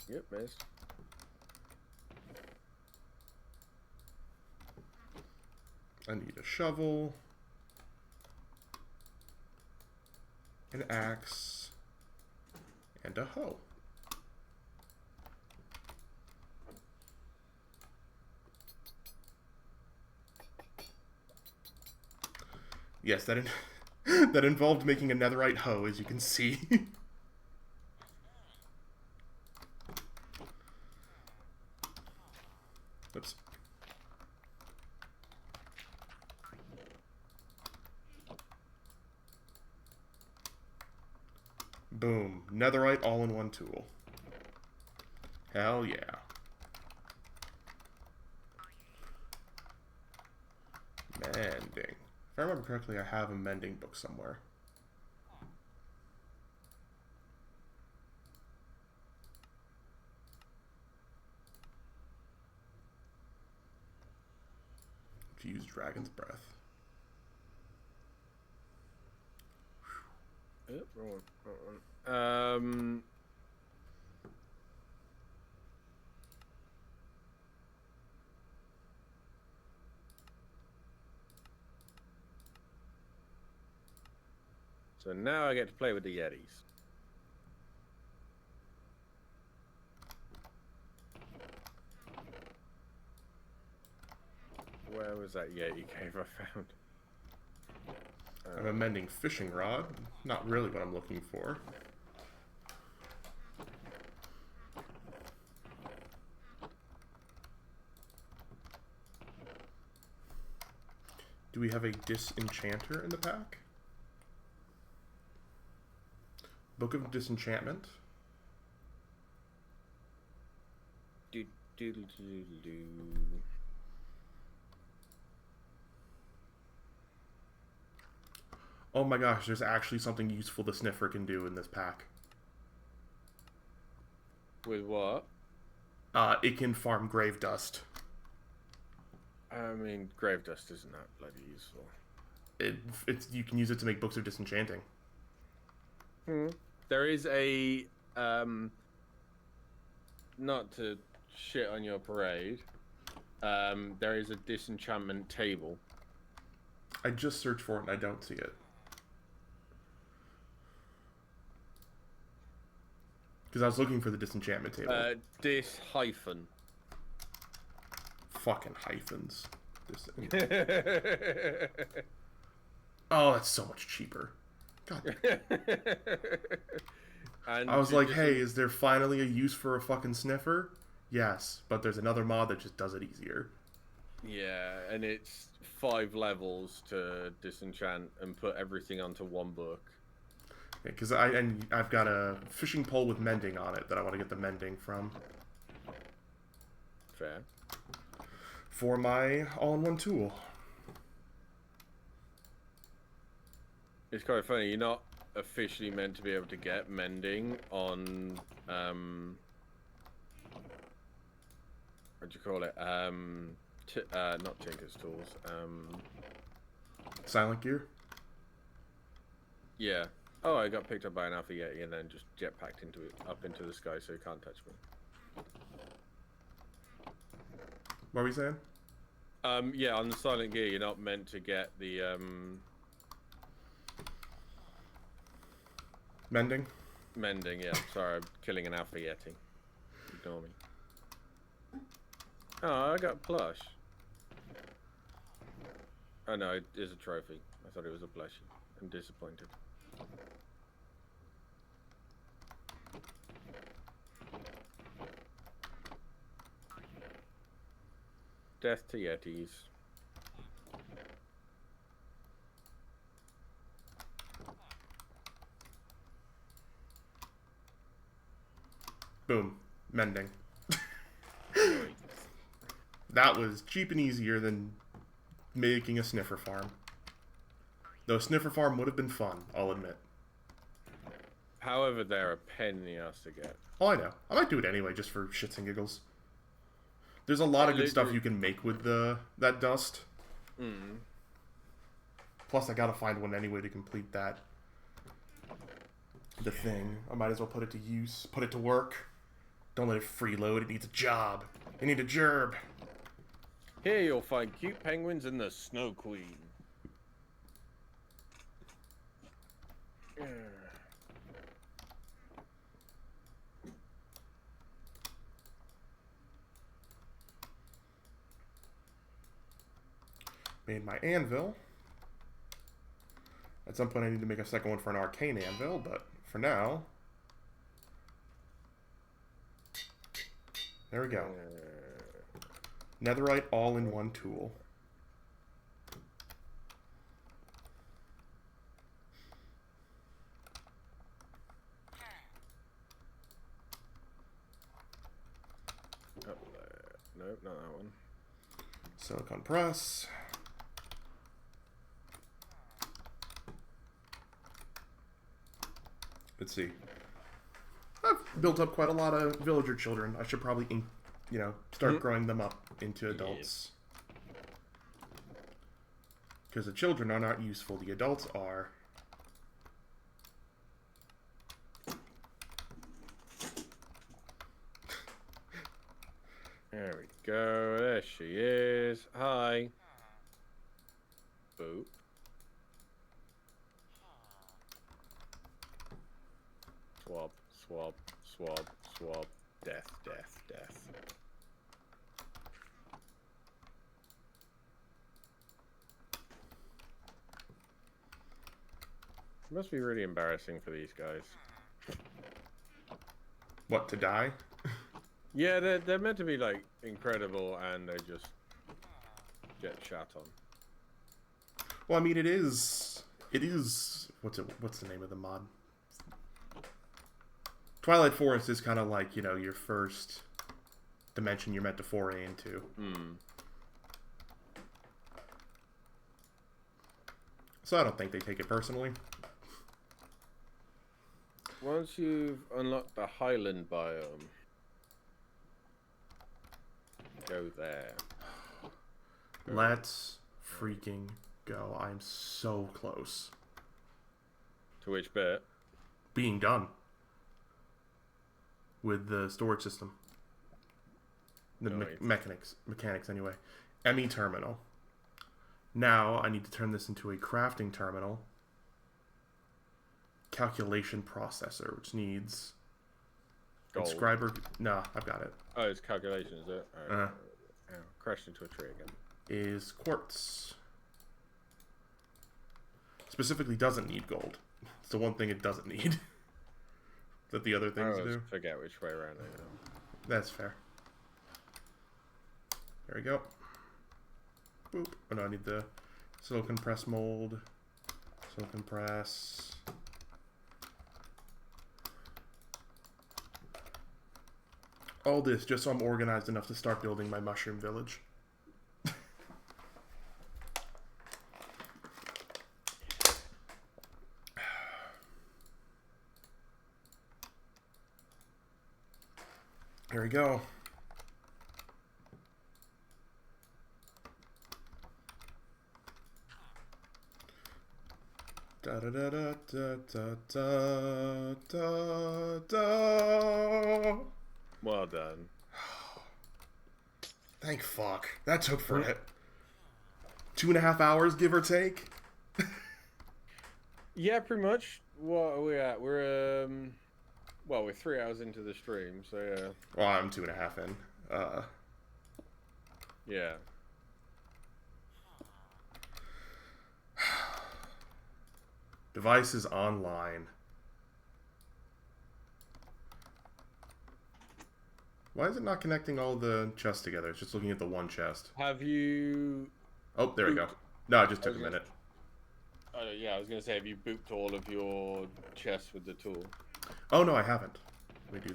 Yep, miss. I need a shovel, an axe, and a hoe. Yes, that that involved making a netherite hoe, as you can see. Oops. Boom. Netherite all-in-one tool. Hell yeah. Mending. If I remember correctly, I have a mending book somewhere. To use Dragon's Breath. Yep, wrong one. Wrong one. So now I get to play with the Yetis. Where was that Yeti cave I found? I'm a mending fishing rod. Not really what I'm looking for. Do we have a disenchanter in the pack? Book of Disenchantment. Do do do do do. Oh my gosh, there's actually something useful the sniffer can do in this pack. With what? It can farm grave dust. I mean, grave dust isn't that bloody useful. It's you can use it to make books of disenchanting. There is a not to shit on your parade. There is a disenchantment table. I just searched for it and I don't see it. Because I was looking for the disenchantment table. Dis hyphen. Fucking hyphens. this. Oh, that's so much cheaper. God. And I was like, hey, is there finally a use for a fucking sniffer? Yes, but there's another mod that just does it easier. Yeah, and it's 5 levels to disenchant and put everything onto one book. Because I've got a fishing pole with mending on it that I want to get the mending from. Fair. For my all-in-one tool. It's quite funny. You're not officially meant to be able to get mending on what do you call it? Not Tinker's Tools. Silent Gear? Yeah. Oh, I got picked up by an Alpha Yeti and then just jetpacked up into the sky so he can't touch me. What are we saying? Yeah, on the Silent Gear, you're not meant to get the Mending? mending. Yeah, sorry, I'm killing an Alpha Yeti. Ignore me. Oh, I got plush. Oh no, it is a trophy. I thought it was a plushie. I'm disappointed. Death to Yetis. Boom. Mending. That was cheap and easier than making a sniffer farm. Though a sniffer farm would have been fun, I'll admit. However, they're a pain in the ass to get. Oh, I know. I might do it anyway, just for shits and giggles. There's a lot of good stuff you can make with that dust. Mm. Plus, I gotta find one anyway to complete that. The thing. I might as well put it to use. Put it to work. Don't let it freeload. It needs a job. It needs a gerb. Here you'll find cute penguins and the Snow Queen. Made my anvil. At some point I need to make a second one for an arcane anvil, but for now... There we go. Netherite all-in-one tool. Nope, not that one. Silicon press. Let's see. I've built up quite a lot of villager children. I should probably, start growing them up into adults. Because the children are not useful. The adults are. There we go. There she is. Hi. Boop. Swab, swab, swab, swab. Death, death, death. It must be really embarrassing for these guys. What, to die? Yeah, they're meant to be like incredible, and they just get shot on. Well, I mean, it is. What's the name of the mod? Twilight Forest is kind of like, your first dimension you're meant to foray into. Hmm. So I don't think they take it personally. Once you've unlocked the Highland biome, go there. Let's freaking go. I'm so close. To which bit? Being done. With the storage system. The mechanics anyway. ME terminal. Now I need to turn this into a crafting terminal. Calculation processor, which needs Gold. inscriber. Nah, I've got it. Oh, it's calculation, is it? Alright. Crashed into a tree again. is quartz. Specifically doesn't need gold. It's the one thing it doesn't need. That the other things I always do. forget which way around I am. That's fair. There we go. Boop. Oh no, I need the silicon press mold. Silicon press. All this just so I'm organized enough to start building my mushroom village. Here we go. Da da da da da da da da. Well done. Thank fuck. That took for it. 2.5 hours, give or take. Yeah, pretty much. What are we at? We're well, we're 3 hours into the stream, so yeah. Well, I'm 2.5 in. Yeah. Device is online. Why is it not connecting all the chests together? It's just looking at the one chest. Have you... Oh, there we go. No, it just took a minute. Yeah, I was going to say, have you booped all of your chests with the tool? Oh, no, I haven't. Let me do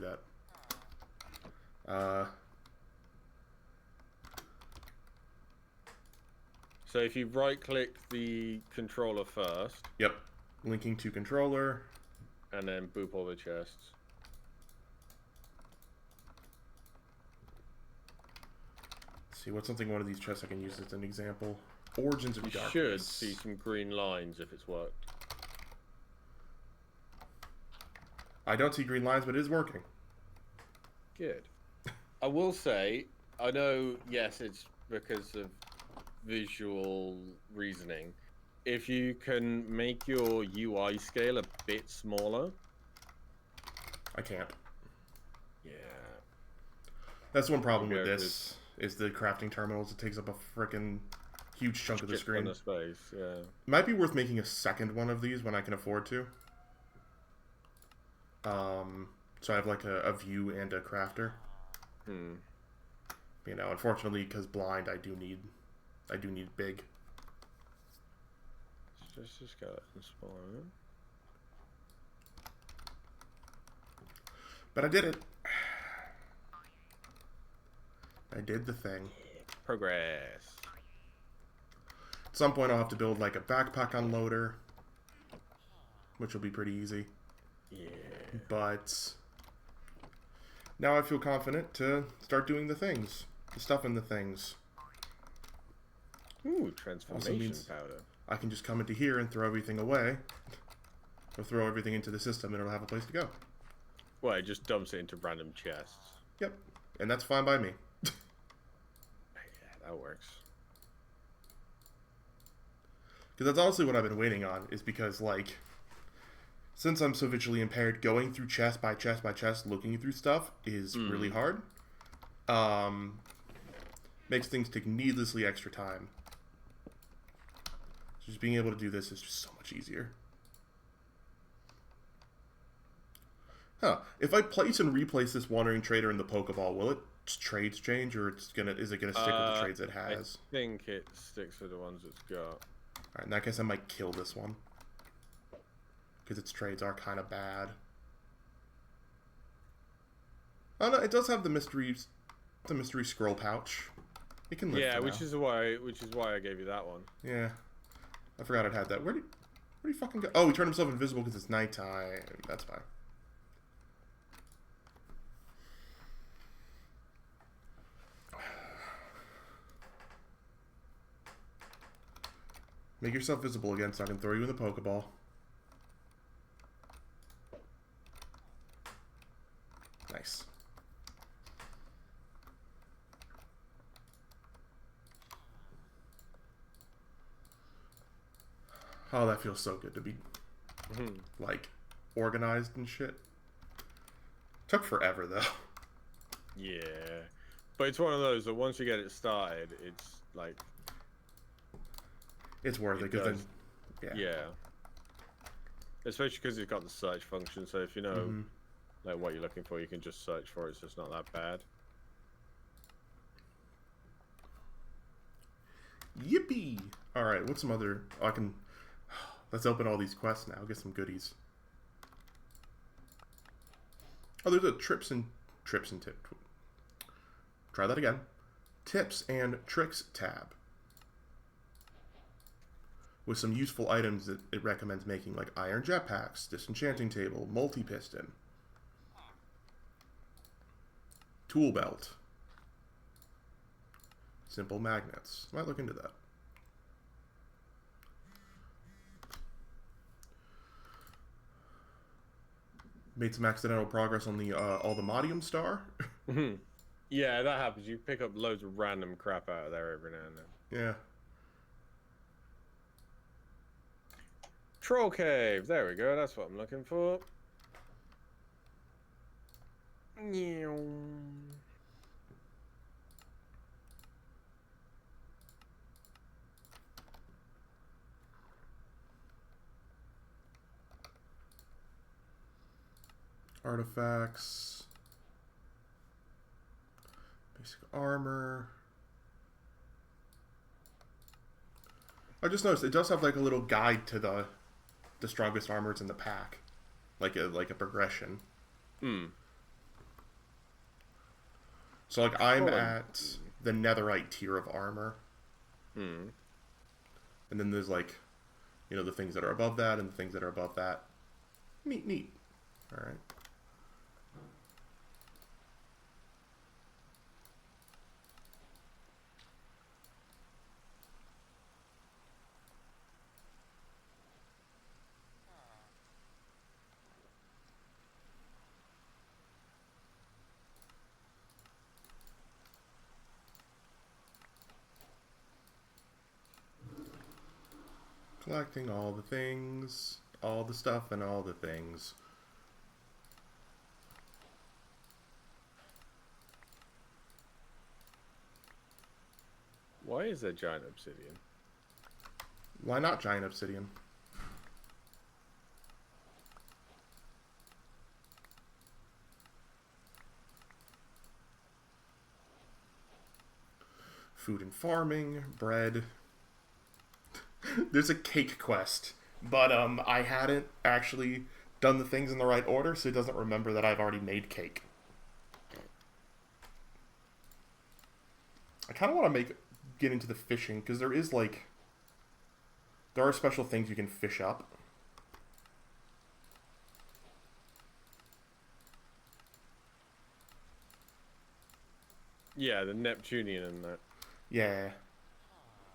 that. So if you right-click the controller first... Yep. Linking to controller. And then boop all the chests. Let's see, what's something one of these chests I can use as an example? Origins of Darkness. You should see some green lines if it's worked. I don't see green lines, but it is working. Good. I will say, I know, yes, it's because of visual reasoning. If you can make your UI scale a bit smaller... I can't. Yeah. That's one problem with this, is the crafting terminals. It takes up a frickin' huge chunk of the screen. Of space, yeah. Might be worth making a second one of these when I can afford to. So I have like a view and a crafter. You know, unfortunately, because blind, I do need big. Just a skeleton spawn. But I did it. I did the thing. Progress. At some point, I'll have to build like a backpack unloader, which will be pretty easy. Yeah. But now I feel confident to start doing the things, the stuff in the things. Ooh, transformation powder. I can just come into here and throw everything away, or throw everything into the system, and it'll have a place to go. Well, it just dumps it into random chests. Yep, and that's fine by me. Yeah, that works. Because that's honestly what I've been waiting on, is because, like, since I'm so visually impaired, going through chest by chest by chest, looking through stuff is really hard. Makes things take needlessly extra time. So just being able to do this is just so much easier. Huh. If I place and replace this Wandering Trader in the Pokeball, will its trades change, or is it gonna stick with the trades it has? I think it sticks with the ones it's got. Alright, in that case I might kill this one. Because its trades are kind of bad. Oh no, it does have the mystery scroll pouch. It can live. Yeah, which is why I gave you that one. Yeah, I forgot it had that. Where do you fucking go? Oh, he turned himself invisible because it's nighttime. That's fine. Make yourself visible again so I can throw you in the Pokeball. Nice. Oh, that feels so good to be, like, organized and shit. Took forever, though. Yeah. But it's one of those that once you get it started, it's, like, it's worth it, because then, yeah. Especially because it's got the search function, so if you know like what you're looking for, you can just search for it, so it's not that bad. Yippee! Alright, what's some other... Oh, I can... Let's open all these quests now, get some goodies. Oh, there's a tips and tips. Try that again. Tips and tricks tab. With some useful items that it recommends making, like iron jetpacks, disenchanting table, multi-piston, tool belt, simple magnets. Might look into that. Made some accidental progress on the all the Modium star. Yeah, that happens. You pick up loads of random crap out of there every now and then. Yeah. Troll cave. There we go. That's what I'm looking for. Artifacts. Basic armor. I just noticed it does have like a little guide to the strongest armors in the pack, like a progression. So like I'm at the netherite tier of armor, and then there's like, you know, the things that are above that and the things that are above that. Neat. All right. Collecting all the things, all the stuff, and all the things. Why is there giant obsidian? Why not giant obsidian? Food and farming, bread. There's a cake quest, but I hadn't actually done the things in the right order, so it doesn't remember that I've already made cake. I kind of want to get into the fishing, because there are special things you can fish up. Yeah, the Neptunian and that. Yeah.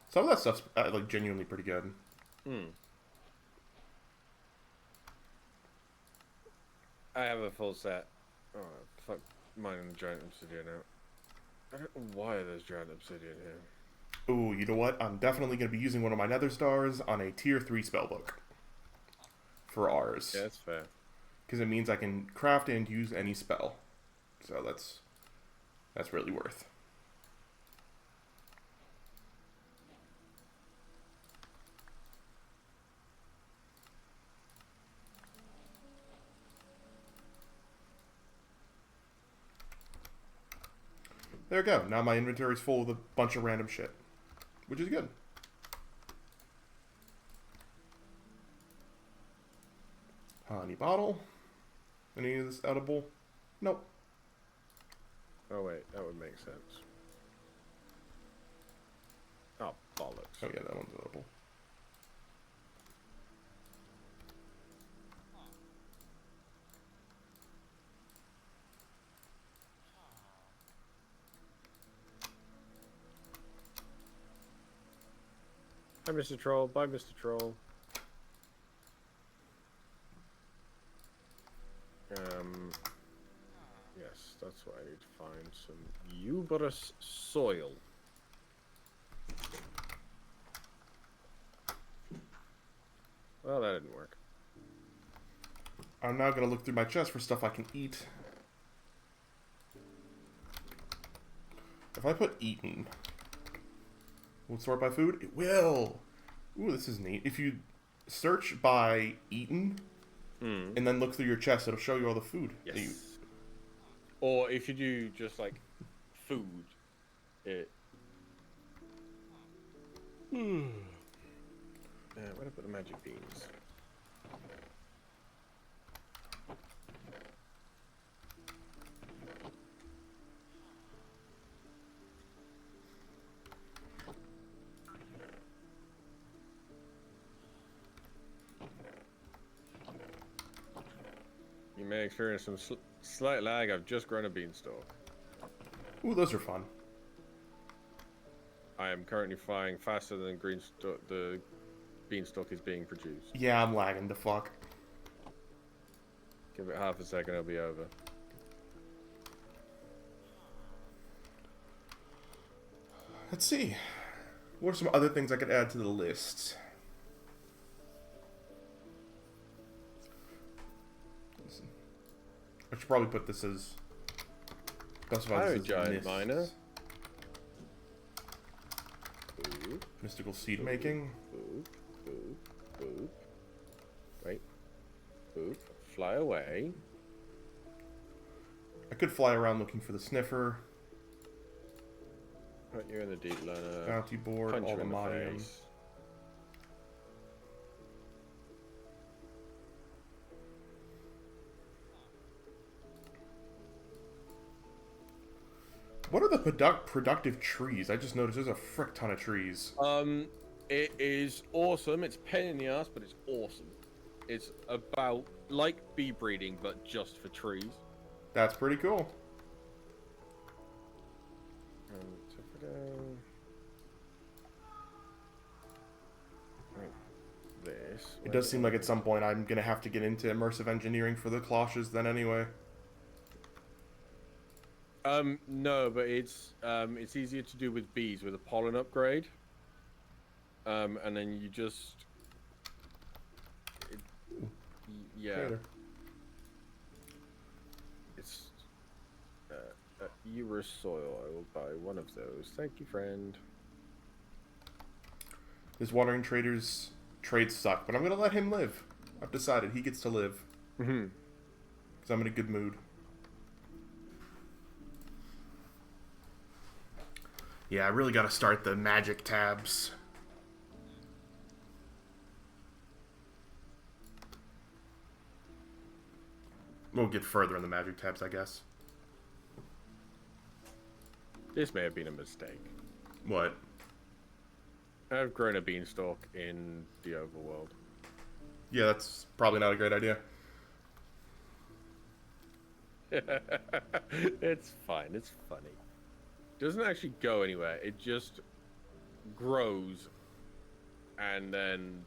Some of that stuff's like genuinely pretty good. I have a full set. Oh, fuck mine and the giant obsidian out. I don't know why there's giant obsidian here. Ooh, you know what? I'm definitely going to be using one of my nether stars on a tier 3 spellbook. For ours. Yeah, that's fair. Because it means I can craft and use any spell. So that's really worth. There we go. Now my inventory's full of a bunch of random shit. Which is good. Honey bottle. Any of this edible? Nope. Oh wait, that would make sense. Oh, bollocks. Oh yeah, that one's edible. Hi, Mr. Troll. Bye, Mr. Troll. Yes, that's what I need to find. Some uberous soil. Well, that didn't work. I'm now going to look through my chest for stuff I can eat. If I put eaten, will it sort by food? It will! Ooh, this is neat. If you search by eaten and then look through your chest, it'll show you all the food. Yes. Or if you do just like food, it. Where do I put the magic beans? You may experience some slight lag. I've just grown a beanstalk. Ooh, those are fun. I am currently flying faster than the beanstalk is being produced. Yeah, I'm lagging the fuck. Give it half a second, it'll be over. Let's see. What are some other things I could add to the list? I should probably put this as... Giant miner. Boop. Mystical seed making. Boop. Boop. Boop. Wait. Boop. Fly away. I could fly around looking for the sniffer. Put you in the deep learner. Bounty board, Punch all you the in the modium. face. What are the productive trees? I just noticed there's a frick ton of trees. It is awesome. It's a pain in the ass, but it's awesome. It's about like bee breeding, but just for trees. That's pretty cool. This. It does seem like at some point I'm gonna have to get into immersive engineering for the cloches then anyway. No, but it's easier to do with bees with a pollen upgrade. And then you just yeah. Later. It's Eurus soil. I will buy one of those. Thank you, friend. His wandering traders trades suck, but I'm gonna let him live. I've decided he gets to live. Because I'm in a good mood. Yeah, I really gotta start the magic tabs. We'll get further in the magic tabs, I guess. This may have been a mistake. What? I've grown a beanstalk in the overworld. Yeah, that's probably not a great idea. It's fine. It's funny. Doesn't actually go anywhere. It just grows and then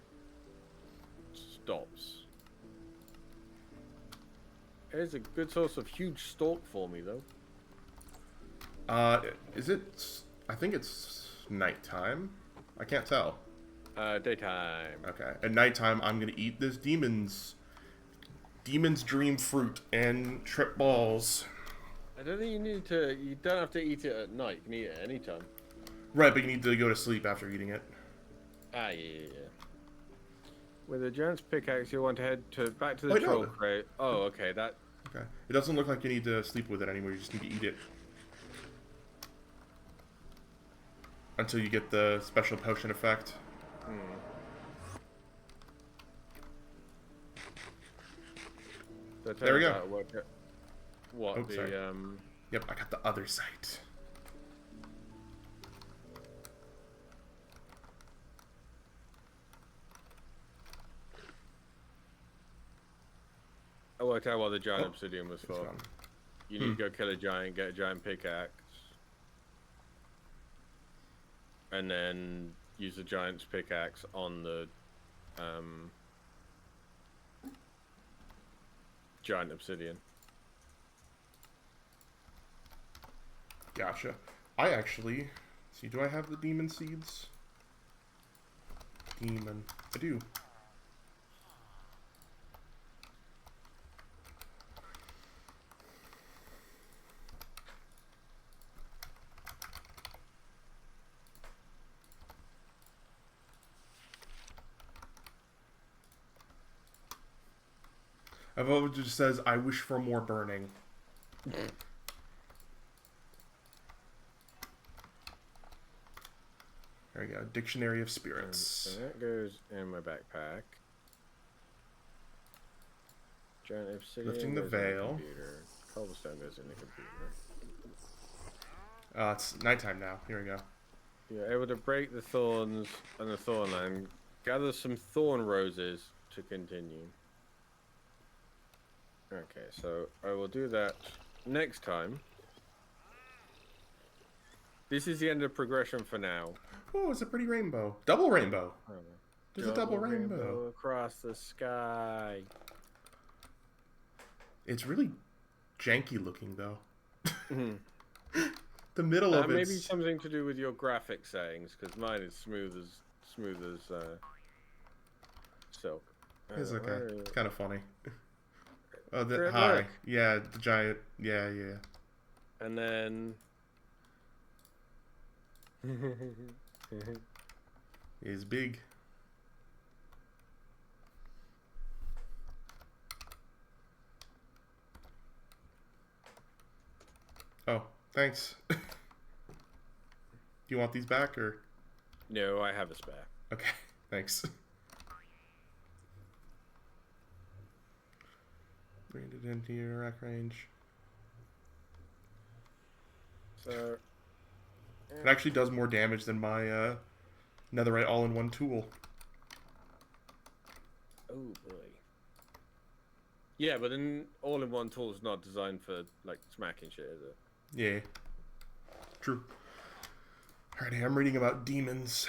stops. It's a good source of huge stalk for me, though. Is it... I think it's nighttime. I can't tell. Daytime. Okay. At nighttime, I'm gonna eat this demon's dream fruit and trip balls. I don't think you need to... You don't have to eat it at night. You can eat it at any time. Right, but you need to go to sleep after eating it. Ah, yeah. With a giant's pickaxe, you'll want to head back to the troll crate. Oh, okay, that... Okay. It doesn't look like you need to sleep with it anymore, you just need to eat it. Until you get the special potion effect. So there we go. What, oh, sorry. Yep, I got the other site. I worked out what the giant obsidian was for. Gone. You need to go kill a giant, get a giant pickaxe. And then use the giant's pickaxe on the giant obsidian. Gotcha. I actually... See, do I have the demon seeds? Demon. I do. I've always just says, I wish for more burning. There we go. Dictionary of Spirits. So that goes in my backpack. Giant obsidian Lifting the goes in veil. computer. Cobblestone goes in the computer. It's nighttime now. Here we go. You're able to break the thorns and the thorn line. Gather some thorn roses to continue. Okay, so I will do that next time. This is the end of progression for now. Oh, it's a pretty rainbow. Double rainbow. Oh, There's a double rainbow. Across the sky. It's really janky looking, though. The middle of it. Maybe something to do with your graphic settings, because mine is smooth as silk. It's okay. It's kind of funny. Oh, Great hi. work. Yeah, the giant. Yeah. And then. He's big. Oh, thanks. Do you want these back, or? No, I have a spare. Okay, thanks. Bring it into your rack range. So. It actually does more damage than my netherite all-in-one tool. Oh boy. Yeah, but an all-in-one tool is not designed for like smacking shit, is it? Yeah. True. Alrighty, I'm reading about demons.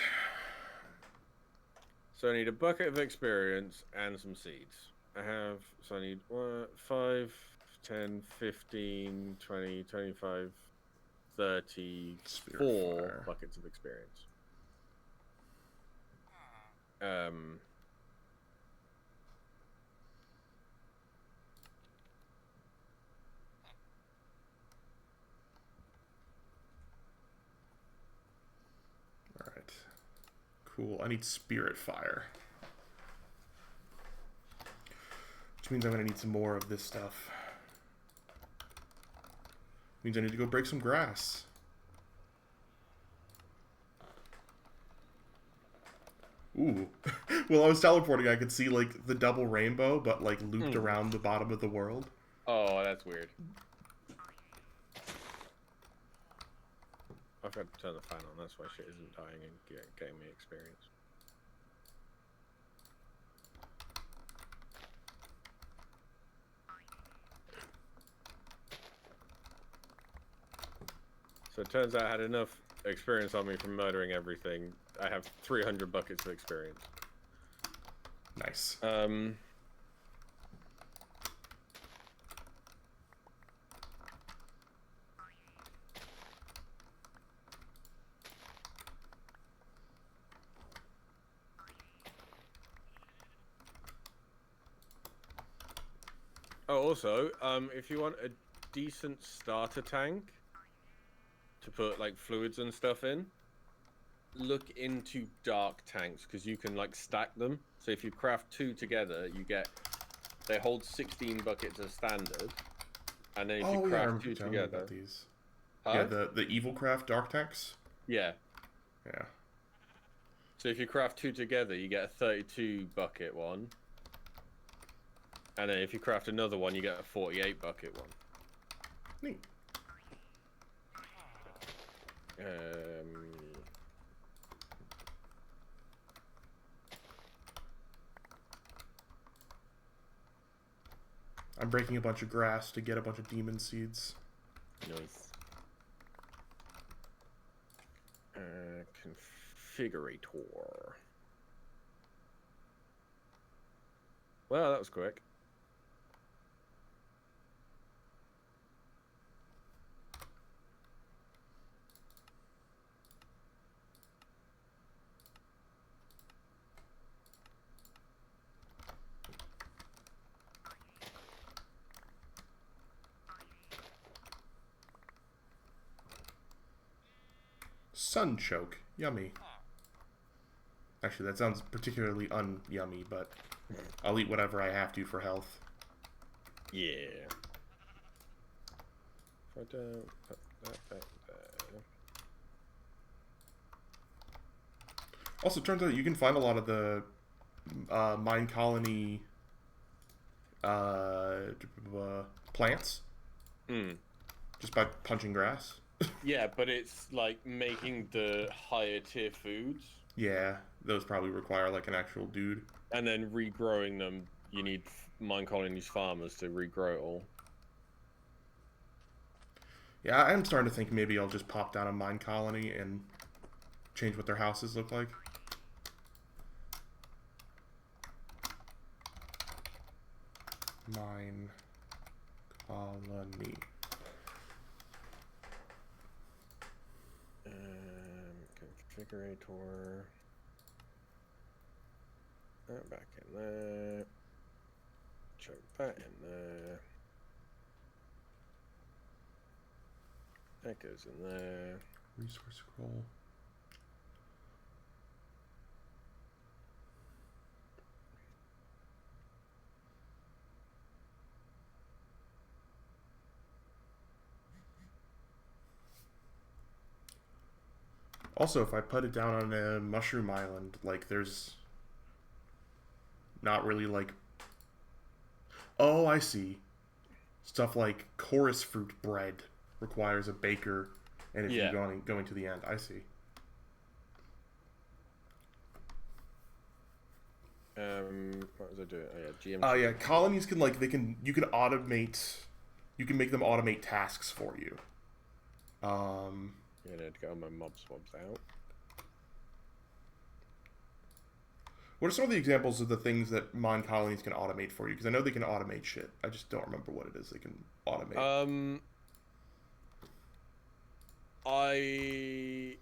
So I need a bucket of experience and some seeds. So I need 5, 10, 15, 20, 25, 34 buckets of experience. Alright. Cool. I need spirit fire. Which means I'm going to need some more of this stuff. Means I need to go break some grass. Ooh. Well, I was teleporting, I could see, like, the double rainbow, but, like, looped around the bottom of the world. Oh, that's weird. I've got to turn the fan on, that's why shit isn't dying and getting me experience. So it turns out I had enough experience on me from murdering everything. I have 300 buckets of experience. Nice. Oh, also, if you want a decent starter tank to put like fluids and stuff in, look into dark tanks because you can like stack them. So if you craft 2 together, they hold 16 buckets as standard, and then if you craft 2 together, these. Huh? Yeah, the evil craft dark tanks. Yeah. Yeah. So if you craft 2 together, you get a 32 bucket one, and then if you craft another one, you get a 48 bucket one. Neat. I'm breaking a bunch of grass to get a bunch of demon seeds. Nice. Configurator. Well, that was quick. Sunchoke. Yummy. Actually, that sounds particularly un-yummy, but I'll eat whatever I have to for health. Yeah. If I don't put that back there. Also, it turns out you can find a lot of the mine colony plants just by punching grass. Yeah, but it's like making the higher tier foods. Yeah, those probably require like an actual dude. And then regrowing them, you need mine colonies farmers to regrow it all. Yeah, I'm starting to think maybe I'll just pop down a mine colony and change what their houses look like. Mine colony. Configurator. That back in there. Chuck that in there. That goes in there. Resource scroll. Also, if I put it down on a mushroom island, like, there's not really, like... Oh, I see. Stuff like chorus fruit bread requires a baker, and if you're going to the end, I see. What was I doing? Oh yeah, GM. Oh yeah, colonies can you can automate, you can make them automate tasks for you. Yeah, I need to get all my mob swabs out. What are some of the examples of the things that mine colonies can automate for you? Because I know they can automate shit. I just don't remember what it is they can automate. I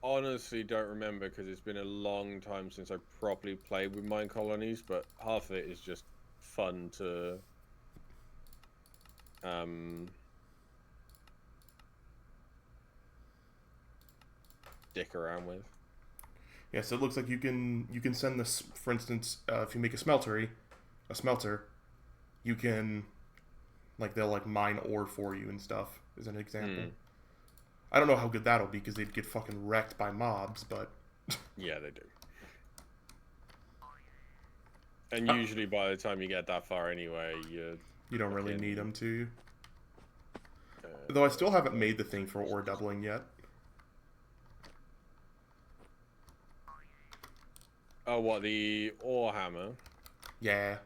honestly don't remember because it's been a long time since I properly played with mine colonies, but half of it is just fun to dick around with. Yeah, so it looks like you can send this, for instance, if you make a smelter, you can, like, they'll like mine ore for you and stuff, as an example. I don't know how good that'll be because they'd get fucking wrecked by mobs, but yeah, they do. And usually by the time you get that far anyway, you don't really need them to. Though I still haven't made the thing for ore doubling yet. Oh, what, the ore hammer? Yeah.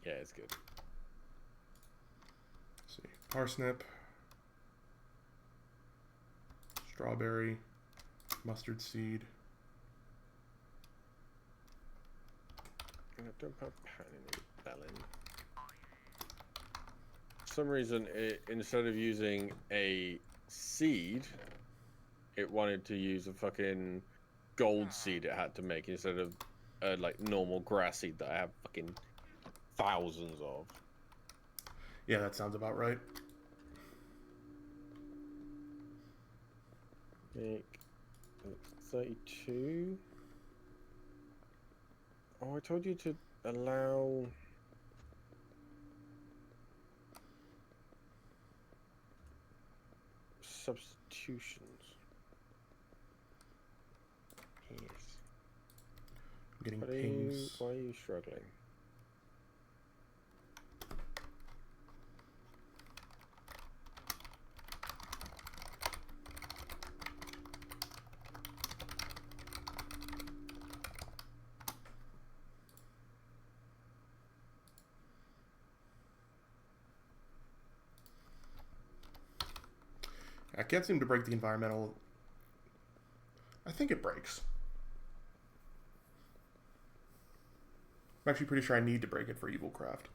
Yeah, it's good. Let's see. Parsnip. Strawberry. Mustard seed. Don't put pan in the bellin. For some reason, instead of using a seed, it wanted to use a fucking gold seed it had to make instead of like normal grass seed that I have fucking thousands of. Yeah, that sounds about right. Make 32. Oh, I told you to allow substitutions. Yes. I'm getting pings. Why are you struggling? I can't seem to break the environmental. I think it breaks. I'm actually pretty sure I need to break it for Evilcraft.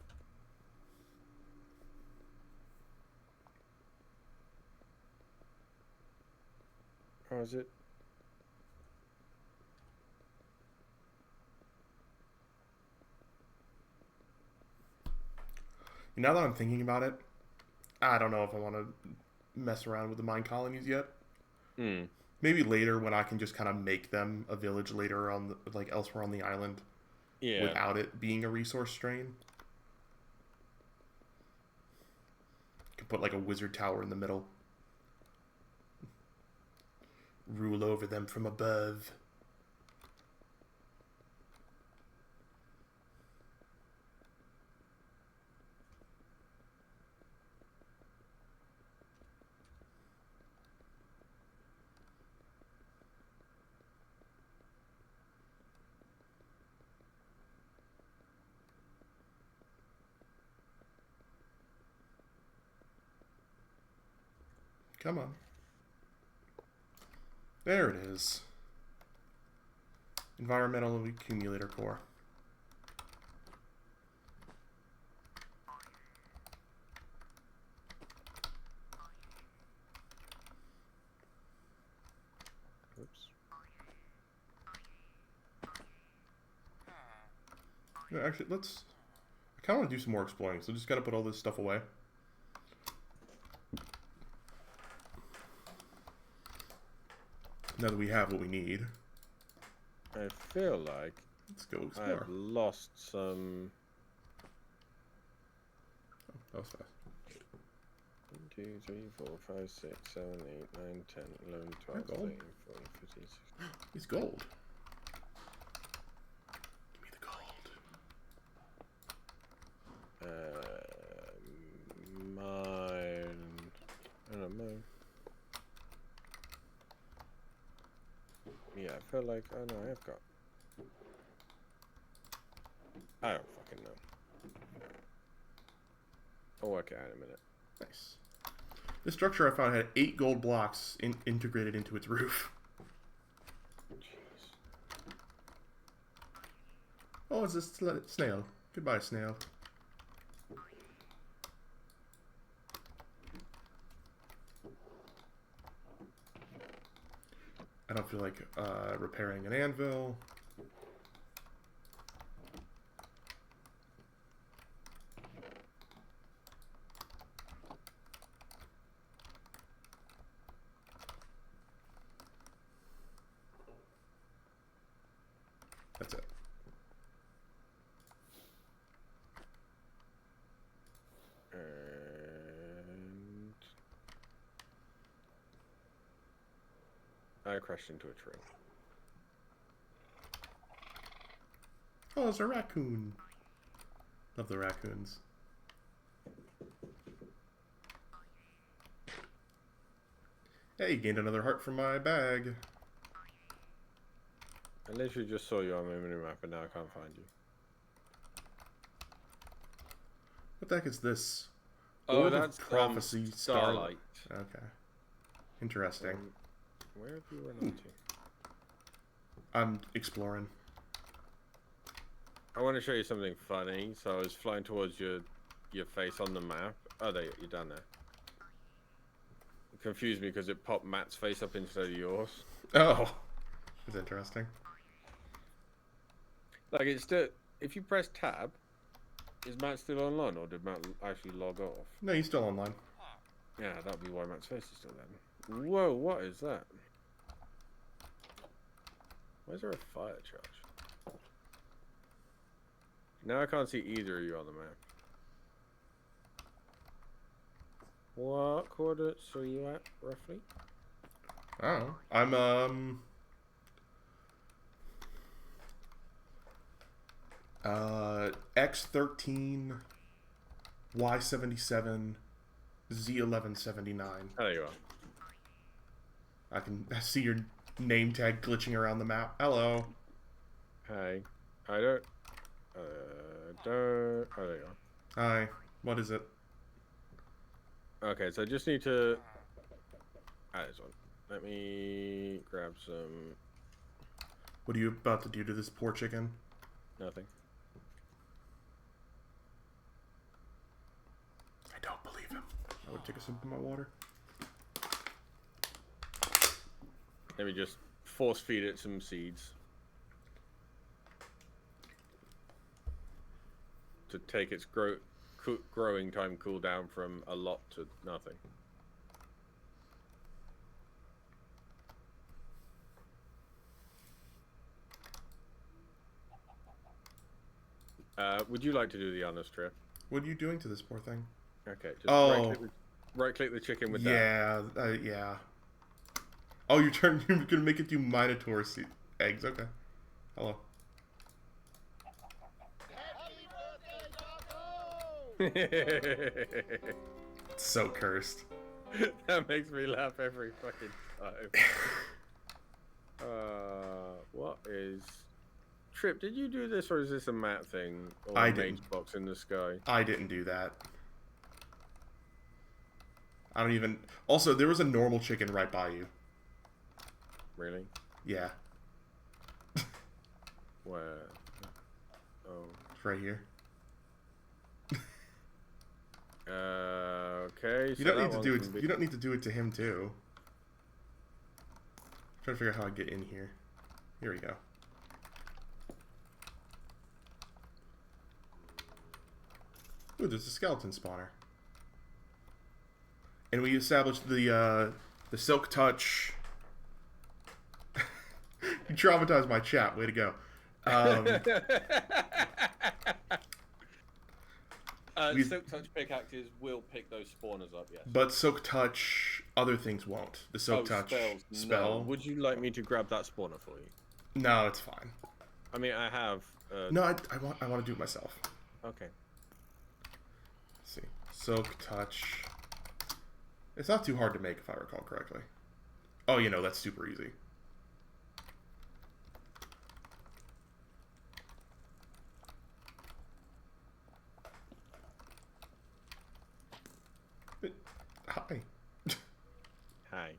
Oh, is it? Now that I'm thinking about it, I don't know if I want to mess around with the mine colonies yet. Maybe later when I can just kind of make them a village later on, like elsewhere on the island, without it being a resource strain. put like a wizard tower in the middle. Rule over them from above. Come on. There it is. Environmental accumulator core. Oops. No, actually, let's... I kind of want to do some more exploring, so just gotta put all this stuff away. Now that we have what we need. I feel like Let's go explore. I've lost some... Oh, that was fast. 1, 2, 3, 4, 5, 6, 7, 8, 9, 10, 11, 12, Gold. 13, 14, 15, 16. He's gold. Give me the gold. Mine. I don't know. Yeah, I feel like... Oh no, I have got... I don't fucking know. I'll work it out in a minute. Nice. This structure I found had 8 gold blocks integrated into its roof. Jeez. Oh, it's a snail. Goodbye, snail. I don't feel like repairing an anvil. That's it. And... I crashed into a tree. Oh, it's a raccoon. Love the raccoons. Hey, gained another heart from my bag. I literally just saw you on my minimap and now I can't find you. What the heck is this? Oh, Orb of that's Prophecy Starlight. Okay. Interesting. Where have you run into? I'm exploring. I want to show you something funny. So I was flying towards your face on the map. Oh, there you're down there. It confused me because it popped Matt's face up instead of yours. Oh, that's interesting. Like it's still, if you press tab, is Matt still online or did Matt actually log off? No, he's still online. Yeah, that'd be why Matt's face is still there. Whoa, what is that? Why is there a fire charge? Now I can't see either of you on the map. What coordinates are you at, roughly? I don't know. I'm, X13, Y77, Z1179. Oh, there you are. I can see your name tag glitching around the map. Hello. Hey. I don't... Oh, there you are. Hi. What is it? Okay, so I just need to... Ah, this one. Let me grab some... What are you about to do to this poor chicken? Nothing. I don't believe him. I would take a sip of my water. Let me just force feed it some seeds. To take its growing time cooldown from a lot to nothing. Would you like to do the honors trip? What are you doing to this poor thing? Okay, just Oh. right-click the chicken with yeah, yeah. Oh, you're gonna make it do Minotaur eggs. Okay. Hello. that. It's so cursed. That makes me laugh every fucking time. What is... Trip, did you do this, or is this a Matt thing? Or I a didn't. mage box in the sky? I didn't do that. I don't even... Also, there was a normal chicken right by you. Really? Yeah. Where? Oh. It's right here. Okay. You So don't need to do it. be... You don't need to do it to him too. I'm trying to figure out how I get in here. Here we go. Ooh, there's a skeleton spawner. And we established the silk touch. You traumatized my chat. Way to go. Silk touch pickaxes will pick those spawners up, yes. But silk touch, other things won't. The silk touch spell. No. Would you like me to grab that spawner for you? No, it's fine. I mean, I have. No, I want to do it myself. Okay. Let's see, silk touch. It's not too hard to make, if I recall correctly. Oh, you know, that's super easy. Hi. Hi.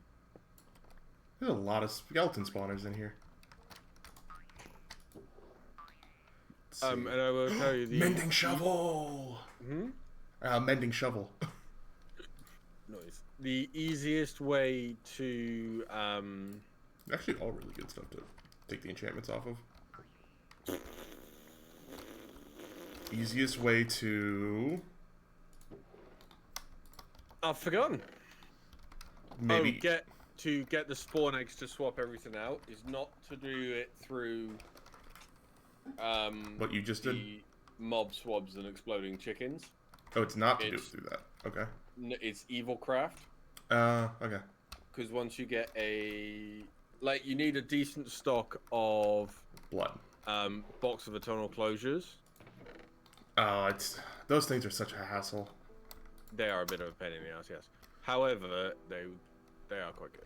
There's a lot of skeleton spawners in here. And I will tell you the mending shovel. Mending shovel. Nice. The easiest way to Actually, all really good stuff to take the enchantments off of. Easiest way to... I've forgotten. Maybe get the spawn eggs to swap everything out is not to do it through what you just did? Mob swabs and exploding chickens. Oh, it's not to do it through that. Okay. It's evil craft. Okay. Because once you get like, you need a decent stock of blood. Box of eternal closures. Oh, those things are such a hassle. They are a bit of a pain in the ass, yes. However, they are quite good.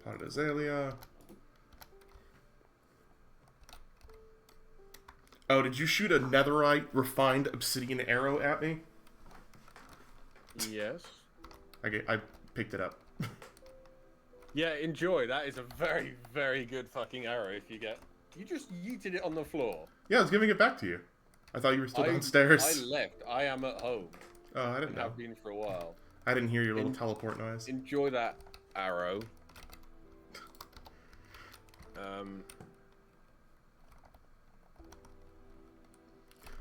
Potted azalea. Oh, did you shoot a netherite refined obsidian arrow at me? Yes. I picked it up. Yeah, enjoy. That is a very, very good fucking arrow if you get... You just yeeted it on the floor. Yeah, I was giving it back to you. I thought you were still downstairs. I left. I am at home. Oh, I didn't know. Have been for a while. I didn't hear your little teleport noise. Enjoy that arrow.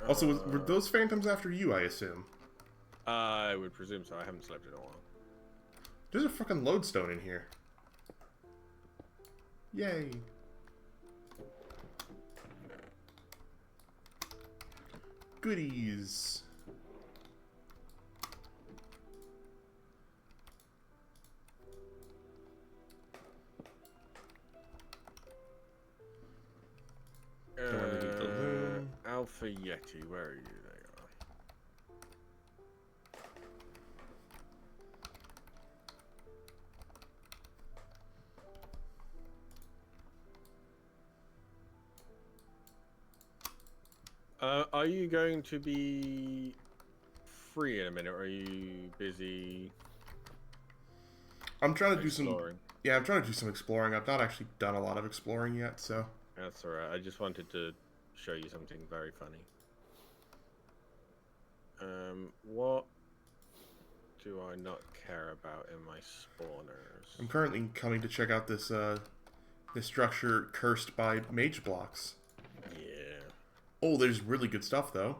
Also, were those phantoms after you, I assume? I would presume so. I haven't slept in a while. There's a fucking lodestone in here. Yay. Goodies. Alpha Yeti, where are you? There you are. Are you going to be free in a minute, or are you busy? I'm trying to do some... Yeah, I'm trying to do some exploring. I've not actually done a lot of exploring yet, so... That's alright. I just wanted to show you something very funny. What do I not care about in my spawners? I'm currently coming to check out this structure cursed by mage blocks. Yeah. Oh, there's really good stuff, though.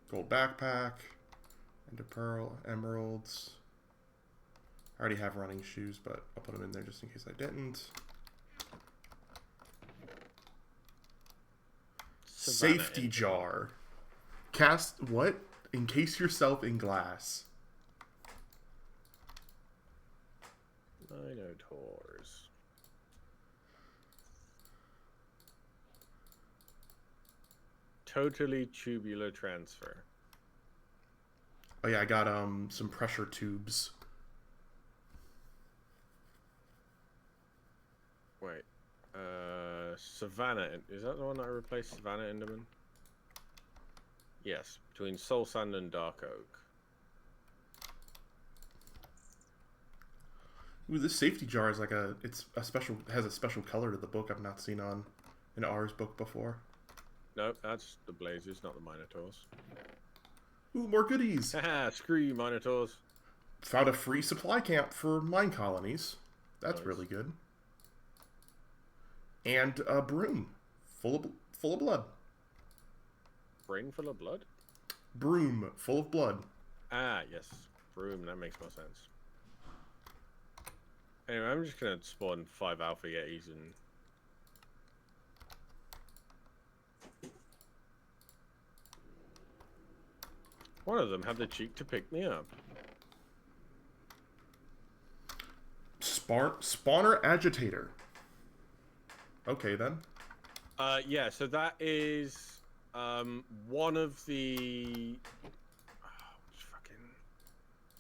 Gold backpack, ender pearl, emeralds. I already have running shoes, but I'll put them in there just in case I didn't. Safety jar. Cast what? Encase yourself in glass. Minotaurs. Totally tubular transfer. Oh yeah, I got some pressure tubes. Wait. Savannah. Is that the one that I replaced Savannah Enderman? Yes, between Soul Sand and Dark Oak. Ooh, this safety jar is like has a special color to the book I've not seen on an R's book before. Nope, that's the Blazers, not the Minotaurs. Ooh, more goodies! Haha, screw you, Minotaurs. Found a free supply camp for mine colonies. That's Nice. really good. And a broom full of blood. Brain full of blood? Broom full of blood. Ah, yes. Broom, that makes more sense. Anyway, I'm just gonna spawn 5 Alpha Yetis and... One of them had the cheek to pick me up. Spawner agitator. Okay then. Yeah, so that is one of the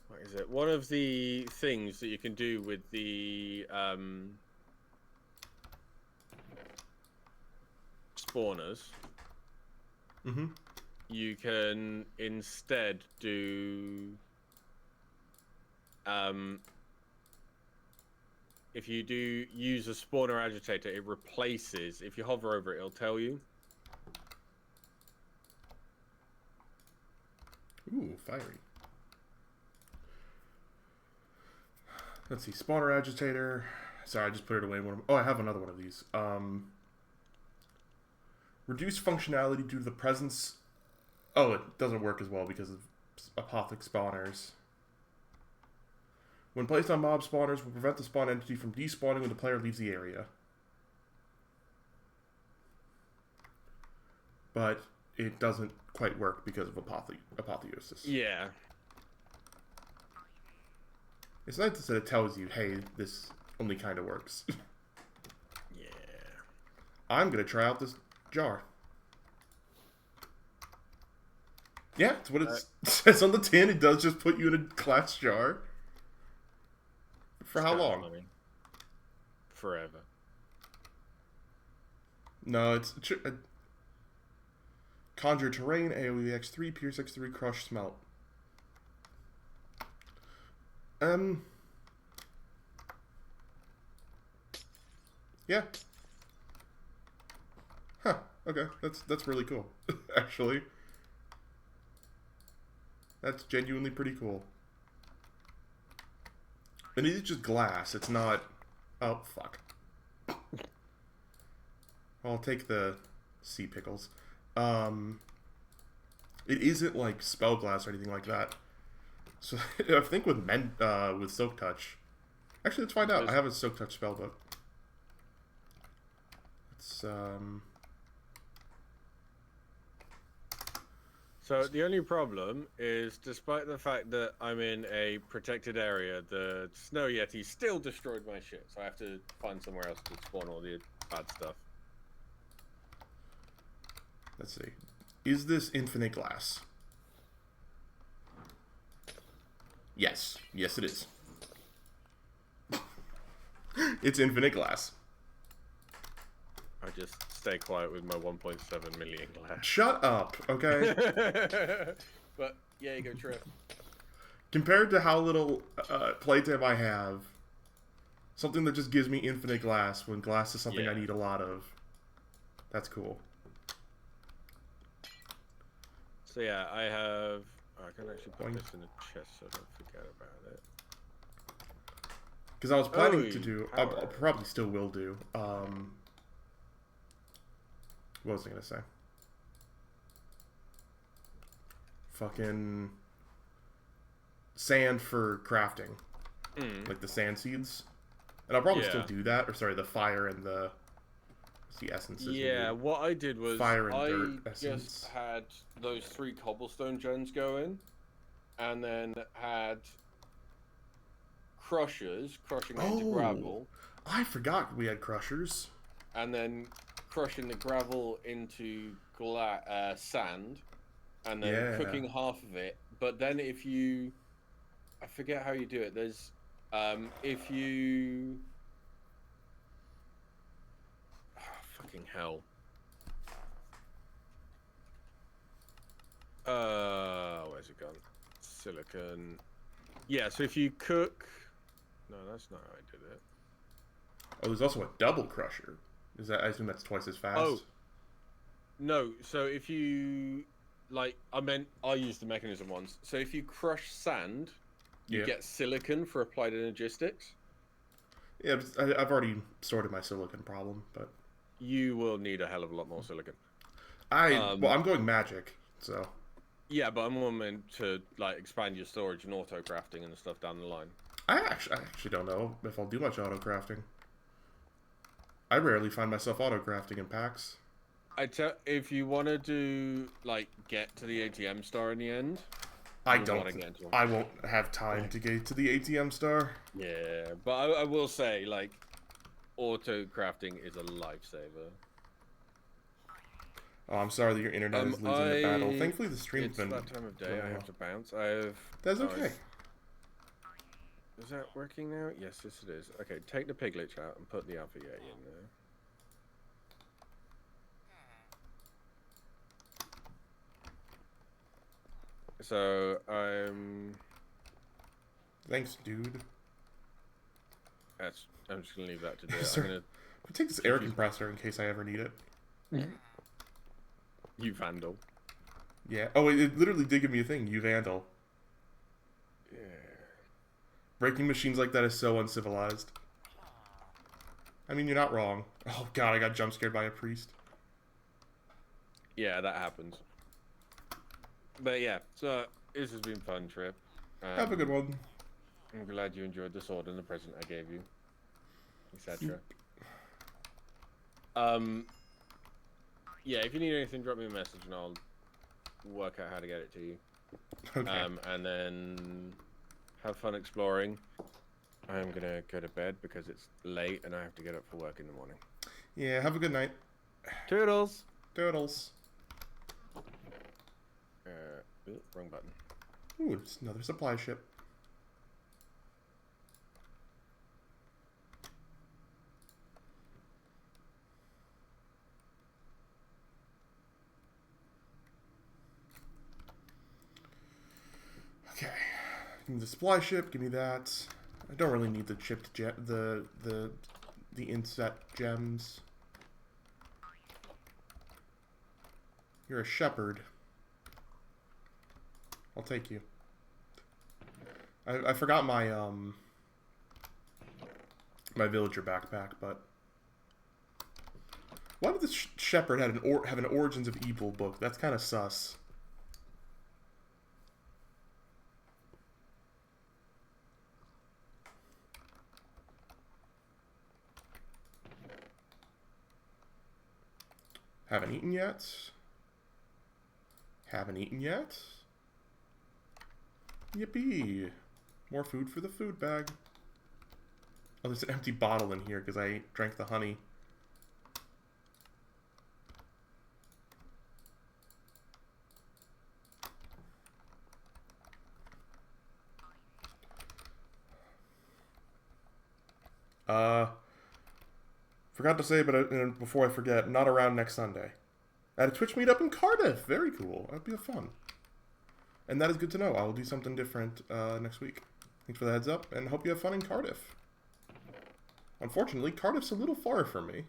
what is it? One of the things that you can do with the spawners. Mm-hmm. You can instead do if you do use a spawner agitator, it replaces, if you hover over it, it'll tell you. Ooh, fiery. Let's see, spawner agitator. Sorry, I just put it away. Oh, I have another one of these. Reduced functionality due to the presence... Oh, it doesn't work as well because of apothic spawners. When placed on mob spawners, will prevent the spawn entity from despawning when the player leaves the area. But it doesn't quite work because of apotheosis. Yeah. It's nice that it tells you, hey, this only kind of works. Yeah. I'm going to try out this jar. Yeah, it's what it says on the tin. It does just put you in a glass jar. For how long? Money. Forever. No, it's... Conjure terrain, AoE X3, Pierce X3, Crush, Smelt. Yeah. Huh, okay. That's really cool. Actually. That's genuinely pretty cool. And it is just glass. It's not... Oh, fuck. I'll take the sea pickles. It isn't like spell glass or anything like that. So I think with Soak Touch. Actually, let's find out. I have a Soak Touch spellbook. It's So the only problem is, despite the fact that I'm in a protected area, the Snow Yeti still destroyed my shit. So I have to find somewhere else to spawn all the bad stuff. Let's see. Is this infinite glass? Yes. Yes, it is. It's infinite glass. I just stay quiet with my 1.7 million glass. Shut up, okay? But, yeah, you go trip. Compared to how little playtime I have, something that just gives me infinite glass when glass is something I need a lot of, that's cool. So yeah, I have... Oh, I can actually put this in a chest so I don't forget about it. Because I was planning to do... I probably still will do. What was I going to say? Fucking... sand for crafting. Like the sand seeds. And I'll probably still do that. Or sorry, the fire and the... See essences. Yeah, what I did was fire and I dirt just essence. had those 3 cobblestone gens going, and then had crushers crushing it into gravel, I forgot we had crushers. and then crushing the gravel into sand, and then cooking half of it. But then if you, I forget how you do it. There's, if you, fucking hell. Where's it gone? Silicon. Yeah, so if you cook, no, that's not how I did it. Oh, there's also a double crusher. Is that? I assume that's twice as fast. Oh. No, so if you, like, I used the mechanism once. So if you crush sand, you get silicon for applied energistics. Yeah, I've already sorted my silicon problem, but you will need a hell of a lot more silicon. Well, I'm going magic, so. Yeah, but I'm more meant to like expand your storage and auto crafting and stuff down the line. I actually don't know if I'll do much auto crafting. I rarely find myself auto crafting in packs. If you want to do like get to the ATM star in the end, I won't have time to get to the ATM star. Yeah, but I will say like auto crafting is a lifesaver. Oh, I'm sorry that your internet is losing the battle. Thankfully, the stream's been. It's that time of day. I have to bounce. That's okay. Is that working now? Yes, it is. Okay, take the piglet out and put the alpha yeti in there. So I'm. Thanks, dude. I'm just gonna leave that to do. I'm gonna take this air compressor in case I ever need it. You vandal. Yeah. Oh, it literally did give me a thing. You vandal. Yeah. Breaking machines like that is so uncivilized. I mean, you're not wrong. Oh god, I got jump scared by a priest. Yeah, that happens. But yeah, so this has been fun, Trip. Have a good one. I'm glad you enjoyed the sword and the present I gave you, etc. Yeah, if you need anything, drop me a message and I'll work out how to get it to you. Okay. And then have fun exploring. I'm gonna go to bed because it's late and I have to get up for work in the morning. Yeah, have a good night. Toodles! Toodles. Wrong button. Ooh, it's another supply ship. Okay, give me the supply ship. Give me that. I don't really need the chipped the inset gems. You're a shepherd. I'll take you. I forgot my my villager backpack, but why did this shepherd have an Origins of Evil book? That's kind of sus. Haven't eaten yet. Haven't eaten yet. Yippee! More food for the food bag. Oh, there's an empty bottle in here because I drank the honey. Forgot to say, but before I forget, not around next Sunday. At a Twitch meetup in Cardiff. Very cool. That'd be fun. And that is good to know. I will do something different next week. Thanks for the heads up, and hope you have fun in Cardiff. Unfortunately, Cardiff's a little far from me.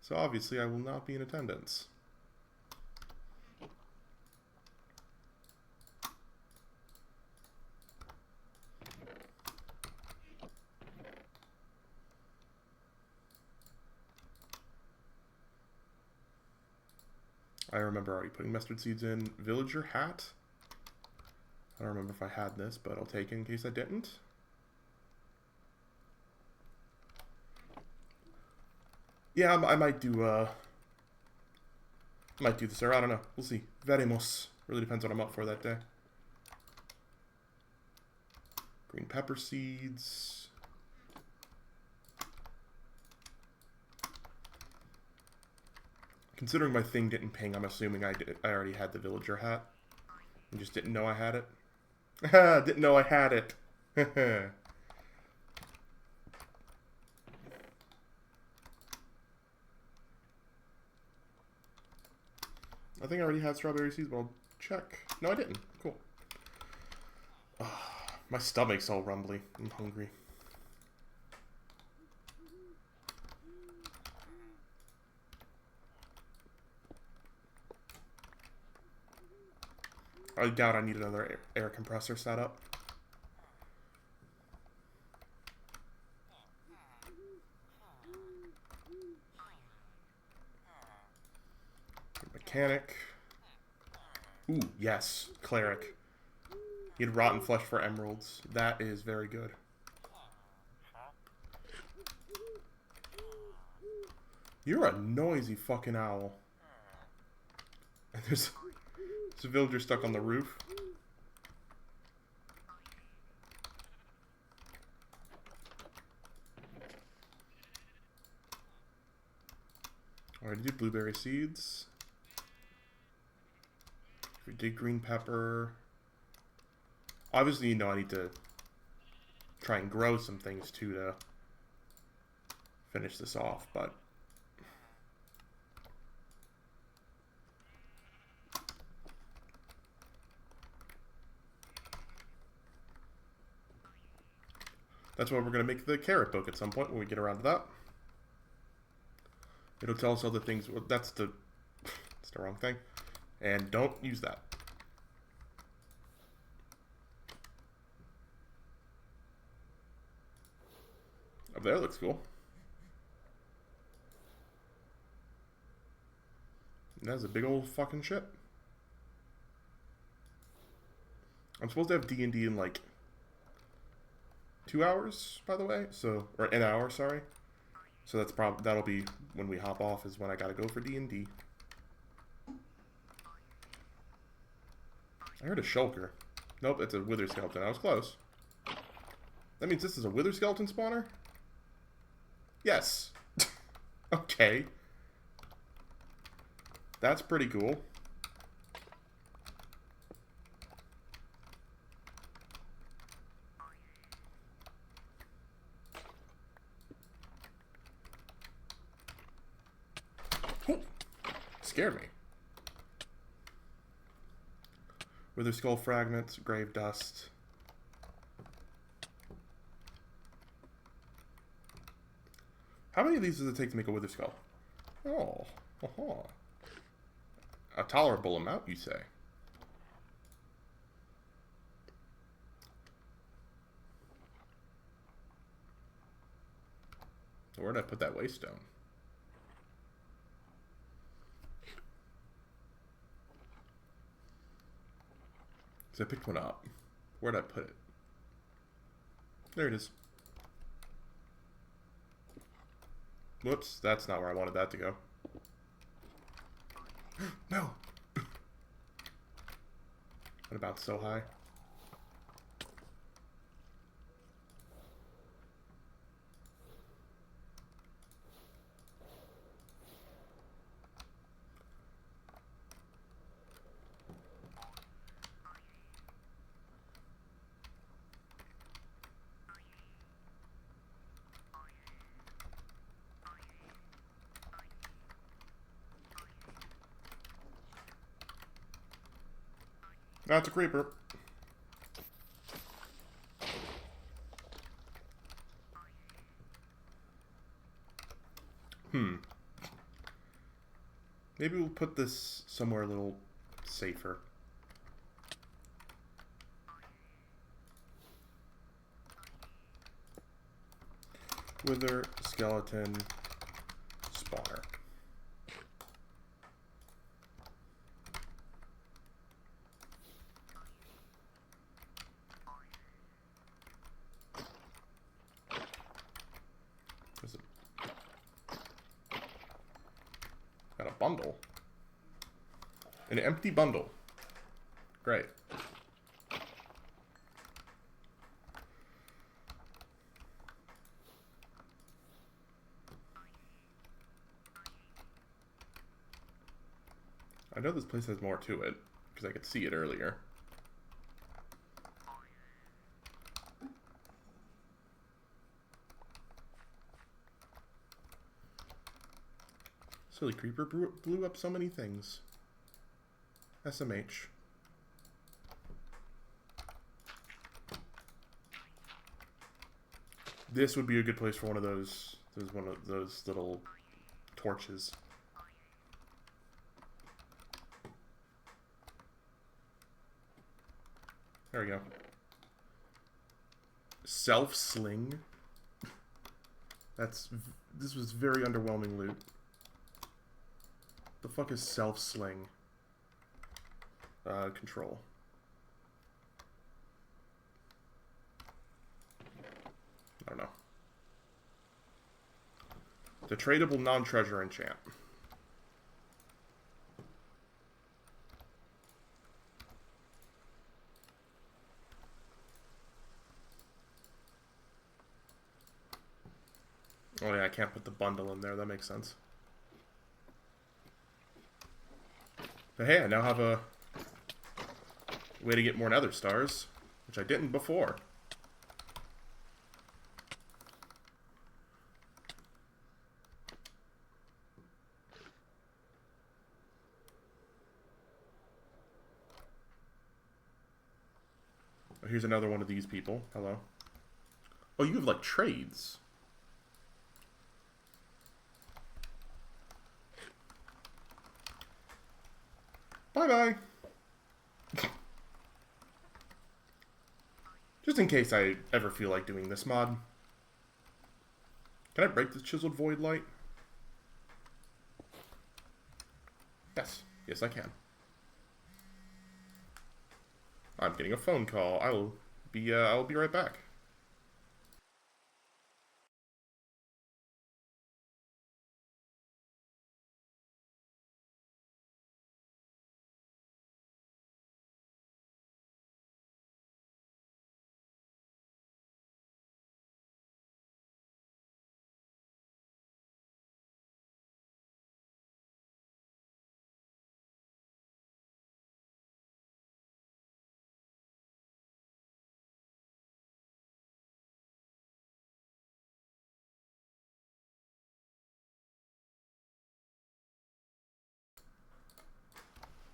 So obviously I will not be in attendance. I remember already putting mustard seeds in. Villager hat. I don't remember if I had this, but I'll take it in case I didn't. Yeah, I might do this, or I don't know. We'll see. Veremos. Really depends what I'm up for that day. Green pepper seeds. Considering my thing didn't ping, I'm assuming I already had the villager hat. And just didn't know I had it. Didn't know I had it. I think I already had strawberry seeds, but I'll check. No, I didn't. Cool. My stomach's all rumbly. I'm hungry. I doubt I need another air compressor set up. Mechanic. Ooh, yes. Cleric. He had rotten flesh for emeralds. That is very good. You're a noisy fucking owl. And there's a villager stuck on the roof. Alright, did blueberry seeds. We did green pepper. Obviously, you know I need to try and grow some things too to finish this off, but that's why we're going to make the carrot book at some point when we get around to that. It'll tell us other things. Well, that's the wrong thing. And don't use that. Up there looks cool. And that's a big old fucking ship. I'm supposed to have D&D in like 2 hours, by the way. So, or an hour, sorry. So that'll be when we hop off is when I gotta go for D&D. I heard a shulker. Nope, it's a wither skeleton. I was close. That means this is a wither skeleton spawner? Yes. Okay. That's pretty cool. Ooh, scared me. Wither skull fragments, grave dust. How many of these does it take to make a wither skull? Oh, a tolerable amount, you say? Where did I put that waste stone? So I picked one up. Where'd I put it? There it is. Whoops, that's not where I wanted that to go. No! What about so high? That's a creeper. Maybe we'll put this somewhere a little safer. Wither skeleton spawner. bundle. An empty bundle. Great. I know this place has more to it, because I could see it earlier. Silly creeper blew up so many things. SMH. This would be a good place for one of those little torches. There we go. Self-sling. This was very underwhelming loot. The fuck is self-sling? Control. I don't know. The tradable non-treasure enchant. Oh yeah, I can't put the bundle in there. That makes sense. But hey, I now have a way to get more nether stars, which I didn't before. Oh, here's another one of these people. Hello. Oh, you have like trades. Bye-bye. Just in case I ever feel like doing this mod. Can I break this chiseled void light? Yes. Yes, I can. I'm getting a phone call. I will be right back.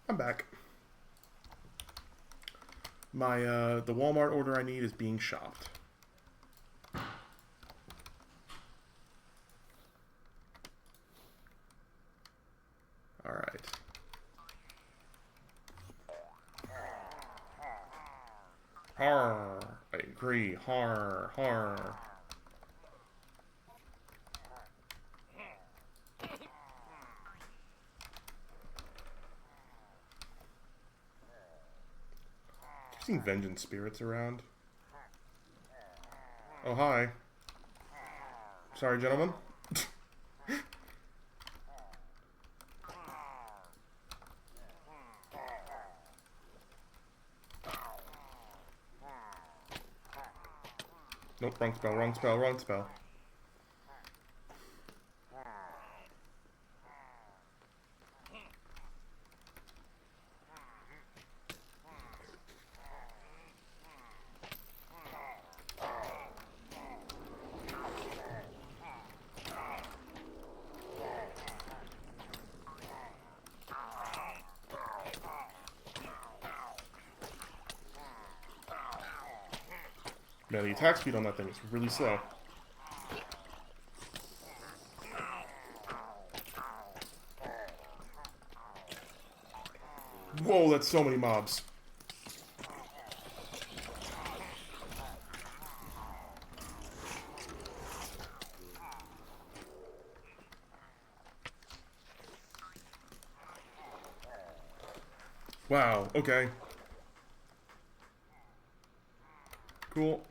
I'm back. My, the Walmart order I need is being shopped. Alright. Har. I agree. Har. Har. Seen vengeance spirits around. Oh, hi. Sorry, gentlemen. Nope, wrong spell, wrong spell, wrong spell. Man, the attack speed on that thing is really slow. Whoa, that's so many mobs. Wow, okay. Cool.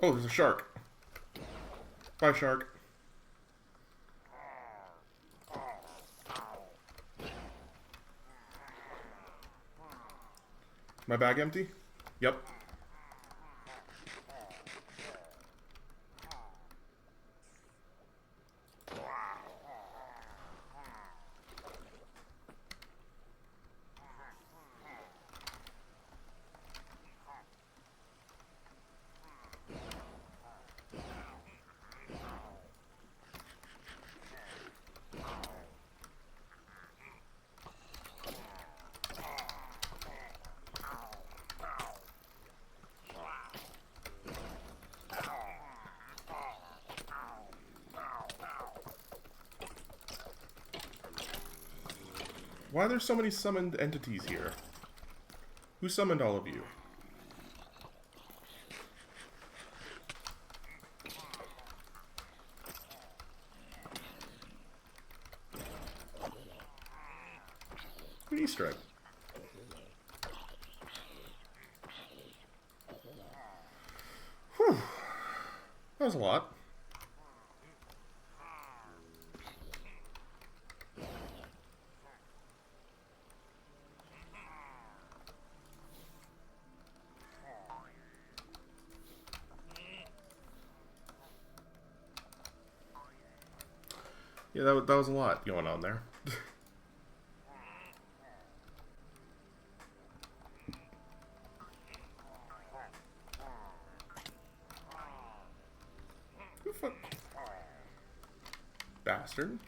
Oh, there's a shark. Bye, shark. My bag empty? Yep. Why are there so many summoned entities here? Who summoned all of you? An Easter egg. Whew. That was a lot. Yeah, that was a lot going on there. Who fuck? Bastard.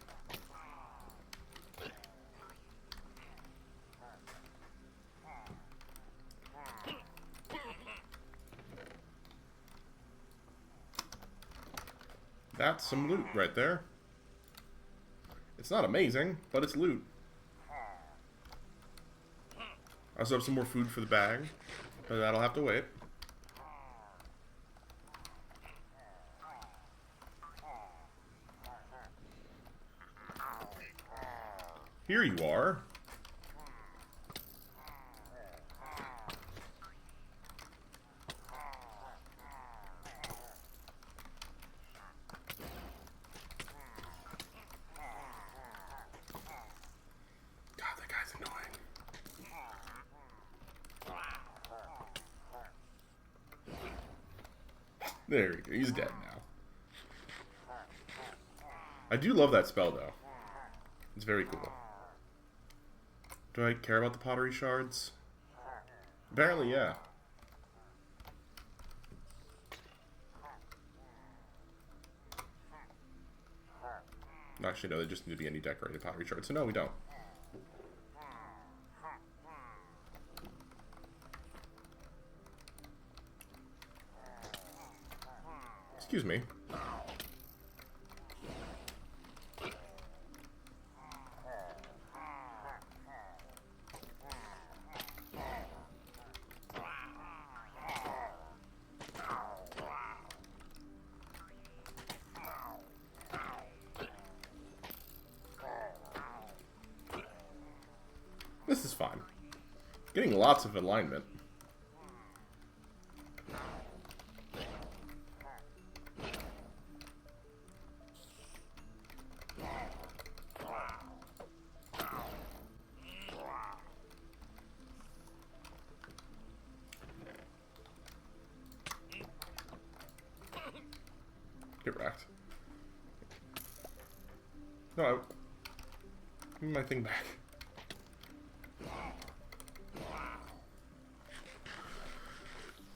That's some loot right there. It's not amazing, but it's loot. I also have some more food for the bag, but that'll have to wait. Here you are. There we go. He's dead now. I do love that spell, though. It's very cool. Do I care about the pottery shards? Apparently, yeah. Actually, no, they just need to be any decorated pottery shards. So no, we don't. Excuse me. This is fine. Getting lots of alignment. Get wrecked. No, give me my thing back.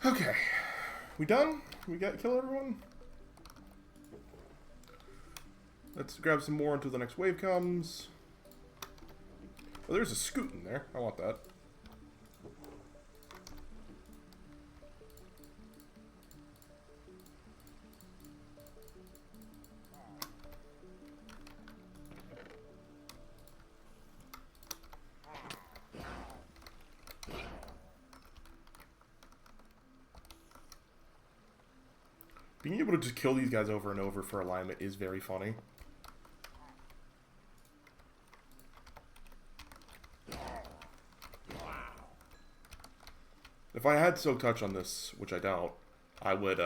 Okay. We done? We got kill everyone? Let's grab some more until the next wave comes. Oh, there's a scoot in there. I want that. Being able to just kill these guys over and over for alignment is very funny. If I had Soak Touch on this, which I don't, I would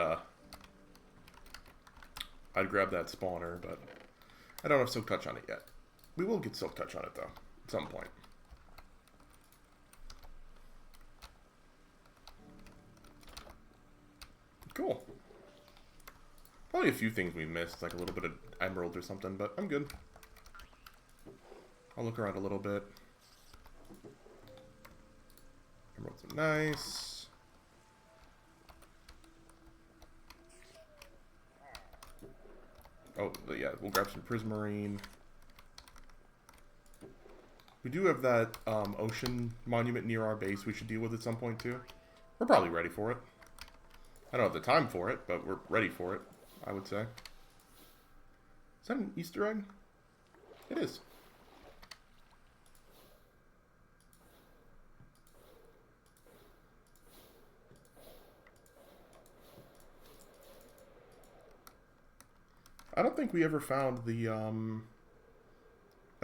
I'd grab that spawner, but I don't have Silk Touch on it yet. We will get Silk Touch on it, though, at some point. Cool. Probably a few things we missed, like a little bit of emerald or something, but I'm good. I'll look around a little bit. Emeralds are nice. Oh, yeah, we'll grab some prismarine. We do have that ocean monument near our base we should deal with at some point, too. We're probably ready for it. I don't have the time for it, but we're ready for it, I would say. Is that an Easter egg? It is. I don't think we ever found the, I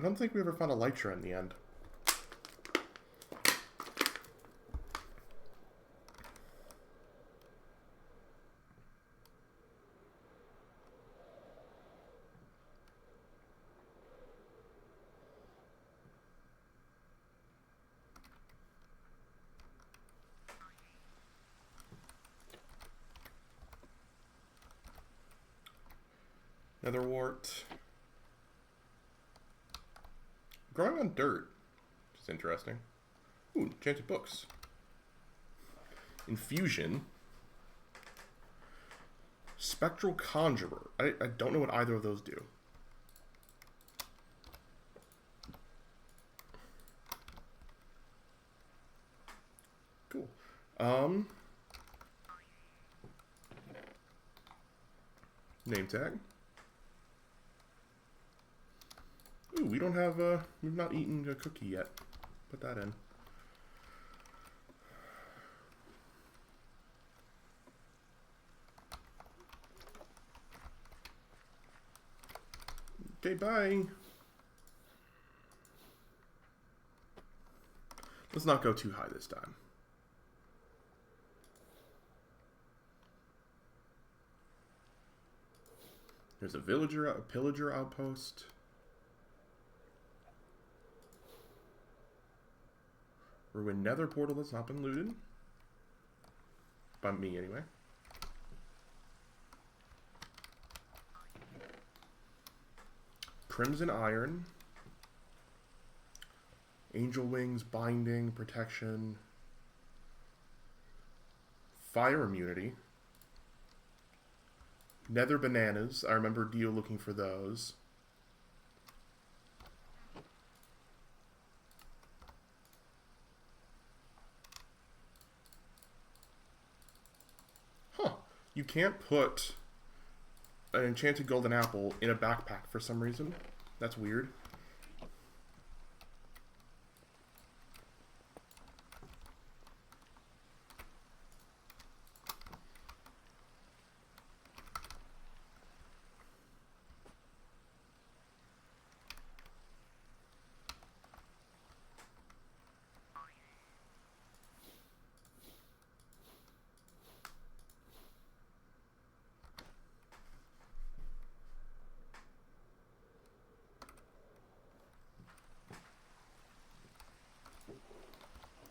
don't think we ever found a Elytra in the end. Netherwort. Growing on dirt. Which is interesting. Ooh, enchanted books. Infusion. Spectral Conjurer. I don't know what either of those do. Cool. Name tag. Ooh, we don't have, we've not eaten a cookie yet. Put that in. Okay, bye. Let's not go too high this time. There's a pillager outpost. Ruined nether portal that's not been looted. By me, anyway. Crimson Iron. Angel Wings, Binding, Protection. Fire Immunity. Nether Bananas. I remember Dio looking for those. You can't put an enchanted golden apple in a backpack for some reason. That's weird.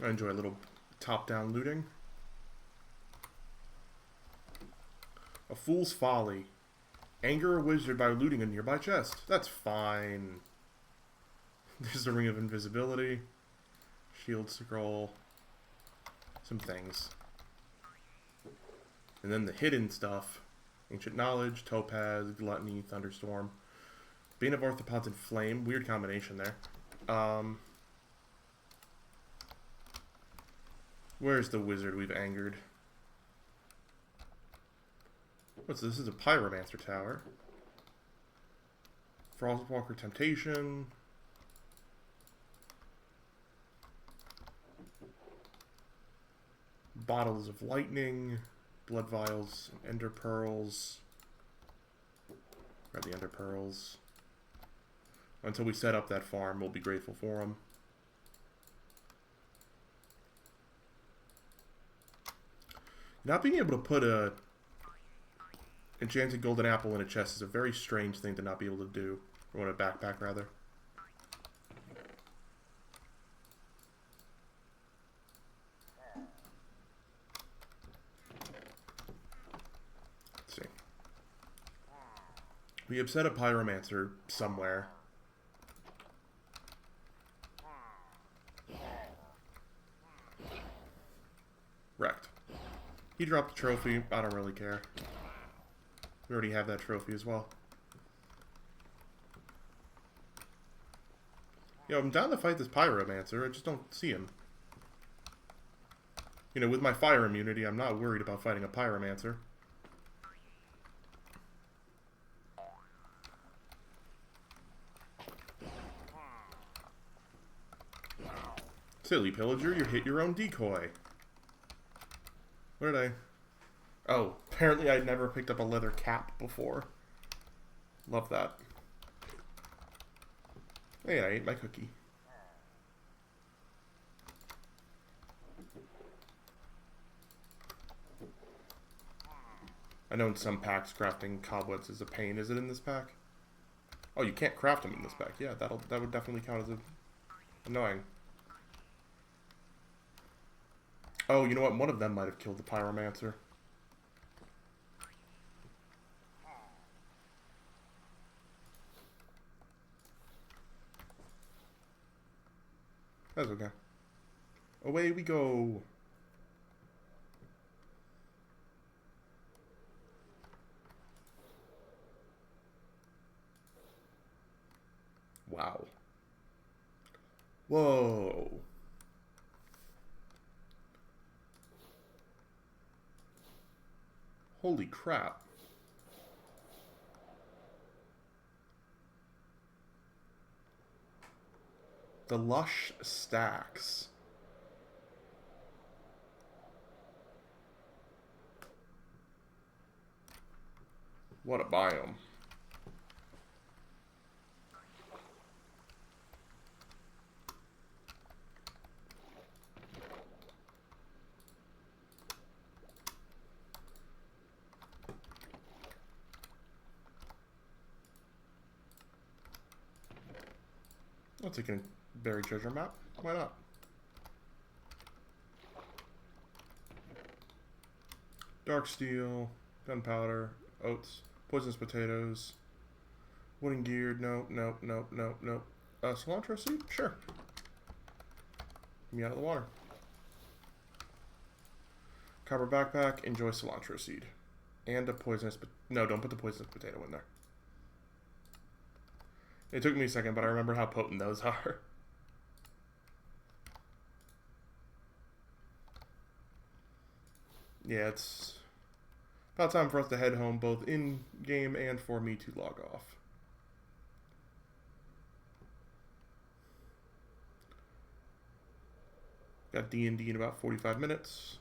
I enjoy a little top-down looting. A Fool's Folly. Anger a wizard by looting a nearby chest. That's fine. There's the Ring of Invisibility. Shield Scroll. Some things. And then the hidden stuff. Ancient Knowledge, Topaz, Gluttony, Thunderstorm. Bane of Arthropods and Flame. Weird combination there. Where's the wizard we've angered? What's this? This is a Pyromancer Tower. Frostwalker Temptation. Bottles of Lightning. Blood Vials. Ender Pearls. Grab the Ender Pearls. Until we set up that farm, we'll be grateful for them. Not being able to put a enchanted golden apple in a chest is a very strange thing to not be able to do. Or in a backpack, rather. Let's see. We have set a pyromancer somewhere. Wrecked. He dropped the trophy. I don't really care. We already have that trophy as well. Yo, I'm down to fight this pyromancer. I just don't see him. You know, with my fire immunity, I'm not worried about fighting a pyromancer. Silly pillager, you hit your own decoy. What did I... Oh, apparently I'd never picked up a leather cap before. Love that. Hey, I ate my cookie. I know in some packs crafting cobwebs is a pain. Is it in this pack? Oh, you can't craft them in this pack. Yeah, that would definitely count as annoying. Oh, you know what? One of them might have killed the pyromancer. That's okay. Away we go. Wow. Whoa. Holy crap. The lush stacks. What a biome. I'll take a buried treasure map. Why not? Dark steel, gunpowder, oats, poisonous potatoes, wooden gear. Nope, nope, nope, nope, nope. Cilantro seed? Sure. Get me out of the water. Copper backpack. Enjoy cilantro seed. And a poisonous... No, don't put the poisonous potato in there. It took me a second, but I remember how potent those are. Yeah, it's about time for us to head home, both in-game and for me to log off. Got D&D in about 45 minutes.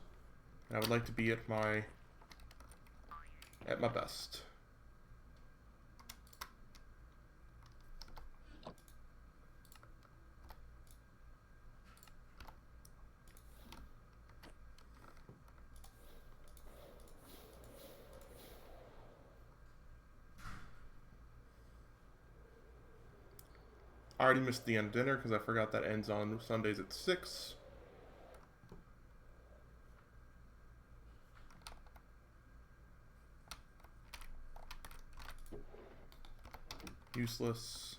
And I would like to be at my best. I already missed the end of dinner because I forgot that ends on Sundays at 6. Useless.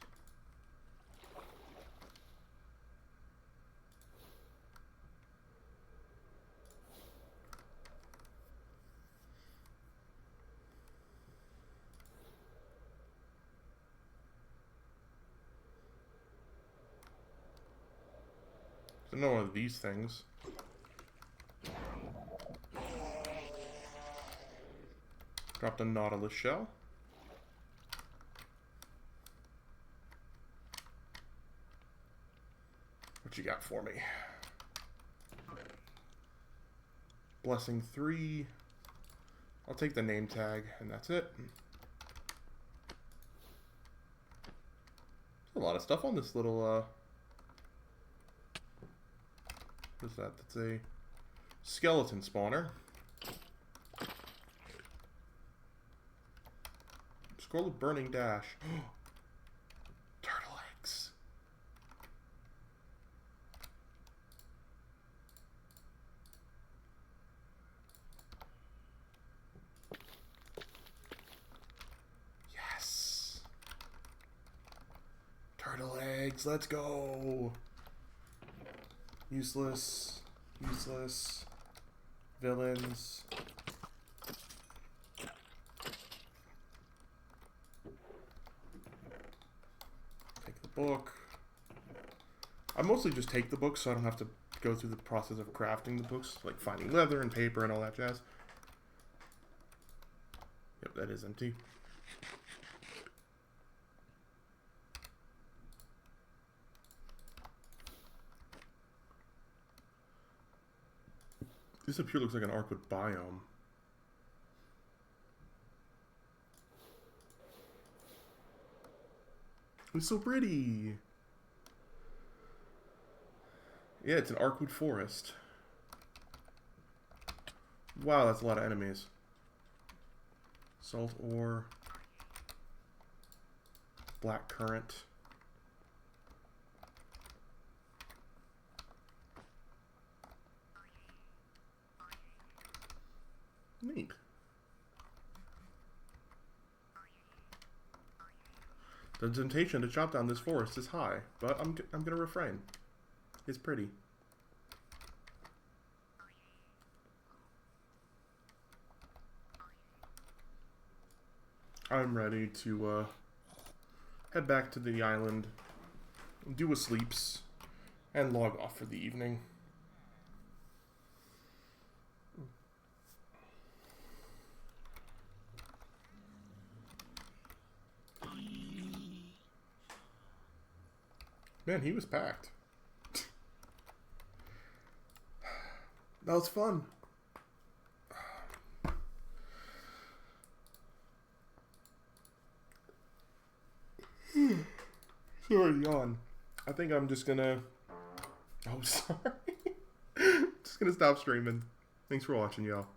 I know one of these things. Dropped a Nautilus shell. What you got for me? Blessing 3. I'll take the name tag, and that's it. There's a lot of stuff on this little, what is that? That's a skeleton spawner. Scroll of Burning Dash. Turtle eggs. Yes. Turtle eggs, let's go. Useless. Useless. Villains. Take the book. I mostly just take the books so I don't have to go through the process of crafting the books, like finding leather and paper and all that jazz. Yep, that is empty. This up here looks like an Arkwood biome. It's so pretty. Yeah, it's an Arkwood forest. Wow, that's a lot of enemies. Salt ore. Black currant. Neat. The temptation to chop down this forest is high, but I'm gonna refrain. It's pretty. I'm ready to head back to the island, do a sleeps, and log off for the evening. Man, he was packed. That was fun. Sorry, yawn. I think I'm just gonna... Oh, sorry. Just gonna stop streaming. Thanks for watching, y'all.